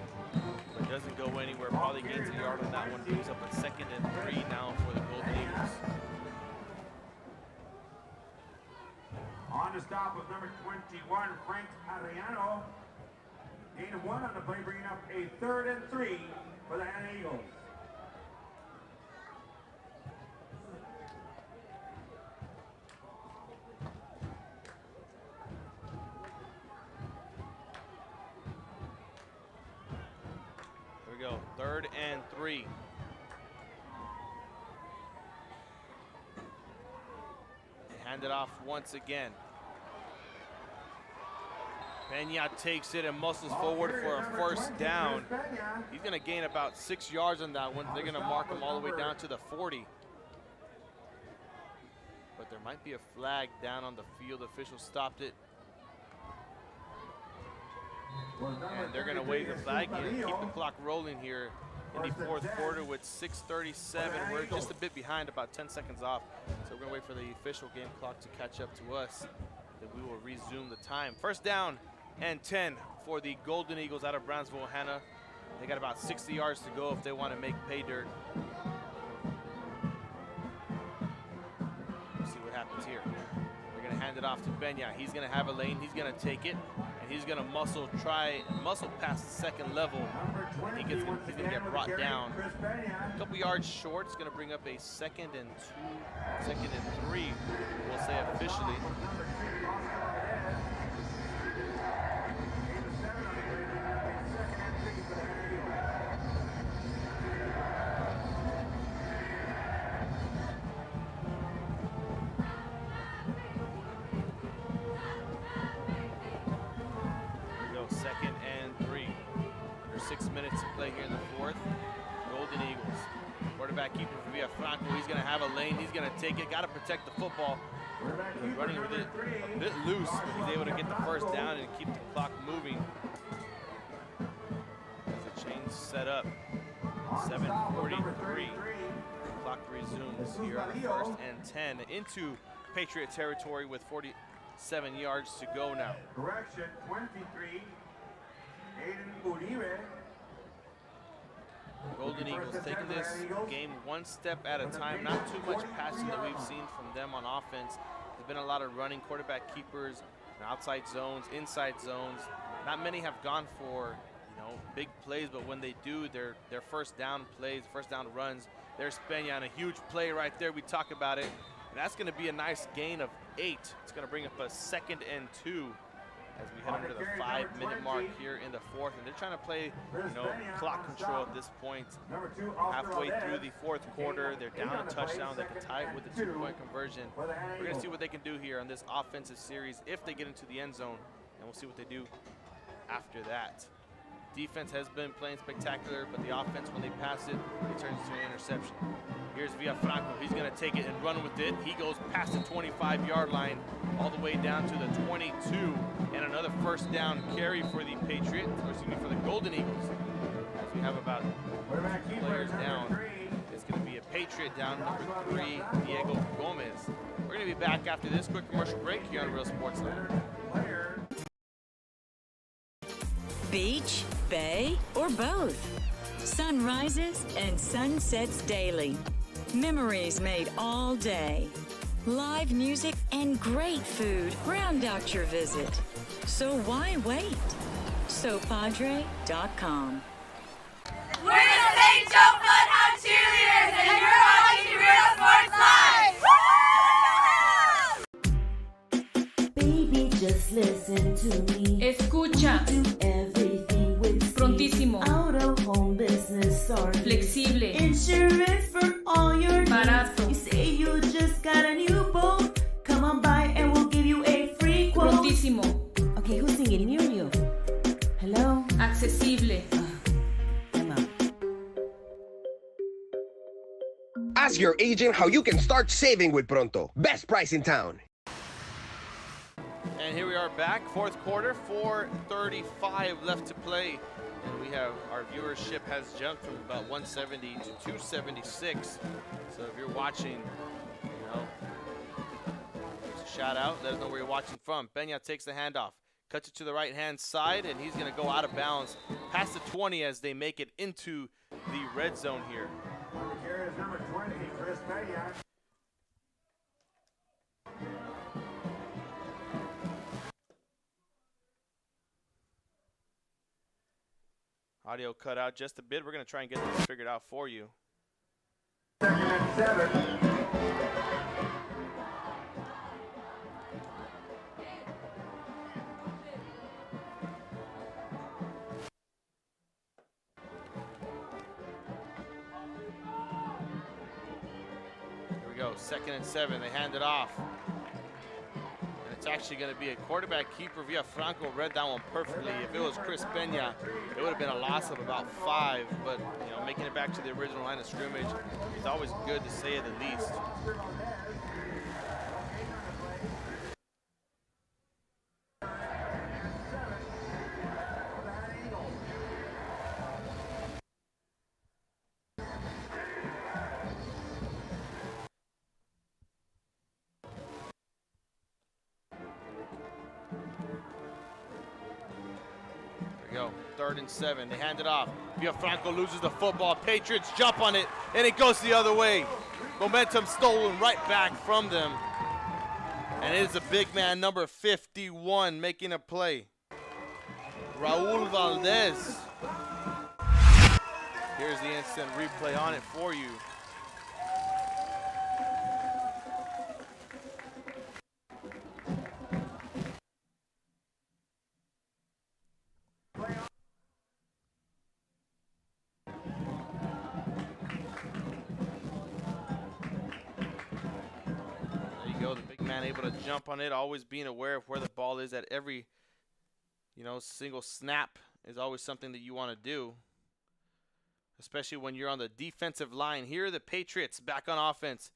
but doesn't go anywhere. Probably gains a yard on that one. Brings up a 2nd and 3 now for the Golden Eagles. On the stop with number 21, Frank Arellano. Gain of 1 on the play, bringing up a 3rd and 3 for the Hannah Eagles. Here we go, 3rd and 3. They hand it off once again. Peña takes it and muscles forward for a first down. He's going to gain about 6 yards on that one. They're going to mark him all the way down to the 40. But there might be a flag down on the field. Officials stopped it. And they're going to wave the flag and keep the clock rolling here in the 4th quarter with 6:37. We're just a bit behind, about 10 seconds off. So we're going to wait for the official game clock to catch up to us. Then we will resume the time. First down and 10 for the Golden Eagles out of Brownsville, Hannah. They got about 60 yards to go if they want to make pay dirt. We'll see what happens here. it off to Peña. He's going to have a lane. He's going to take it, and he's going to muscle past the second level. He's going to get brought down. A couple yards short. It's going to bring up a 2nd and 3, we'll say officially. Go 2nd and 3. There's 6 minutes to play here in the 4th. Golden Eagles. Quarterback keeper for Villafranco. He's going to have a lane. He's going to take it. Got to protect the football. Running with it a bit loose, but he's able to get the first down and keep the clock moving. As the chain's set up. 7:43. Clock resumes here on the 1st and 10 into Patriot territory with 47 yards to go now. Correction, 23. Aiden Uribe. Golden Eagles taking this game one step at a time. Not too much passing that we've seen from them on offense. There's been a lot of running, quarterback keepers, outside zones, inside zones. Not many have gone for, big plays, but when they do, their first down plays, first down runs. There's Peña on a huge play right there. We talk about it. And that's going to be a nice gain of 8. It's going to bring up a 2nd and 2. As we head under the 5-minute mark here in the 4th, and they're trying to play, clock control at this point. Halfway through the 4th quarter, they're down a touchdown. They can tie it with a 2-point conversion. We're going to see what they can do here on this offensive series if they get into the end zone, and we'll see what they do after that. Defense has been playing spectacular, but the offense, when they pass it, it turns into an interception. Here's Villafranco. He's going to take it and run with it. He goes past the 25-yard line all the way down to the 22, and another first down carry for the Patriots, or excuse me, for the Golden Eagles. As we have about 2 players down, it's going to be a Patriot down, number 3, Diego Gomez. We're going to be back after this quick commercial break here on Real Sports Line. Beach, bay, or both. Sunrises and sunsets daily. Memories made all day. Live music and great food round out your visit. So why wait? SoPadre.com. We're the St. Joe Bloodhound Cheerleaders, and you're watching Real Sports Live! Baby, just listen to me. Escucha. Do everything with speed. Prontísimo. Out of home business service. Flexible. Insurance for all your needs. Barato. You say you just got a new boat. Come on by and we'll give you a free quote. Prontísimo. Okay, who's singing near you? Hello? Accesible. Ask your agent how you can start saving with Pronto. Best price in town. And here we are back, 4th quarter, 4:35 left to play. And we have, our viewership has jumped from about 170 to 276. So if you're watching, shout out, let us know where you're watching from. Peña takes the handoff, cuts it to the right-hand side, and he's going to go out of bounds past the 20 as they make it into the red zone here. Here is number 20, Chris Peña. Audio cut out just a bit. We're going to try and get this figured out for you. 2nd and 7. Here we go, 2nd and 7. They hand it off. And it's actually going to be a quarterback keeper. Villafranco read that one perfectly. If it was Chris Peña, it would have been a loss of about 5. But, making it back to the original line of scrimmage is always good, to say the least. Go, 3rd and 7. They hand it off. Villafranco loses the football. Patriots jump on it, and it goes the other way. Momentum stolen right back from them. And it is a big man, number 51, making a play. Raul Valdez. Here's the instant replay on it for you. The big man able to jump on it, always being aware of where the ball is at every, single snap is always something that you want to do, especially when you're on the defensive line. Here are the Patriots back on offense.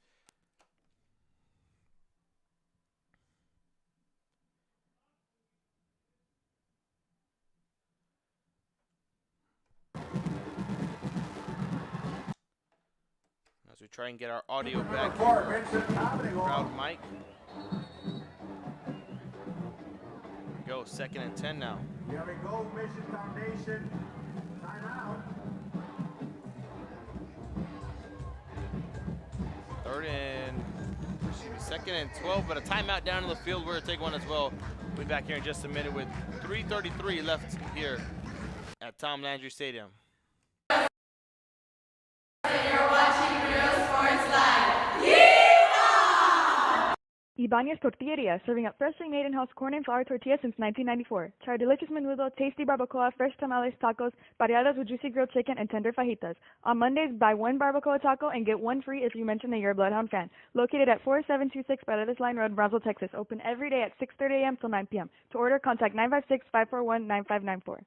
As we try and get our audio back here. Proud Mike. Go, 2nd and 10 now. Here we go, Mission Foundation. Timeout. 2nd and 12, but a timeout down in the field. We're going to take one as well. We'll be back here in just a minute with 3:33 left here at Tom Landry Stadium. Ibanez Tortilleria, serving up freshly made in-house corn and flour tortillas since 1994. Try our delicious menudo, tasty barbacoa, fresh tamales, tacos, pareadas with juicy grilled chicken, and tender fajitas. On Mondays, buy one barbacoa taco and get one free if you mention that you're a Bloodhound fan. Located at 4726 Paredes Line Road, Brownsville, Texas. Open every day at 6:30 a.m. till 9 p.m. To order, contact 956-541-9594. We're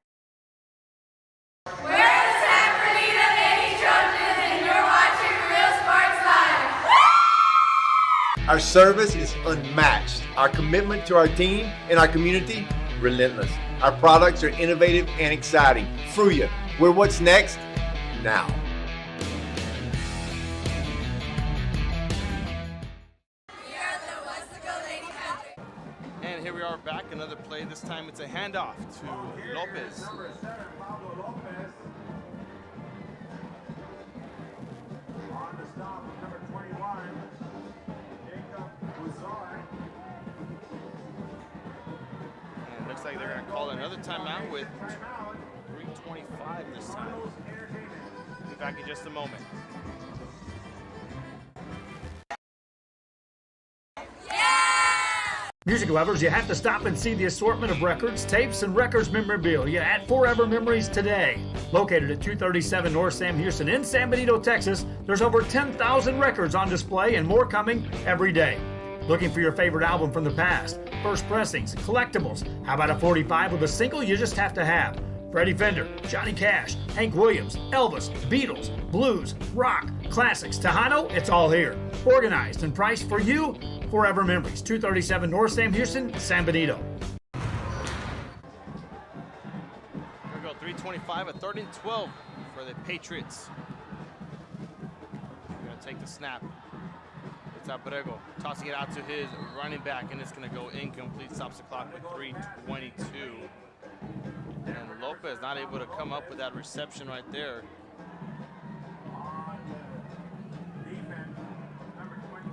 the San Bernardino Lady Trojans, and you're watching Real Sports Live. Our service is unmatched. Our commitment to our team and our community, relentless. Our products are innovative and exciting. Fruya, we're what's next now. And here we are back, another play. This time it's a handoff to Lopez. Number 7, Pablo Lopez. On the stop with number 21. And it looks like they're going to call another timeout with 3:25 this time. We'll be back in just a moment. Music lovers, you have to stop and see the assortment of records, tapes, and records memorabilia at Forever Memories today. Located at 237 North Sam Houston in San Benito, Texas, there's over 10,000 records on display and more coming every day. Looking for your favorite album from the past, first pressings, collectibles? How about a 45 with a single you just have to have? Freddie Fender, Johnny Cash, Hank Williams, Elvis, Beatles, blues, rock, classics, Tejano, it's all here. Organized and priced for you. Forever Memories, 237 North Sam Houston, San Benito. Here we go, 3:25, a 3rd and 12 for the Patriots. We're going to take the snap. It's Abrego tossing it out to his running back, and it's going to go incomplete. Stops the clock with 3:22. And Lopez not able to come up with that reception right there.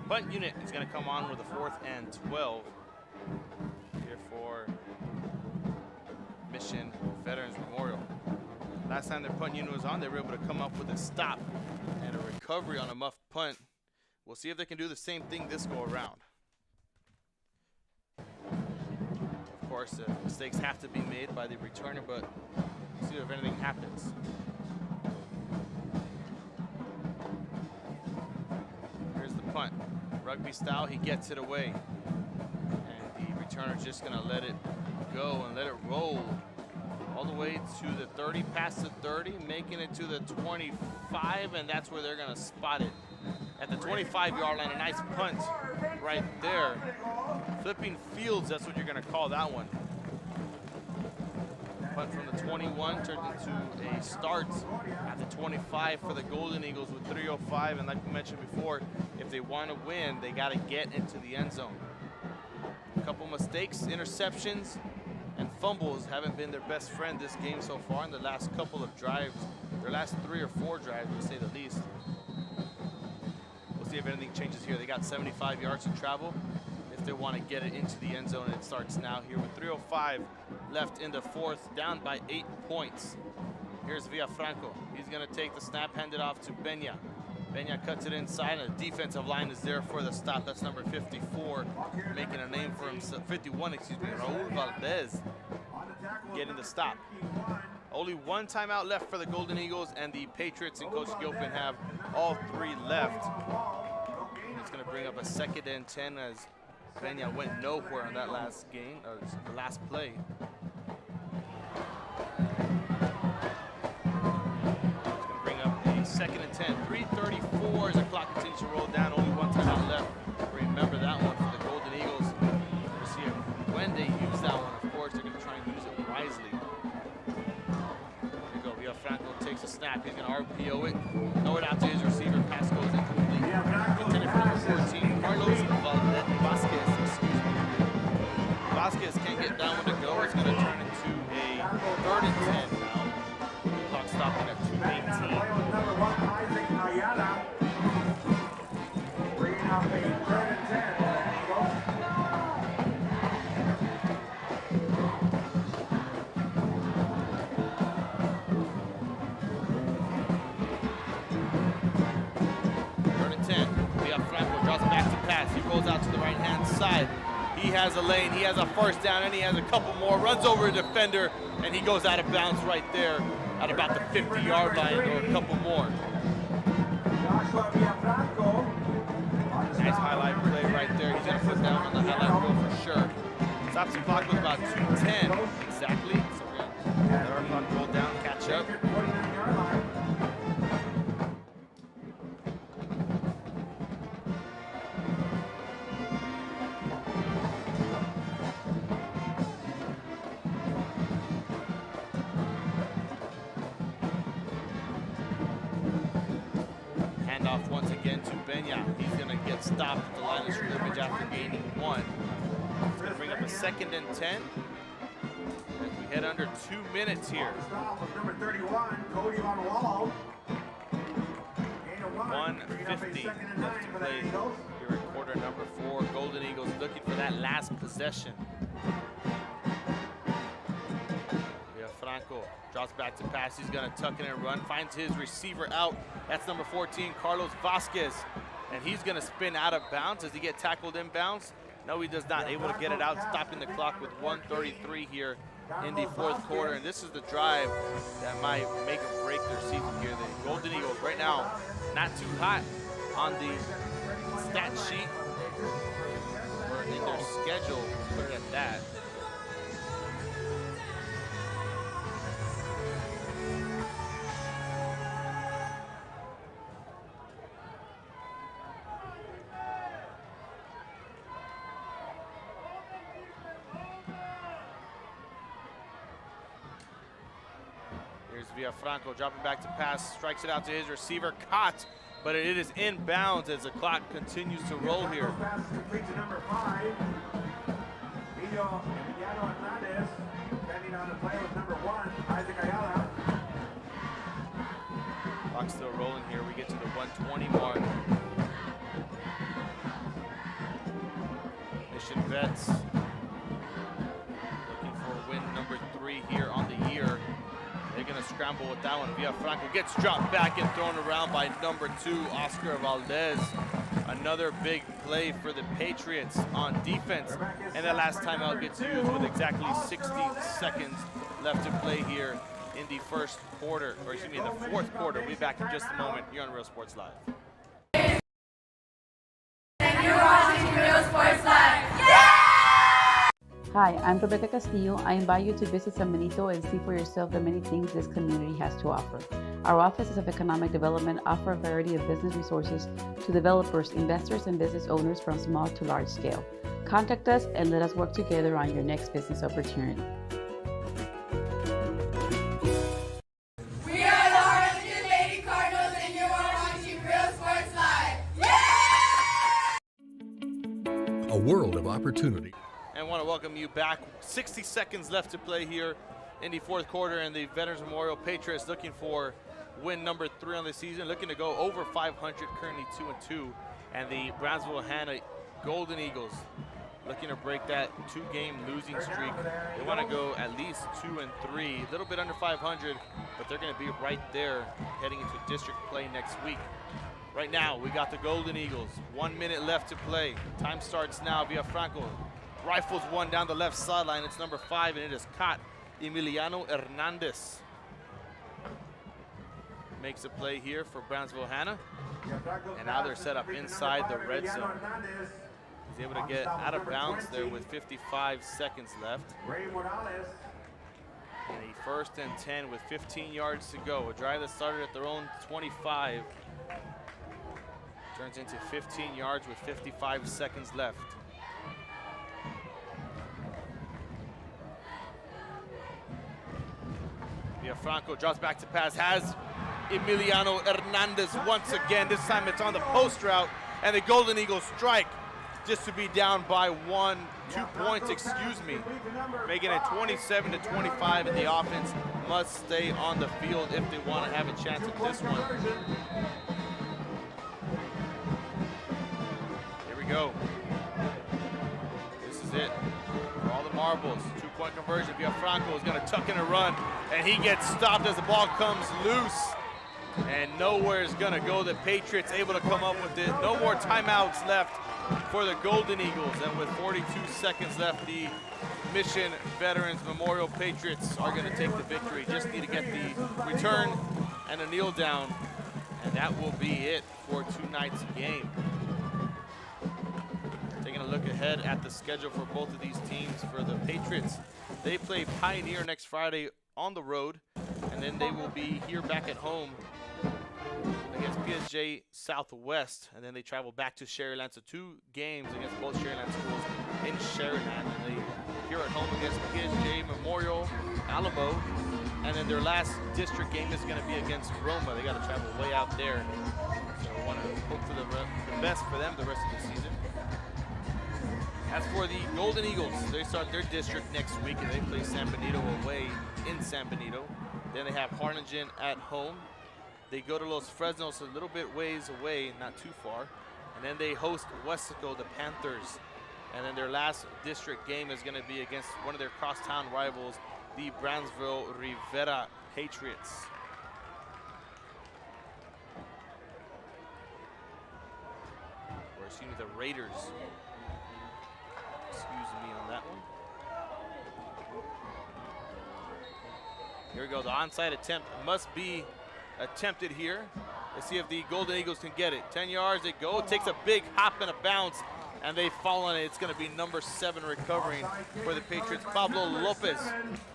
Punt unit is going to come on with a 4th and 12 here for Mission Veterans Memorial. Last time their punt unit was on, they were able to come up with a stop and a recovery on a muffed punt. We'll see if they can do the same thing this go around. Of course, mistakes have to be made by the returner, but we'll see if anything happens. Here's the punt. Rugby style, he gets it away. And the returner's just going to let it go and let it roll all the way to the 30, past the 30, making it to the 25, and that's where they're going to spot it. At the 25-yard line, a nice punt right there. Flipping fields, that's what you're going to call that one. Punt from the 21 turned into a start at the 25 for the Golden Eagles with 3:05. And like we mentioned before, if they want to win, they got to get into the end zone. A couple mistakes, interceptions, and fumbles haven't been their best friend this game so far in the last couple of drives. Their last 3 or 4 drives, to say the least. We'll see if anything changes here. They got 75 yards to travel. If they want to get it into the end zone, and it starts now here with 3:05 left in the fourth, down by 8 points. Here's Villafranco. He's going to take the snap, hand it off to Peña. Peña cuts it inside, and the defensive line is there for the stop. That's number 54, making a name for himself. 51, excuse me, Raul Valdez getting the stop. Only one timeout left for the Golden Eagles, and the Patriots and Coach Gilpin have all 3 left. And it's going to bring up a 2nd and 10 as Peña went nowhere on that last game, or the last play. It's going to bring up a 2nd and 10. 3:34 as the clock continues to roll down. Only one timeout left. Remember that one for the Golden Eagles. We'll see when they use that one. Of course, they're going to try and use it wisely. Franco takes a snap. He's going to RPO it. Throw it out to his receiver. Pass goes incomplete. Intended for number 14, Carlos Vasquez. Excuse me. Vasquez can't get that one to go. It's going to turn into a 3rd and 10 now. The clock stopping at 2:18. Bringing up a 3rd and 10. He rolls out to the right-hand side. He has a lane, he has a first down, and he has a couple more. Runs over a defender, and he goes out of bounds right there at about the 50-yard line, or a couple more. Nice highlight play right there. He's going to put that on the highlight reel for sure. Stops the clock with about 2:10 exactly. So we're going to let our clock roll down, catch up. Once again to Peña. He's going to get stopped at the line of scrimmage after gaining 1. It's going to bring up a 2nd and 10. As we head under 2 minutes here. Number 31, Cody on the wall. 1:50 left to play here at quarter number 4. Golden Eagles looking for that last possession. Franco drops back to pass. He's going to tuck in and run. Finds his receiver out. That's number 14, Carlos Vasquez. And he's going to spin out of bounds. Does he get tackled inbounds? No, he does not. Able to get it out, stopping the clock with 1:33 here in the 4th quarter. And this is the drive that might make or break their season here. The Golden Eagles right now not too hot on the stat sheet or in their schedule. Put it at that. Villafranco dropping back to pass, strikes it out to his receiver, caught, but it is inbounds as the clock continues to roll here. Pass complete to number 5. Emiliano Hernandez, standing on the play with number 1, Isaac Ayala. Clock still rolling here. We get to the 1:20 mark. Mission Vets looking for win number 3 here on the year. They're going to scramble with that one. Villafranco gets dropped back and thrown around by number 2, Oscar Valdez. Another big play for the Patriots on defense. And that last timeout gets used with exactly 60 seconds left to play here in the 1st quarter, or excuse me, in the 4th quarter. We'll be back in just a moment here on Real Sports Live. And you're watching Real Sports Live. Hi, I'm Rebecca Castillo. I invite you to visit San Benito and see for yourself the many things this community has to offer. Our offices of economic development offer a variety of business resources to developers, investors, and business owners from small to large scale. Contact us and let us work together on your next business opportunity. We are the Harlingen Lady Cardinals, and you are watching Real Sports Live. A world of opportunity. And I want to welcome you back. 60 seconds left to play here in the 4th quarter, and the Veterans Memorial Patriots looking for win number 3 on the season, looking to go over 500, currently 2-2. And the Brownsville Hannah Golden Eagles looking to break that 2-game losing streak. They want to go at least 2-3, a little bit under 500, but they're going to be right there heading into district play next week. Right now, we got the Golden Eagles. 1 minute left to play. Time starts now. Villafranco rifles one down the left sideline. It's number 5, and it is caught. Emiliano Hernandez makes a play here for Brownsville Hannah. And now they're set up inside the red zone. He's able to get out of bounds there with 55 seconds left. And a 1st and 10 with 15 yards to go. A drive that started at their own 25 turns into 15 yards with 55 seconds left. Villafranco drops back to pass, has Emiliano Hernandez once again. This time it's on the post route, and the Golden Eagles strike just to be down by 2 points, excuse me. Making it 27-25, and the offense must stay on the field if they want to have a chance at this one. Here we go. This is it. For all the marbles. 2-point conversion. Villafranco is going to tuck in a run, and he gets stopped as the ball comes loose. And nowhere is going to go. The Patriots able to come up with it. No more timeouts left for the Golden Eagles. And with 42 seconds left, the Mission Veterans Memorial Patriots are going to take the victory. Just need to get the return and a kneel down, and that will be it for tonight's game. Taking a look ahead at the schedule for both of these teams. For the Patriots, they play Pioneer next Friday on the road, and then they will be here back at home against PSG Southwest, and then they travel back to Sharyland. So 2 games against both Sharyland schools in Sharyland, and they here at home against PSG Memorial Alamo, and then their last district game is going to be against Roma. They got to travel way out there, so we want to hope for the best for them the rest of the season. As for the Golden Eagles, they start their district next week, and they play San Benito away in San Benito. Then they have Harlingen at home. They go to Los Fresnos, a little bit ways away, not too far. And then they host Westaco, the Panthers. And then their last district game is going to be against one of their crosstown rivals, the Brownsville Rivera Patriots. Or excuse me, the Raiders. Excuse me on that one. Here we go. The onside attempt must be attempted here. Let's see if the Golden Eagles can get it. 10 yards they go. It takes a big hop and a bounce, and they fall on it. It's going to be number 7 recovering for the Patriots, Pablo Lopez.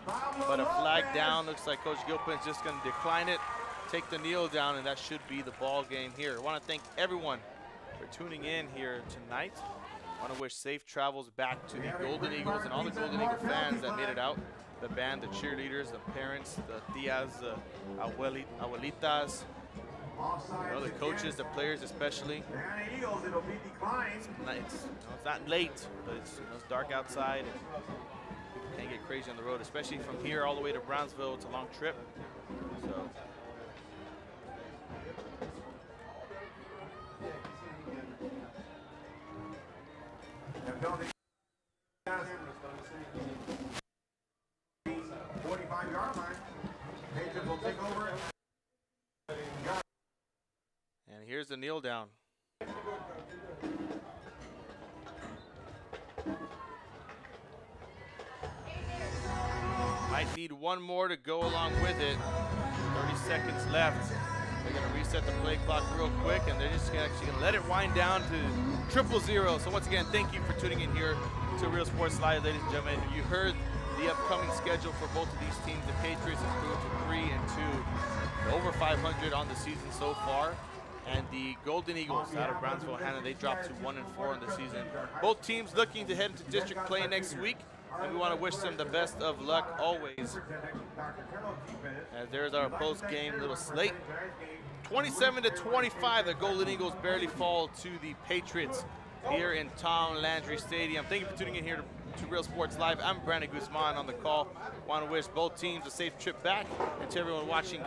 But a flag down. Looks like Coach Gilpin's just going to decline it, take the kneel down, and that should be the ball game here. I want to thank everyone for tuning in here tonight. I want to wish safe travels back to the Golden Eagles and all the Golden Eagle fans that made it out. The band, the cheerleaders, the parents, the tias, the abuelitas, the coaches, the players especially. It's not late, but it's dark outside, and people can't get crazy on the road, especially from here all the way to Brownsville. It's a long trip. So. And here's the kneel down. Might need one more to go along with it. 30 seconds left. They're going to reset the play clock real quick, and they're just actually going to let it wind down to 0-0. So once again, thank you for tuning in here to Real Sports Live, ladies and gentlemen. You heard the upcoming schedule for both of these teams. The Patriots improved to 3-2, over 500 on the season so far. And the Golden Eagles out of Brownsville, Hannah, they dropped to 1-4 in the season. Both teams looking to head into district play next week, and we want to wish them the best of luck always. As there's our post-game little slate. 27-25, the Golden Eagles barely fall to the Patriots here in Tom Landry Stadium. Thank you for tuning in here to Real Sports Live. I'm Brandon Guzman on the call. Want to wish both teams a safe trip back, and to everyone watching,